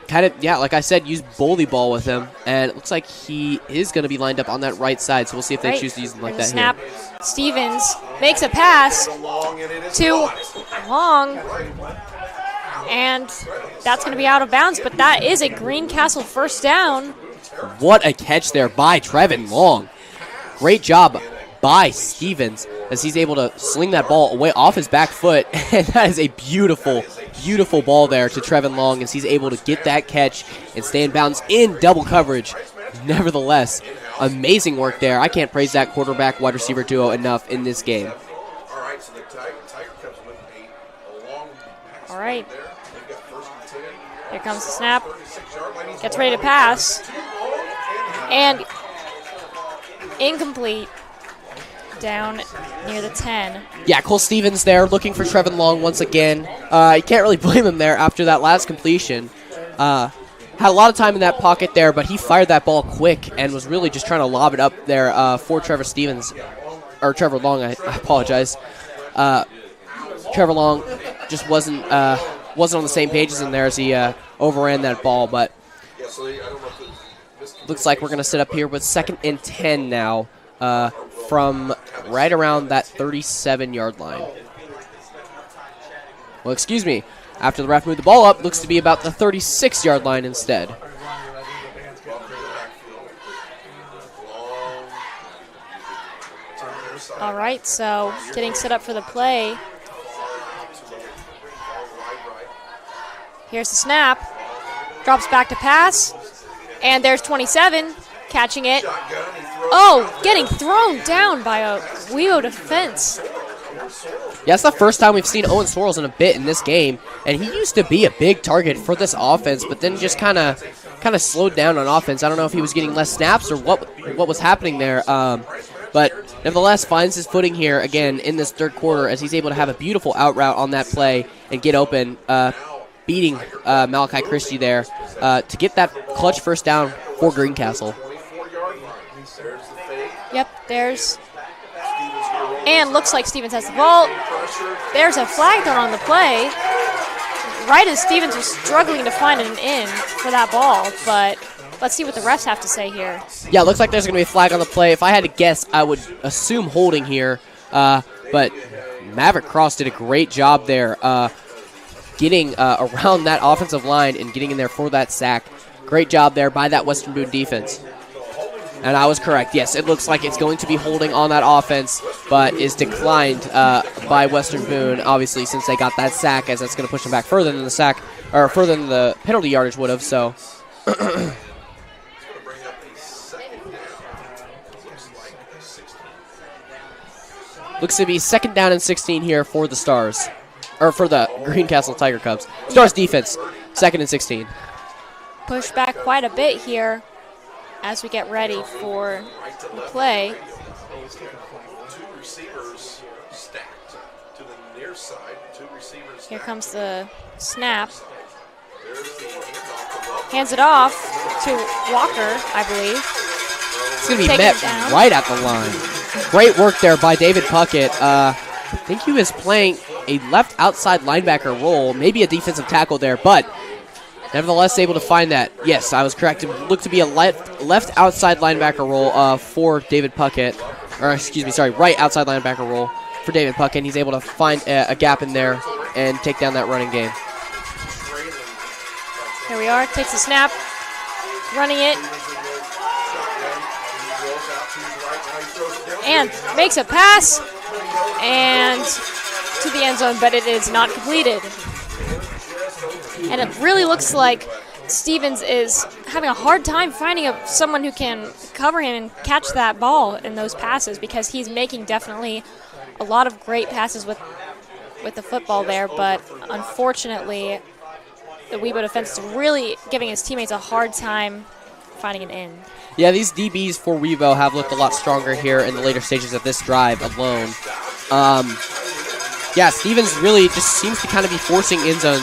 Kind of, yeah, like I said, use bully ball with him, and it looks like he is going to be lined up on that right side, so we'll see if they choose to use him like that snap. here. Stevens makes a pass to Long, and that's going to be out of bounds, but that is a Greencastle first down. What a catch there by Trevin Long. Great job by Stevens as he's able to sling that ball away off his back foot, and that is a beautiful ball there to Trevin Long as he's able to get that catch and stay in bounds in double coverage. Nevertheless, amazing work there. I can't praise that quarterback wide receiver duo enough in this game. All right. Here comes the snap. Gets ready to pass. And incomplete. Down near the 10. Yeah, Cole Stevens there looking for Trevin Long once again. You can't really blame him there after that last completion. Had a lot of time in that pocket there, but he fired that ball quick and was really just trying to lob it up there for Trevor Long, I apologize. Trevor Long just wasn't on the same page as him there as he overran that ball, but looks like we're going to sit up here with 2nd and 10 now. From right around that 37-yard line. Well, excuse me. After the ref moved the ball up, looks to be about the 36-yard line instead. All right, so getting set up for the play. Here's the snap. Drops back to pass. And there's 27 catching it. Oh, getting thrown down by a Weibo defense. Yeah, it's the first time we've seen Owen Sorrells in a bit in this game, and he used to be a big target for this offense, but then just kind of slowed down on offense. I don't know if he was getting less snaps or what was happening there, but nevertheless finds his footing here again in this third quarter as he's able to have a beautiful out route on that play and get open, beating Malachi Christie there to get that clutch first down for Greencastle. Yep, and looks like Stevens has the ball. there's a flag thrown on the play. Right as Stevens was struggling to find an in for that ball, but let's see what the refs have to say here. Yeah, it looks like there's going to be a flag on the play. If I had to guess, I would assume holding here, but Maverick Cross did a great job there getting around that offensive line and getting in there for that sack. Great job there by that Western Boone defense. And I was correct. Yes, it looks like it's going to be holding on that offense, but is declined by Western Boone, obviously, since they got that sack, as that's going to push them back further than the sack, or further than the penalty yardage would have. So, looks to be 2nd down and 16 here for the Stars, or for the Greencastle Tiger Cubs. Stars defense, 2nd and 16. Push back quite a bit here as we get ready for the play. Here comes the snap. Hands it off to Walker, I believe. It's going to be met right at the line. Great work there by David Puckett. I think he was playing a left outside linebacker role, maybe a defensive tackle there, but nevertheless able to find that. Yes, I was correct. It looked to be a left outside linebacker role for David Puckett. Or, excuse me, sorry, right outside linebacker role for David Puckett. And he's able to find a gap in there and take down that running game. Here we are. Takes the snap. Running it. And makes a pass. And to the end zone, but it is not completed. And it really looks like Stevens is having a hard time finding someone who can cover him and catch that ball in those passes, because he's making definitely a lot of great passes with the football there, but unfortunately the Webo defense is really giving his teammates a hard time finding an in. Yeah, these DBs for Webo have looked a lot stronger here in the later stages of this drive alone. Yeah, Stevens really just seems to kind of be forcing end zone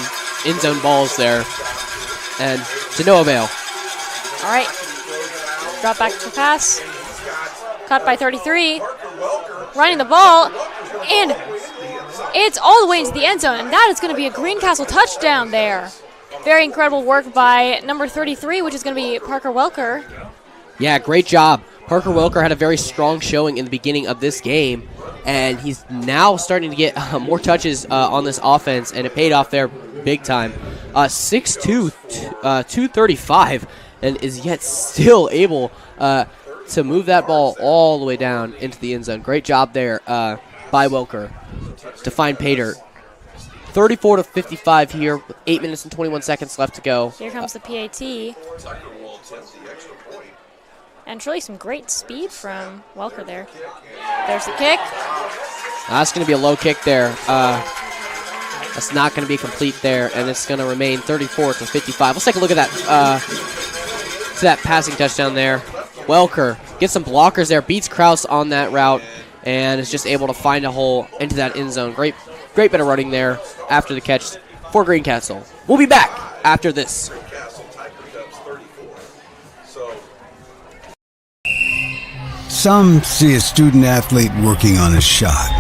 balls there, and to no avail. All right, drop back to the pass, caught by 33, running the ball, and it's all the way into the end zone, and that is going to be a Greencastle touchdown there. Very incredible work by number 33, which is going to be Parker Welker. Yeah, great job. Parker Welker had a very strong showing in the beginning of this game, and he's now starting to get more touches on this offense, and it paid off there big time. 6'2", 235, and is yet still able to move that ball all the way down into the end zone. Great job there by Welker to find pay dirt. 34-55 here with 8 minutes and 21 seconds left to go. Here comes the PAT. And really some great speed from Welker there. There's the kick. That's going to be a low kick there. That's not going to be complete there, and it's going to remain 34-55. Let's take a look at that to that passing touchdown there. Welker gets some blockers there, beats Kraus on that route, and is just able to find a hole into that end zone. Great bit of running there after the catch for Greencastle. We'll be back after this. Some see a student athlete working on a shot.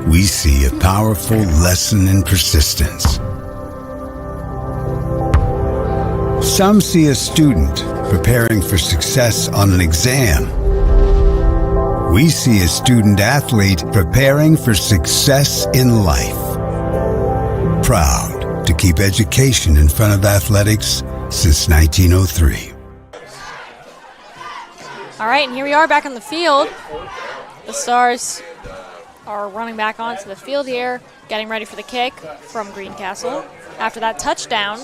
We see a powerful lesson in persistence. Some see a student preparing for success on an exam. We see a student athlete preparing for success in life. Proud to keep education in front of athletics since 1903. All right, and here we are back on the field. The Stars are running back onto the field here, getting ready for the kick from Greencastle after that touchdown.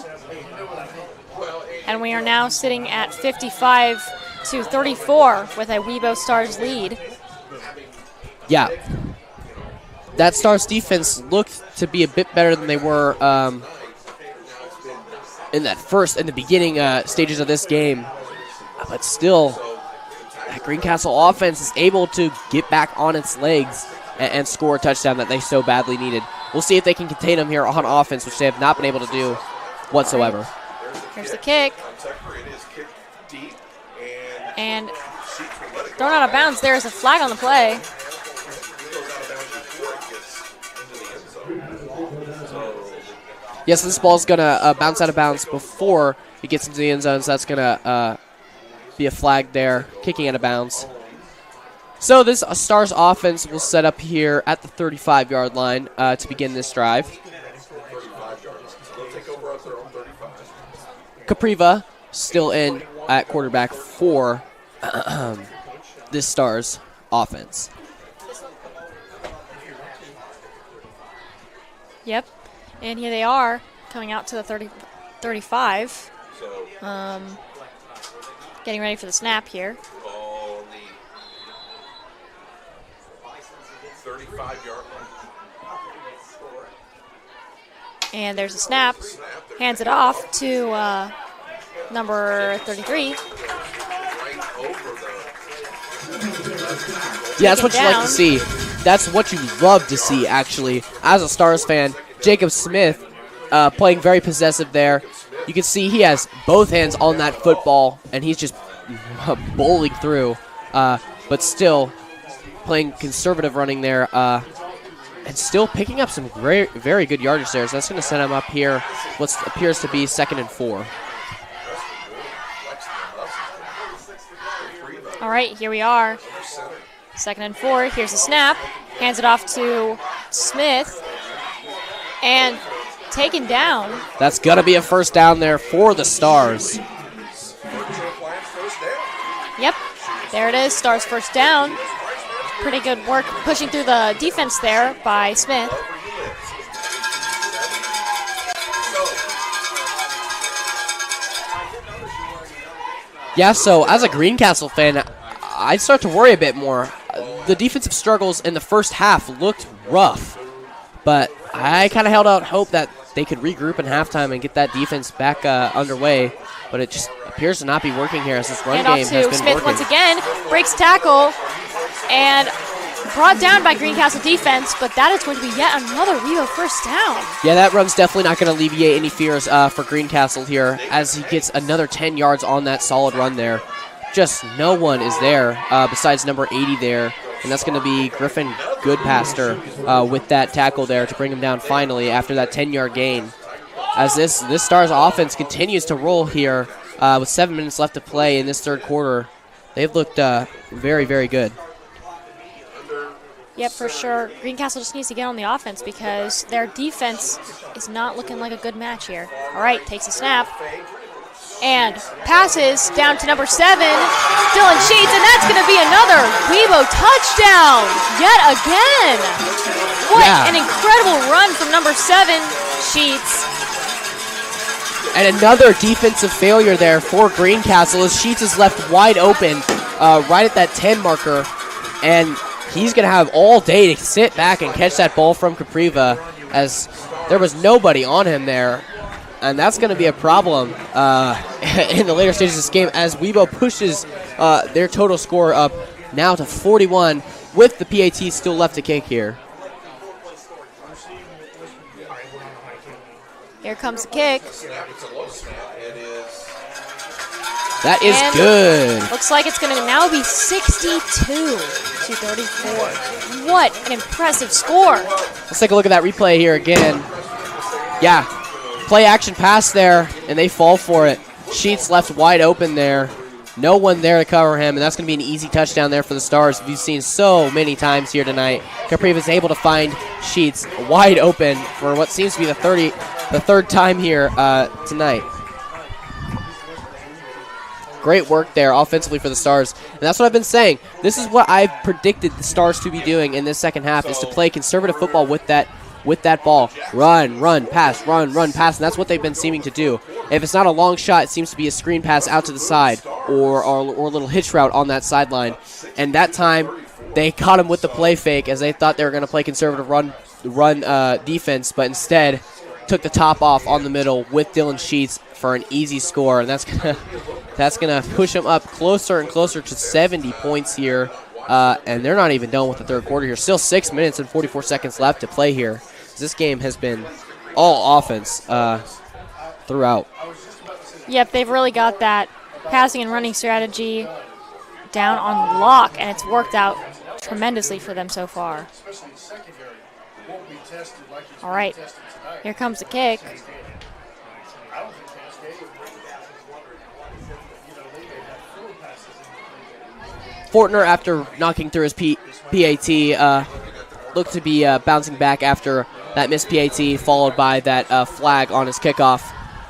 And we are now sitting at 55-34 with a Webo Stars lead. Yeah. That Stars defense looked to be a bit better than they were in the beginning stages of this game. But still, that Greencastle offense is able to get back on its legs and score a touchdown that they so badly needed. We'll see if they can contain them here on offense, which they have not been able to do whatsoever. Here's the kick. And thrown out of bounds. There is a flag on the play. Yes, this ball's going to bounce out of bounds before it gets into the end zone, so that's going to be a flag there, kicking out of bounds. So this Stars offense will set up here at the 35-yard line to begin this drive. Capriva still in at quarterback for this Stars offense. Yep. And here they are coming out to the 35. Getting ready for the snap here. 35-yard line. And there's a snap. Hands it off to number 33. Yeah, that's what you like to see. That's what you love to see, actually. As a Stars fan, Jacob Smith playing very possessive there. You can see he has both hands on that football, and he's just bowling through, but still playing conservative running there, and still picking up some very good yardage there. So that's going to set him up here, what appears to be 2nd and 4. All right, here we are. 2nd and 4. Here's the snap. Hands it off to Smith. And taken down. That's going to be a first down there for the Stars. Yep, there it is. Stars first down. Pretty good work pushing through the defense there by Smith. Yeah, so as a Greencastle fan, I'd start to worry a bit more. The defensive struggles in the first half looked rough, but I kind of held out hope that they could regroup in halftime and get that defense back underway, but it just appears to not be working here as this run game has been Smith working. Once again, breaks tackle, and brought down by Greencastle defense, but that is going to be yet another Weebo first down. Yeah, that run's definitely not going to alleviate any fears for Greencastle here as he gets another 10 yards on that solid run there. Just no one is there besides number 80 there, and that's going to be Griffin Goodpaster with that tackle there to bring him down finally after that 10-yard gain. As this Stars offense continues to roll here with 7 minutes left to play in this third quarter. They've looked very, very good. Yep, for sure. Greencastle just needs to get on the offense because their defense is not looking like a good match here. All right, takes a snap. And passes down to number 7, Dylan Sheets, and that's going to be another Weebo touchdown yet again. What an incredible run from number 7, Sheets. And another defensive failure there for Greencastle as Sheets is left wide open right at that 10 marker, and he's going to have all day to sit back and catch that ball from Capriva as there was nobody on him there. And that's going to be a problem in the later stages of this game as Weebo pushes their total score up now to 41 with the PAT still left to kick here. Here comes the kick. That is good. Looks like it's going to now be 62-34. What an impressive score. Let's take a look at that replay here again. Yeah, play action pass there, and they fall for it. Sheets left wide open there. No one there to cover him, and that's going to be an easy touchdown there for the Stars. We've seen so many times here tonight. Capriva is able to find Sheets wide open for what seems to be the third time here tonight. Great work there offensively for the Stars. And that's what I've been saying. This is what I've predicted the Stars to be doing in this second half, is to play conservative football with that ball. Run, pass, run, pass. And that's what they've been seeming to do. If it's not a long shot, it seems to be a screen pass out to the side or a little hitch route on that sideline. And that time, they caught him with the play fake as they thought they were going to play conservative run defense, but instead took the top off on the middle with Dylan Sheets for an easy score. And that's gonna push them up closer and closer to 70 points here. And they're not even done with the third quarter here. Still 6 minutes and 44 seconds left to play here. This game has been all offense throughout. Yep, they've really got that passing and running strategy down on lock, and it's worked out tremendously for them so far. All right, here comes the kick. Fortner, after knocking through his PAT, looked to be bouncing back after that missed PAT, followed by that flag on his kickoff.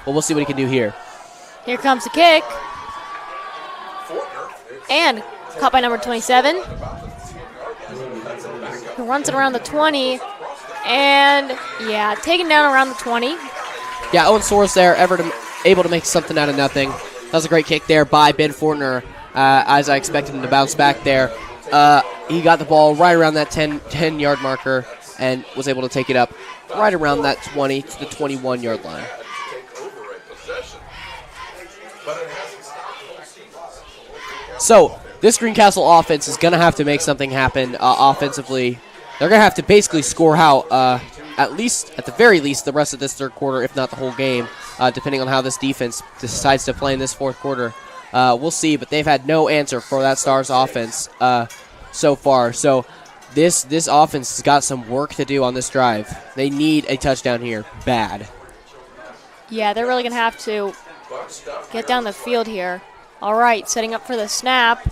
But we'll see what he can do here. Here comes the kick. And caught by number 27. Who runs it around the 20. And, yeah, taken down around the 20. Yeah, Owen Soares there, able to make something out of nothing. That was a great kick there by Ben Fortner, as I expected him to bounce back there. He got the ball right around that 10-yard marker and was able to take it up right around that 20 to the 21-yard line. So this Greencastle offense is going to have to make something happen offensively. They're going to have to basically score out at the very least, the rest of this third quarter, if not the whole game, depending on how this defense decides to play in this fourth quarter. We'll see, but they've had no answer for that Stars offense so far. So this offense has got some work to do on this drive. They need a touchdown here, bad. Yeah, they're really going to have to get down the field here. All right, setting up for the snap.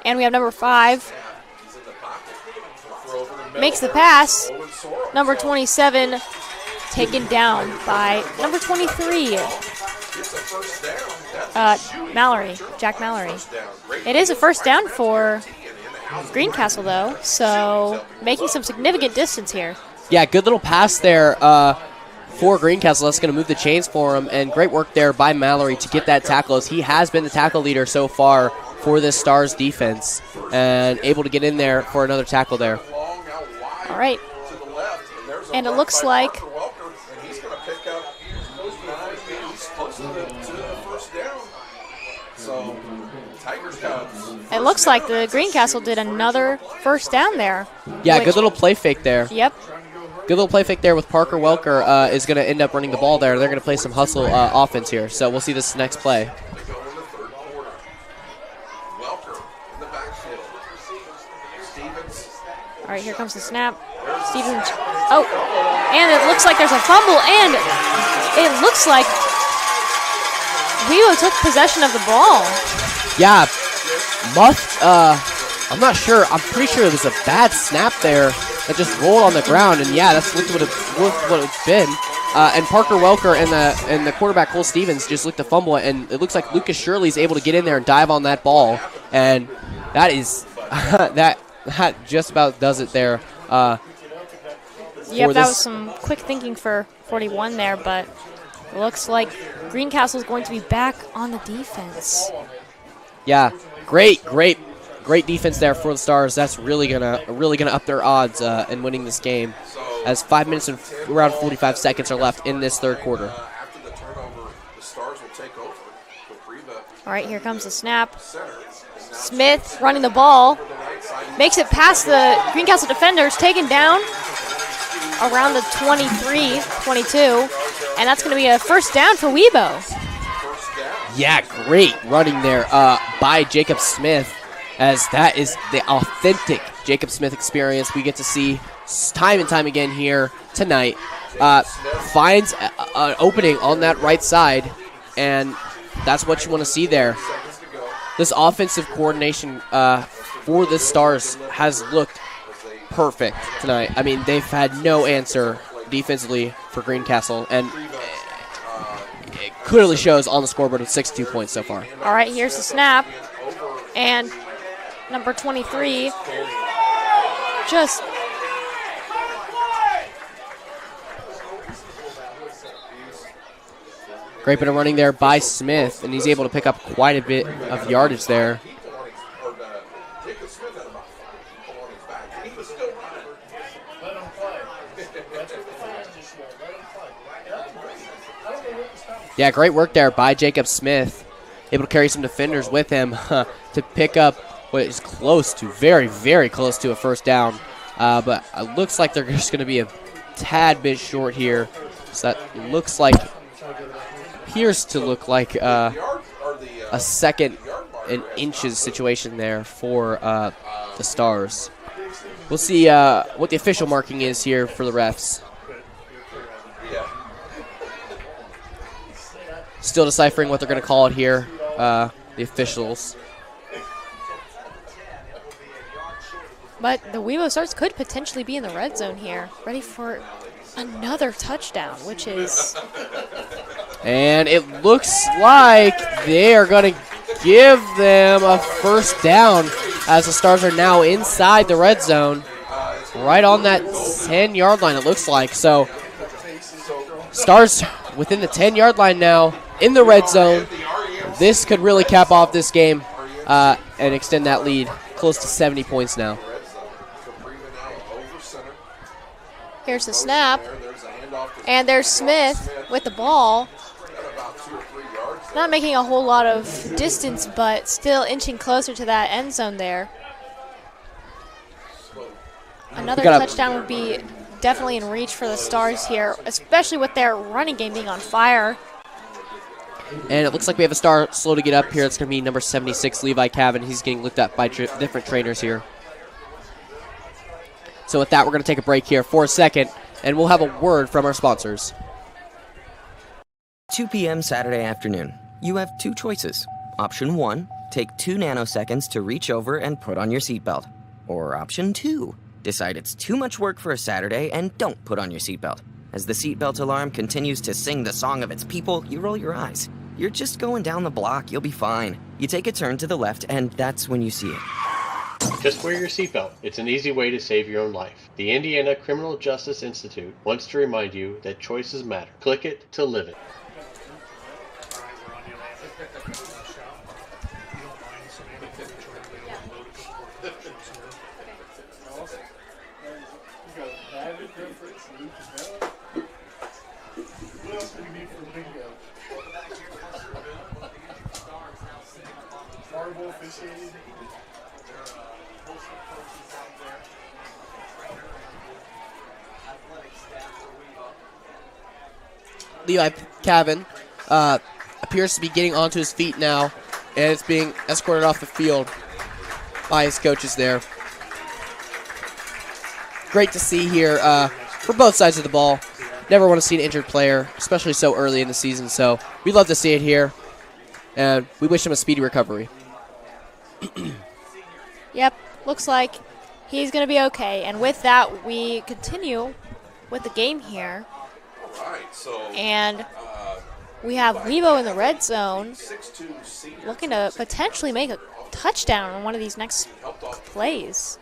And we have number 5. Makes the pass. Number 27 taken down by number 23. Jack Mallory. It is a first down for Greencastle, though, so making some significant distance here. Yeah, good little pass there for Greencastle. That's going to move the chains for him, and great work there by Mallory to get that tackle, as he has been the tackle leader so far for this Stars defense, and able to get in there for another tackle there. All right. And it looks like the Greencastle did another first down there. Yeah, good little play fake there. Yep. Good little play fake there with Parker Welker is going to end up running the ball there. They're going to play some hustle offense here, so we'll see this next play. All right, here comes the snap. Stevens. Oh, and it looks like there's a fumble, and it looks like Leo took possession of the ball. Yeah, I'm not sure. I'm pretty sure it was a bad snap there that just rolled on the ground, and yeah, that's what it's been. And Parker Welker and the quarterback Cole Stevens just looked to fumble it, and it looks like Lucas Shirley's able to get in there and dive on that ball, and that is that just about does it there. Yep, that was some quick thinking for 41 there, but it looks like Greencastle is going to be back on the defense. Yeah, great defense there for the Stars. That's really gonna up their odds in winning this game, as 5 minutes and around 45 seconds are left in this third quarter. All right, here comes the snap. Smith running the ball, makes it past the Greencastle defenders, taken down around the 23, 22, and that's going to be a first down for Webo. Yeah, great running there by Jacob Smith, as that is the authentic Jacob Smith experience we get to see time and time again here tonight. Finds an opening on that right side, and that's what you want to see there. This offensive coordination for the Stars has looked perfect tonight. I mean, they've had no answer defensively for Greencastle, and it clearly shows on the scoreboard with 62 points so far. All right, here's the snap, and number 23 just great bit of running there by Smith, and he's able to pick up quite a bit of yardage there. Yeah, great work there by Jacob Smith. Able to carry some defenders with him to pick up what is close to, very, very close to a first down. But it looks like they're just going to be a tad bit short here. So that appears to look like a second and inches situation there for the Stars. We'll see what the official marking is here for the refs. Still deciphering what they're going to call it here, the officials. But the Weebo Stars could potentially be in the red zone here, ready for another touchdown, which is... And it looks like they are going to give them a first down as the Stars are now inside the red zone, right on that 10-yard line, it looks like. So Stars within the 10-yard line now in the red zone. This could really cap off this game and extend that lead close to 70 points now. Here's the snap, and there's Smith with the ball. Not making a whole lot of distance, but still inching closer to that end zone there. Another touchdown would be definitely in reach for the Stars here, especially with their running game being on fire. And it looks like we have a Star slow to get up here. It's going to be number 76, Levi Cavan. He's getting looked at by different trainers here. So with that, we're going to take a break here for a second, and we'll have a word from our sponsors. 2 p.m. Saturday afternoon. You have two choices. Option 1, take 2 nanoseconds to reach over and put on your seatbelt. Or option 2, decide it's too much work for a Saturday and don't put on your seatbelt. As the seatbelt alarm continues to sing the song of its people, you roll your eyes. You're just going down the block, you'll be fine. You take a turn to the left, and that's when you see it. Just wear your seatbelt. It's an easy way to save your own life. The Indiana Criminal Justice Institute wants to remind you that choices matter. Click it to live it. Levi Cavan appears to be getting onto his feet now, and it's being escorted off the field by his coaches there. Great to see here for both sides of the ball. Never want to see an injured player, especially so early in the season, so we love to see it here, and we wish him a speedy recovery. Yep, looks like he's going to be okay. And with that, we continue with the game here. And we have Weebo in the red zone looking to potentially make a touchdown on one of these next plays.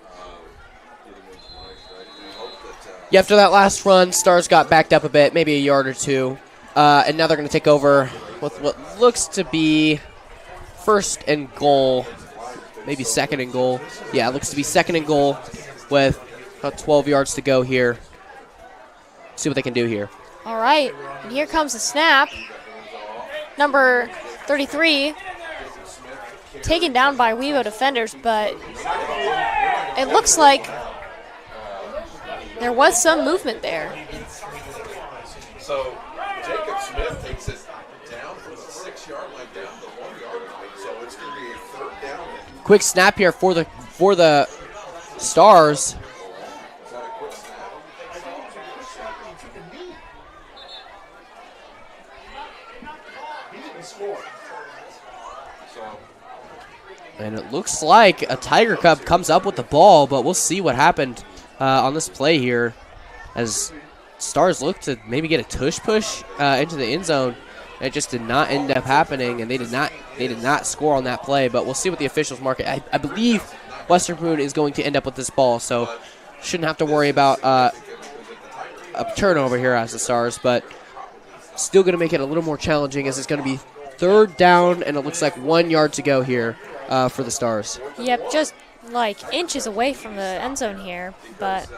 Yeah, after that last run, Stars got backed up a bit, maybe a yard or two. And now they're going to take over with what looks to be first and goal, maybe second and goal. Yeah, it looks to be second and goal with about 12 yards to go here. See what they can do here. All right, and here comes the snap. Number 33, taken down by Weebo defenders, but it looks like there was some movement there. So Jacob Smith takes it down from the 6-yard line down to the 1-yard line, so it's going to be a third down. Quick snap here for the Stars. And it looks like a Tiger Cub comes up with the ball, but we'll see what happened on this play here as Stars look to maybe get a tush push into the end zone. It just did not end up happening, and they did not score on that play, but we'll see what the officials mark it. I believe Western Boone is going to end up with this ball, so shouldn't have to worry about a turnover here as the Stars, but still going to make it a little more challenging as it's going to be third down, and it looks like 1 yard to go here for the Stars. Yep, just like inches away from the end zone here, but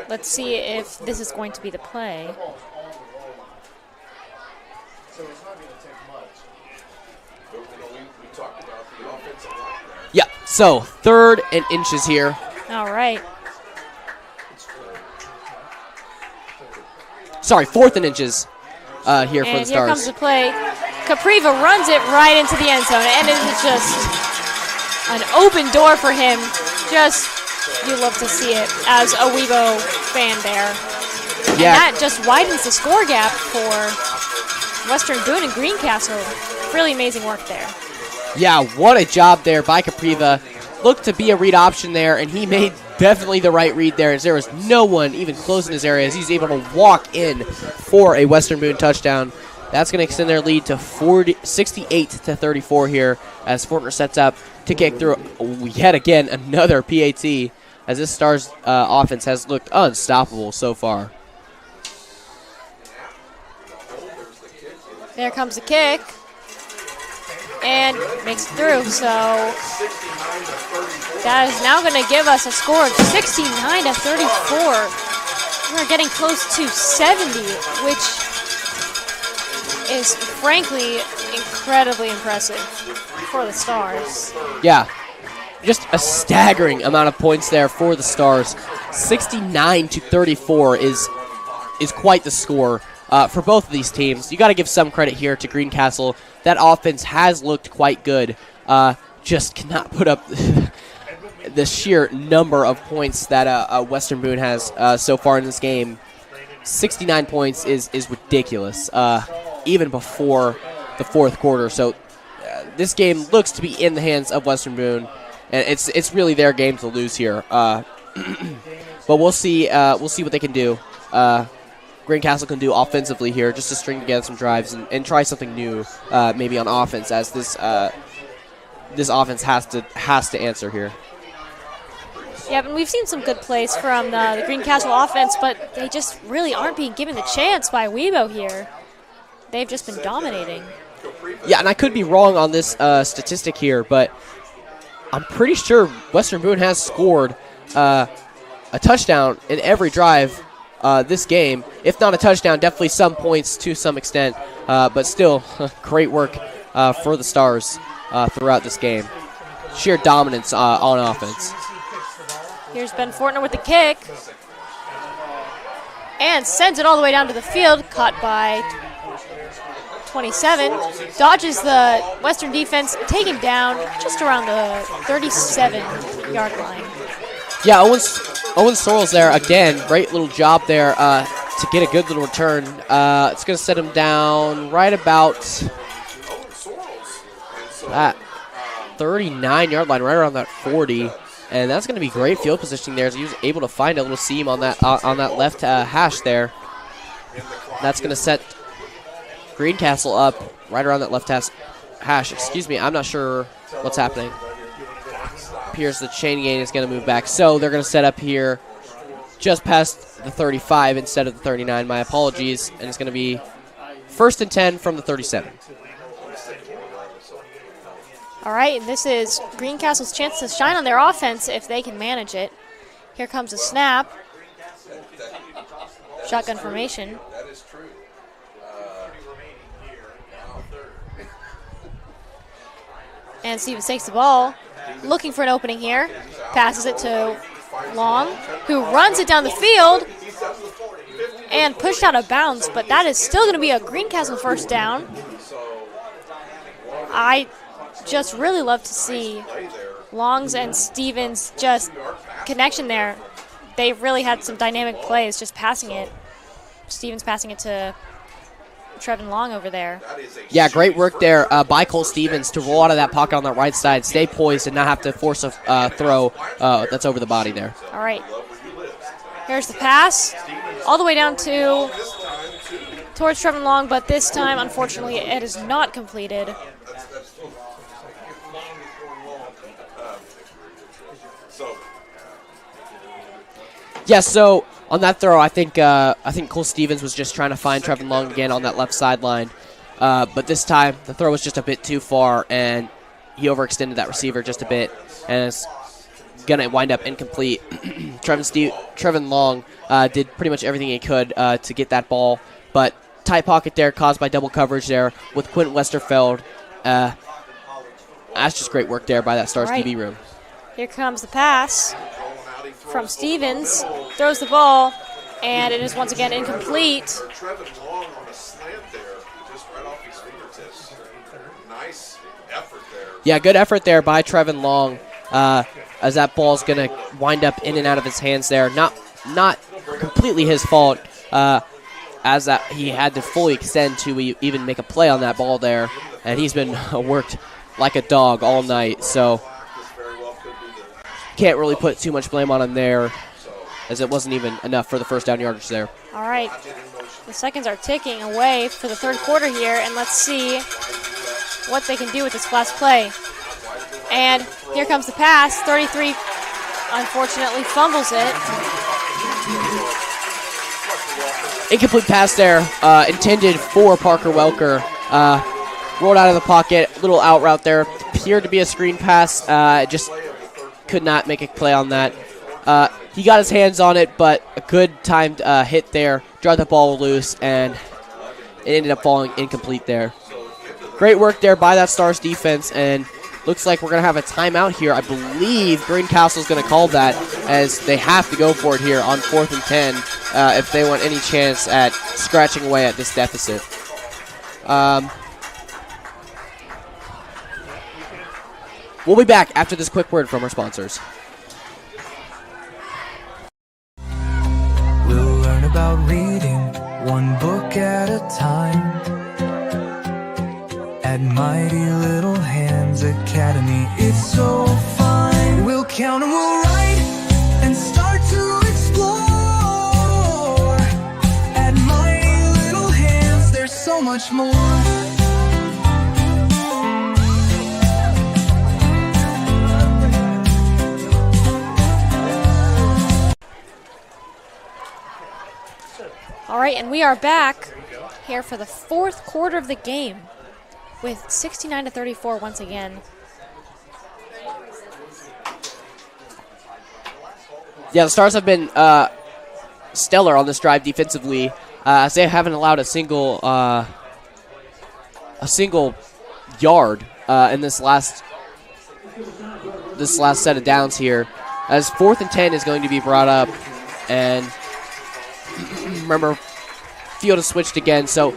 let's see if this is going to be the play. Yeah, so third and inches here. All right. Sorry, fourth and inches here for the Stars. And here comes the play. Capriva runs it right into the end zone, and it is just an open door for him. Just you love to see it as a Weibo fan there. Yeah. And that just widens the score gap for Western Boone and Greencastle. Really amazing work there. Yeah, what a job there by Capriva. Looked to be a read option there, and he made definitely the right read there, as there was no one even close in his area, as he's able to walk in for a Western Boone touchdown. That's going to extend their lead to 68-34 here, as Fortner sets up to kick through yet again another PAT, as this Stars offense has looked unstoppable so far. There comes the kick. And makes it through, so that is now going to give us a score of 69-34. We're getting close to 70, which is frankly incredibly impressive for the Stars. Yeah, just a staggering amount of points there for the Stars. 69-34 is quite the score for both of these teams. You got to give some credit here to Greencastle. That offense has looked quite good. Just cannot put up the sheer number of points that Western Boone has so far in this game. 69 points is ridiculous, even before the fourth quarter. So this game looks to be in the hands of Western Boone, and it's really their game to lose here. But we'll see what they can do. Greencastle can do offensively here, just to string together some drives and try something new, maybe on offense, as this offense has to answer here. Yeah, and we've seen some good plays from the Greencastle offense, but they just really aren't being given the chance by Weibo here. They've just been dominating. Yeah, and I could be wrong on this statistic here, but I'm pretty sure Western Boone has scored a touchdown in every drive this game. If not a touchdown, definitely some points to some extent, but still great work for the Stars throughout this game. Sheer dominance on offense. Here's Ben Fortner with the kick, and sends it all the way down to the field, caught by 27, dodges the Western defense, taken down just around the 37-yard line. Yeah, Owen Sorrells there again. Great little job there to get a good little return. It's going to set him down right about that 39-yard line, right around that 40, and that's going to be great field positioning there, as he was able to find a little seam on that left hash there. That's going to set Greencastle up right around that left hash. Excuse me, I'm not sure what's happening. Appears the chain gain is going to move back, so they're going to set up here just past the 35 instead of the 39. My apologies, and it's going to be 1st and 10 from the 37. All right, and this is Greencastle's chance to shine on their offense if they can manage it. Here comes a snap. Shotgun formation. And Stevens takes the ball, looking for an opening here. Passes it to Long, who runs it down the field and pushed out of bounds, but that is still going to be a Greencastle first down. I just really love to see Long's and Stevens just connection there. They really had some dynamic plays just passing it. Stevens passing it to Trevin Long over there. Yeah, great work there by Cole Stevens to roll out of that pocket on that right side, stay poised, and not have to force a throw that's over the body there. All right. Here's the pass all the way down towards Trevin Long, but this time, unfortunately, it is not completed. Yeah, so on that throw, I think Cole Stevens was just trying to find Trevin Long again on that left sideline. But this time, the throw was just a bit too far, and he overextended that receiver just a bit, and it's going to wind up incomplete. Trevin Long did pretty much everything he could to get that ball, but tight pocket there caused by double coverage there with Quentin Westerfeld. That's just great work there by that Stars DB room. Here comes the pass from Stevens, throws the ball, and it is once again incomplete. Trevin Long on a slant there, just right off his fingertips. Nice effort there. Yeah, good effort there by Trevin Long. as that ball's going to wind up in and out of his hands there. Not completely his fault, as that he had to fully extend to even make a play on that ball there, and he's been worked like a dog all night, so can't really put too much blame on him there, as it wasn't even enough for the first down yardage there. All right, the seconds are ticking away for the third quarter here, and let's see what they can do with this last play. And here comes the pass. 33 unfortunately fumbles it. Incomplete pass there, intended for Parker Welker. Rolled out of the pocket, little out route there. Appeared to be a screen pass, just could not make a play on that. He got his hands on it, but a good timed hit there. Dragged the ball loose, and it ended up falling incomplete there. Great work there by that Stars defense, and looks like we're going to have a timeout here. I believe Greencastle's going to call that, as they have to go for it here on 4th and 10 if they want any chance at scratching away at this deficit. We'll be back after this quick word from our sponsors. We'll learn about reading one book at a time at Mighty Little Hands Academy. It's so fun. We'll count and we'll write and start to explore. At Mighty Little Hands, there's so much more. All right, and we are back here for the fourth quarter of the game with 69-34 once again. Yeah, the Stars have been stellar on this drive defensively, as they haven't allowed a single yard in this last set of downs here. As 4th and 10 is going to be brought up, and remember, field has switched again, so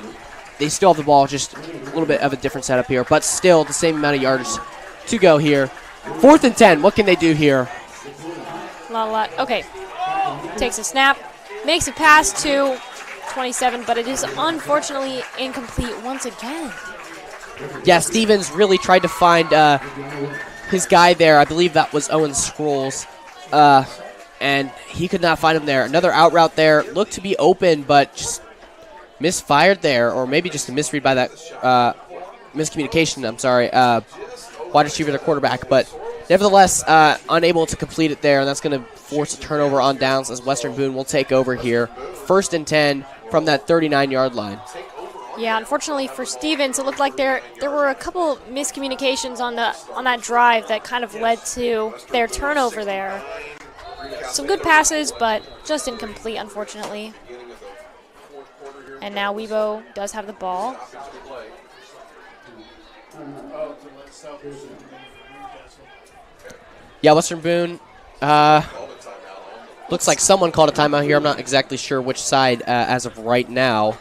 they still have the ball, just a little bit of a different setup here, but still the same amount of yards to go here. 4th and 10, what can they do here? Not a lot. Okay. Takes a snap, makes a pass to 27, but it is unfortunately incomplete once again. Yeah, Stevens really tried to find his guy there. I believe that was Owen Scrolls. And he could not find him there. Another out route there. Looked to be open, but just misfired there, or maybe just a misread by that miscommunication, I'm sorry, wide receiver to quarterback. But nevertheless, unable to complete it there, and that's going to force a turnover on downs as Western Boone will take over here. 1st and 10 from that 39-yard line. Yeah, unfortunately for Stevens, it looked like there were a couple miscommunications on that drive that kind of led to their turnover there. Some good passes, but just incomplete, unfortunately. And now Weibo does have the ball. Yeah, Western Boone, looks like someone called a timeout here. I'm not exactly sure which side as of right now.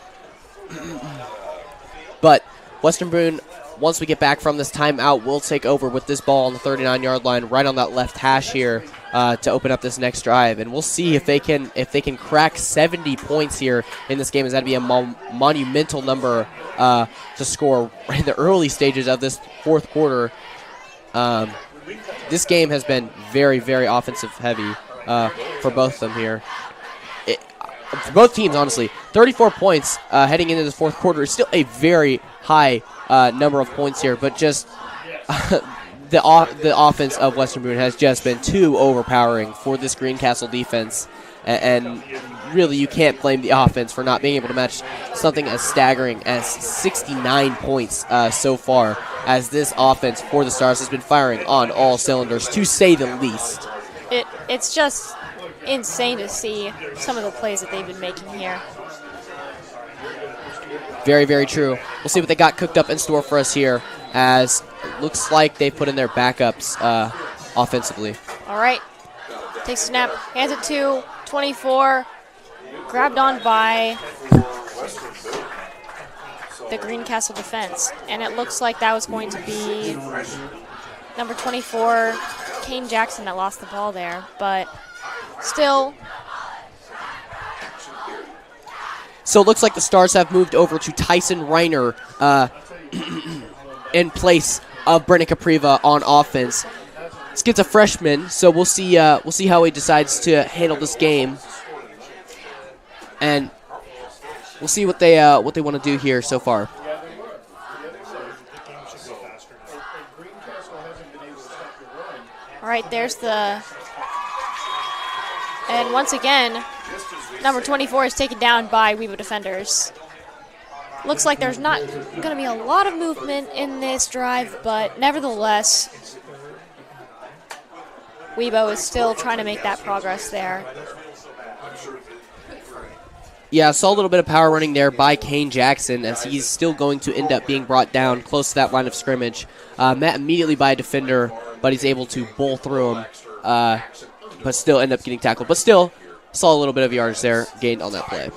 But Western Boone, once we get back from this timeout, will take over with this ball on the 39-yard line, right on that left hash here, to open up this next drive. And we'll see if they can crack 70 points here in this game, as that'd be a monumental number to score in the early stages of this fourth quarter. This game has been very, very offensive heavy for both of them here. For both teams, honestly. 34 points heading into this fourth quarter is still a very high number of points here, but just the offense of Western Boone has just been too overpowering for this Greencastle defense, and really you can't blame the offense for not being able to match something as staggering as 69 points so far, as this offense for the Stars has been firing on all cylinders, to say the least. It's just insane to see some of the plays that they've been making here. Very, very true. We'll see what they got cooked up in store for us here, as it looks like they put in their backups offensively. All right. Takes a snap, hands it to 24, grabbed on by the Greencastle defense. And it looks like that was going to be number 24, Kane Jackson that lost the ball there, but still. So it looks like the Stars have moved over to Tyson Reiner in place of Brennan Capriva on offense. This kid's a freshman, so we'll see how he decides to handle this game, and we'll see what they want to do here so far. All right, there's the, and once again, number 24 is taken down by Weibo defenders. Looks like there's not going to be a lot of movement in this drive, but nevertheless, Weibo is still trying to make that progress there. Yeah, saw a little bit of power running there by Kane Jackson as he's still going to end up being brought down close to that line of scrimmage. Met immediately by a defender, but he's able to bowl through him, but still end up getting tackled. But still, saw a little bit of yards there gained on that play.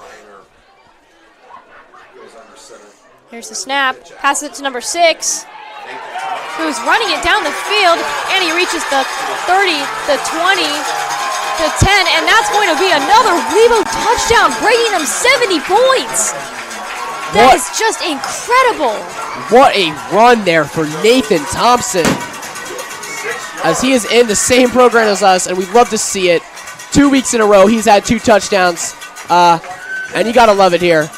Here's the snap. Passes it to number 6, who's running it down the field, and he reaches the 30, the 20, the 10, and that's going to be another Weibo touchdown, bringing them 70 points. That is just incredible. What a run there for Nathan Thompson, as he is in the same program as us, and we love to see it. 2 weeks in a row, he's had 2 touchdowns, and you got to love it here.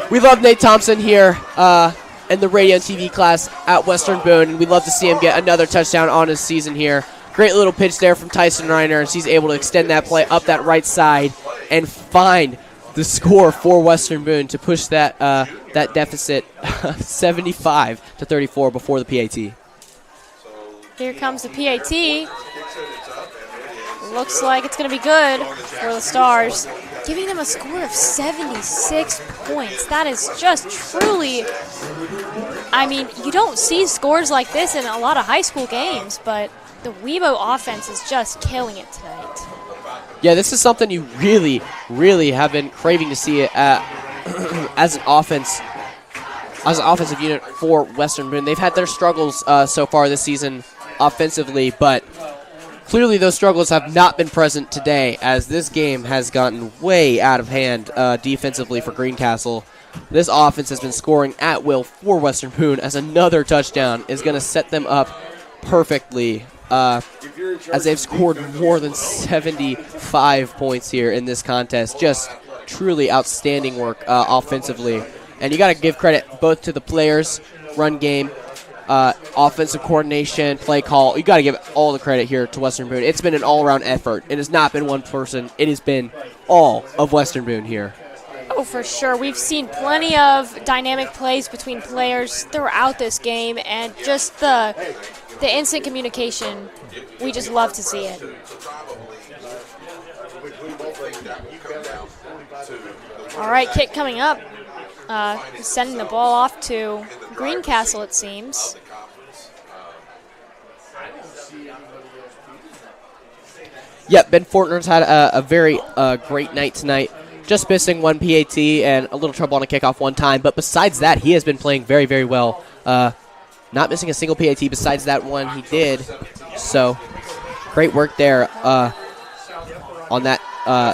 We love Nate Thompson here in the radio and TV class at Western Boone, and we'd love to see him get another touchdown on his season here. Great little pitch there from Tyson Reiner, as he's able to extend that play up that right side and find the score for Western Boone to push that that deficit 75-34 before the PAT. Here comes the PAT. Looks like it's going to be good for the Stars, giving them a score of 76 points. That is just truly, I mean, you don't see scores like this in a lot of high school games, but the Weibo offense is just killing it tonight. Yeah, this is something you really, really have been craving to see it as an offensive unit for Western Boone. They've had their struggles so far this season offensively, but clearly those struggles have not been present today, as this game has gotten way out of hand defensively for Greencastle. This offense has been scoring at will for Western Boone, as another touchdown is going to set them up perfectly, as they've scored more than 75 points here in this contest. Just truly outstanding work offensively. And you got to give credit both to the players, run game, offensive coordination, play call. You got to give all the credit here to Western Boone. It's been an all-around effort. It has not been one person. It has been all of Western Boone here. Oh, for sure. We've seen plenty of dynamic plays between players throughout this game, and just the instant communication, we just love to see it. All right, kick coming up. Sending the ball off to Greencastle, it seems. Yep, Ben Fortner's had a very great night tonight. Just missing one PAT and a little trouble on a kickoff one time. But besides that, he has been playing very, very well. Not missing a single PAT besides that one he did. So, great work there on that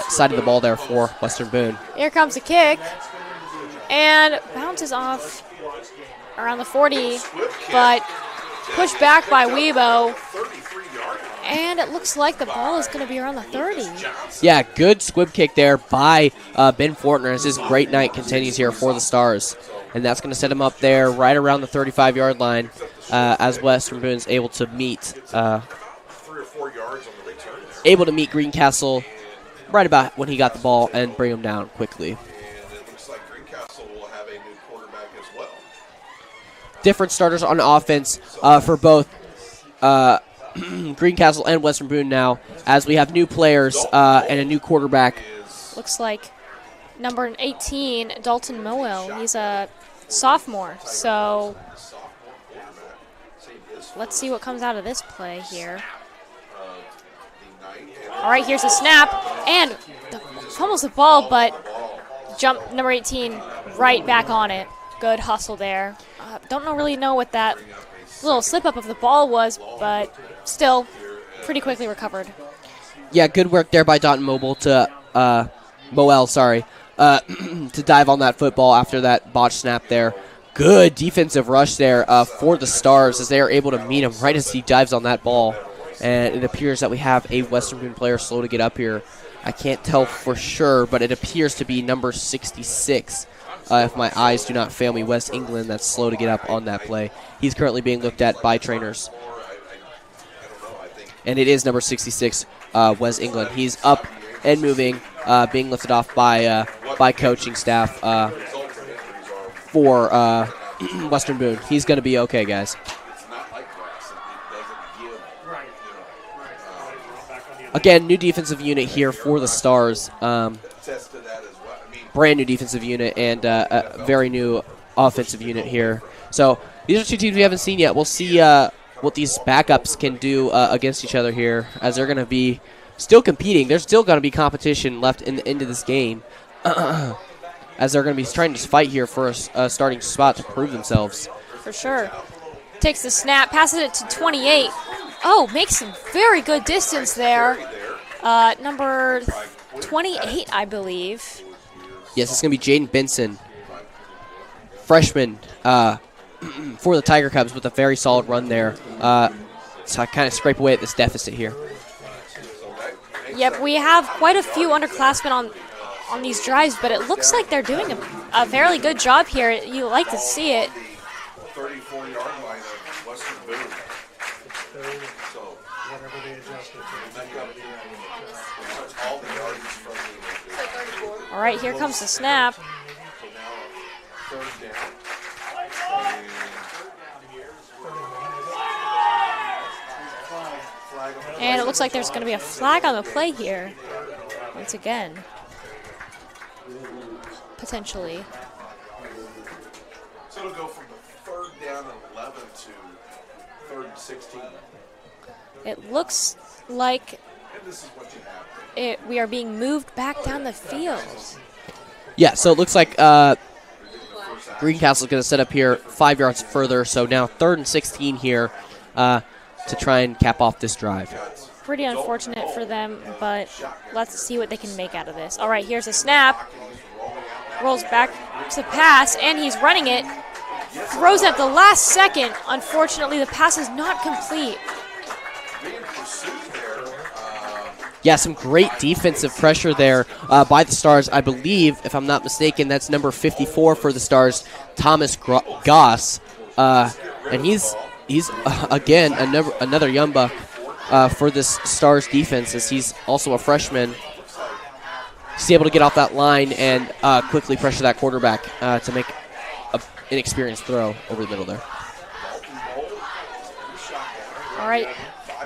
side of the ball there for Western Boone. Here comes the kick. And bounces off around the 40, but pushed back by Weibo. And it looks like the ball is going to be around the 30. Yeah, good squib kick there by Ben Fortner as his great night continues here for the Stars. And that's going to set him up there right around the 35-yard line as Western Boone's able to meet Greencastle right about when he got the ball and bring him down quickly. Different starters on offense for both Greencastle and Western Boone now, as we have new players and a new quarterback. Looks like number 18, Dalton Moel. He's a sophomore, so let's see what comes out of this play here. All right, here's a snap, and fumbles the ball, but jump number 18 right back on it. Good hustle there. Don't really know what that little slip-up of the ball was, but still, pretty quickly recovered. Yeah, good work there by Dalton Moel to dive on that football after that botch snap there. Good defensive rush there for the Stars as they are able to meet him right as he dives on that ball. And it appears that we have a Western Boone player slow to get up here. I can't tell for sure, but it appears to be number 66. If my eyes do not fail me, West England, that's slow to get up on that play. He's currently being looked at by trainers. And it is number 66, West England. He's up and moving, being lifted off by coaching staff for Western Boone. He's going to be okay, guys. Again, new defensive unit here for the Stars. Brand new defensive unit and a very new offensive unit here. So these are two teams we haven't seen yet. We'll see what these backups can do against each other here, as they're going to be still competing. There's still going to be competition left in the end of this game, as they're going to be trying to fight here for a starting spot to prove themselves. For sure. Takes the snap, passes it to 28. Oh, makes some very good distance there. Number 28, I believe. Yes, it's going to be Jaden Benson, freshman for the Tiger Cubs, with a very solid run there. So I kind of scrape away at this deficit here. Yep, we have quite a few underclassmen on these drives, but it looks like they're doing a fairly good job here. You like to see it. 34-yard line of Western Boone. So whatever they adjusted all the yards from the All right, here comes the snap. And it looks like there's going to be a flag on the play here once again. Potentially. So it'll go from the 3rd down and 11 to 3rd and 16. It looks like And this is what you have. we are being moved back down the field. Yeah, so it looks like Greencastle is going to set up here 5 yards further. So now 3rd and 16 here to try and cap off this drive. Pretty unfortunate for them, but let's see what they can make out of this. All right, here's a snap. Rolls back to pass, and he's running it. Throws at the last second. Unfortunately, the pass is not complete. Yeah, some great defensive pressure there by the Stars. I believe, if I'm not mistaken, that's number 54 for the Stars, Thomas Goss. And he's again, another young buck for this Stars defense, as he's also a freshman. He's able to get off that line and quickly pressure that quarterback to make an inexperienced throw over the middle there. All right,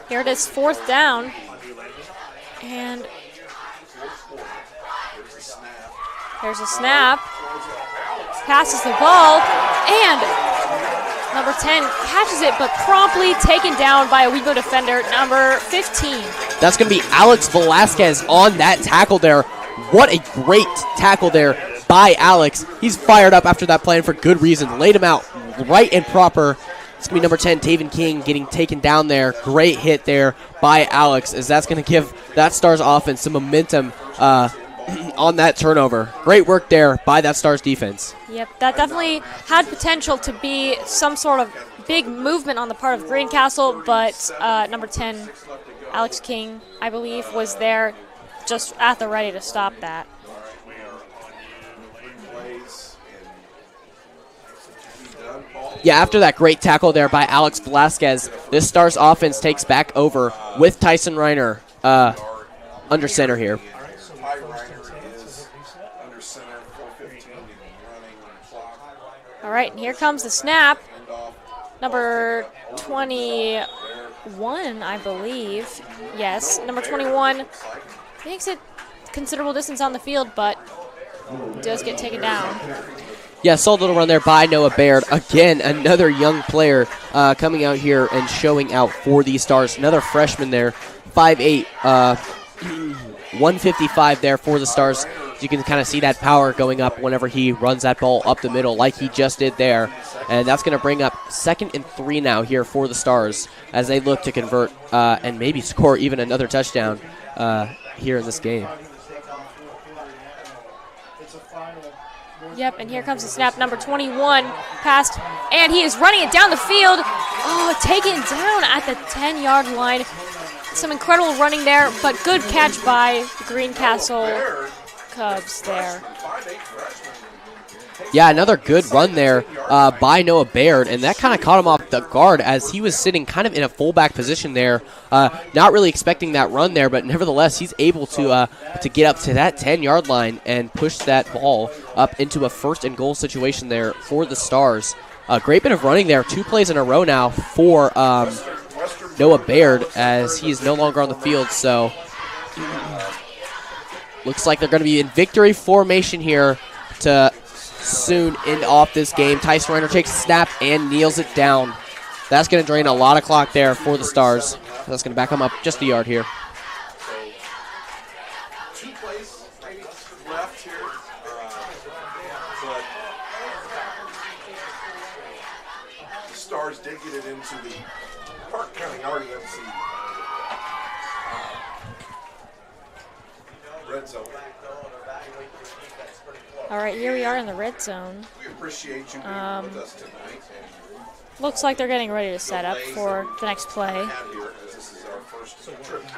here it is, 4th down. And there's a snap. Passes the ball, and number 10 catches it, but promptly taken down by a Wego defender, number 15. That's going to be Alex Velasquez on that tackle there. What a great tackle there by Alex. He's fired up after that play, and for good reason. Laid him out right and proper. It's going to be number 10, Taven King, getting taken down there. Great hit there by Alex, as that's going to give that Stars offense some momentum on that turnover. Great work there by that Stars defense. Yep, that definitely had potential to be some sort of big movement on the part of Greencastle, but number 10, Alex King, I believe, was there just at the ready to stop that. Yeah, after that great tackle there by Alex Velasquez, this Stars offense takes back over with Tyson Reiner under center here. All right, and here comes the snap. Number 21, I believe. Yes, number 21 makes it considerable distance on the field, but does get taken down. Yeah, solid little run there by Noah Baird. Again, another young player coming out here and showing out for these Stars. Another freshman there, 5'8", 155 there for the Stars. You can kind of see that power going up whenever he runs that ball up the middle like he just did there. And that's going to bring up 2nd and 3 now here for the Stars as they look to convert and maybe score even another touchdown here in this game. Yep, and here comes the snap. Number 21 passed, and he is running it down the field. Oh, taken down at the 10-yard line. Some incredible running there, but good catch by the Greencastle Cubs there. Yeah, another good run there by Noah Baird, and that kind of caught him off the guard as he was sitting kind of in a fullback position there, not really expecting that run there, but nevertheless, he's able to get up to that 10-yard line and push that ball up into a 1st and goal situation there for the Stars. A great bit of running there, 2 plays in a row now for Noah Baird as he is no longer on the field, so looks like they're going to be in victory formation here to soon end off this game. Tyson Reiner takes a snap and kneels it down. That's going to drain a lot of clock there for the Stars. That's going to back them up just a yard here. So 2 plays maybe left here, but the Stars did get it into the Park County RUMC red zone. All right, here we are in the red zone. We appreciate you being with us tonight. Looks like they're getting ready to set up for the next play.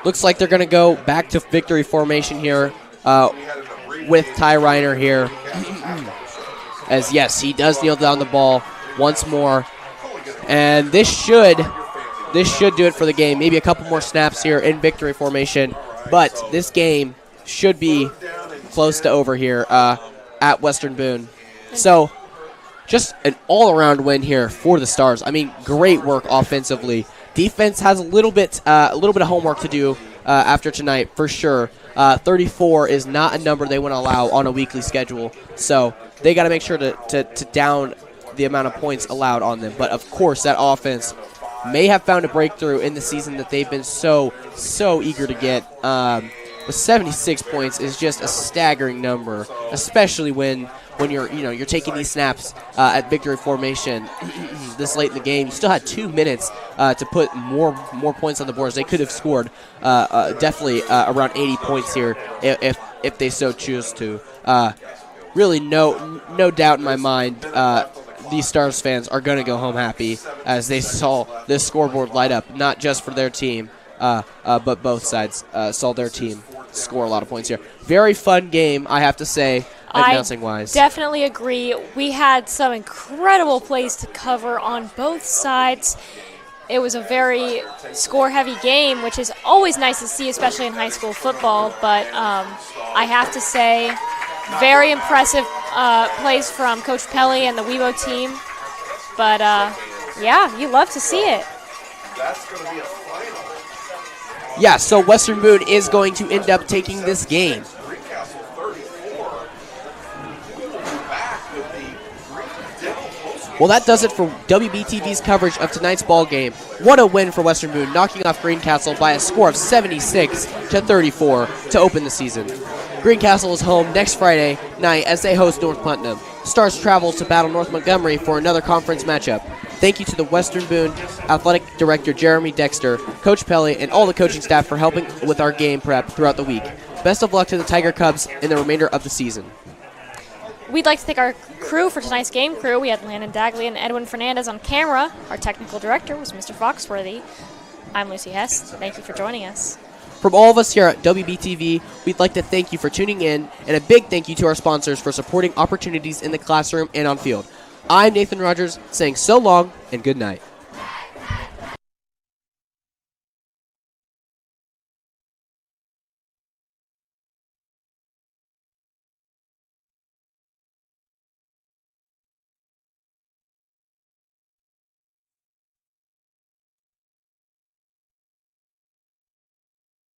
Looks like they're going to go back to victory formation here with Ty Reiner here. As, yes, he does kneel down the ball once more. And this should do it for the game. Maybe a couple more snaps here in victory formation. But this game should be close to over here at Western Boone. So just an all-around win here for the Stars. I mean, great work offensively. Defense has a little bit of homework to do after tonight for sure. 34 is not a number they want to allow on a weekly schedule, so they got to make sure to down the amount of points allowed on them. But of course, that offense may have found a breakthrough in the season that they've been so eager to get. With 76 points is just a staggering number, especially when you're taking these snaps at victory formation this late in the game. You still had 2 minutes to put more points on the boards. They could have scored definitely around 80 points here if they so choose to. Really, no doubt in my mind. These Stars fans are going to go home happy as they saw this scoreboard light up, not just for their team, but both sides saw their team score a lot of points here. Very fun game, I have to say, announcing-wise. I definitely agree. We had some incredible plays to cover on both sides. It was a very score-heavy game, which is always nice to see, especially in high school football. But I have to say, very impressive plays from Coach Pelly and the Weibo team. But, yeah, you love to see it. That's going to be a final. Yeah, so Western Boone is going to end up taking this game. Well, that does it for WBTV's coverage of tonight's ball game. What a win for Western Boone, knocking off Greencastle by a score of 76-34 to open the season. Greencastle is home next Friday night as they host North Putnam. Stars travel to battle North Montgomery for another conference matchup. Thank you to the Western Boone Athletic Director Jeremy Dexter, Coach Pelly, and all the coaching staff for helping with our game prep throughout the week. Best of luck to the Tiger Cubs in the remainder of the season. We'd like to thank our crew for tonight's game crew. We had Landon Dagley and Edwin Fernandez on camera. Our technical director was Mr. Foxworthy. I'm Lucy Hess. Thank you for joining us. From all of us here at WBTV, we'd like to thank you for tuning in, and a big thank you to our sponsors for supporting opportunities in the classroom and on field. I'm Nathan Rogers, saying so long and good night.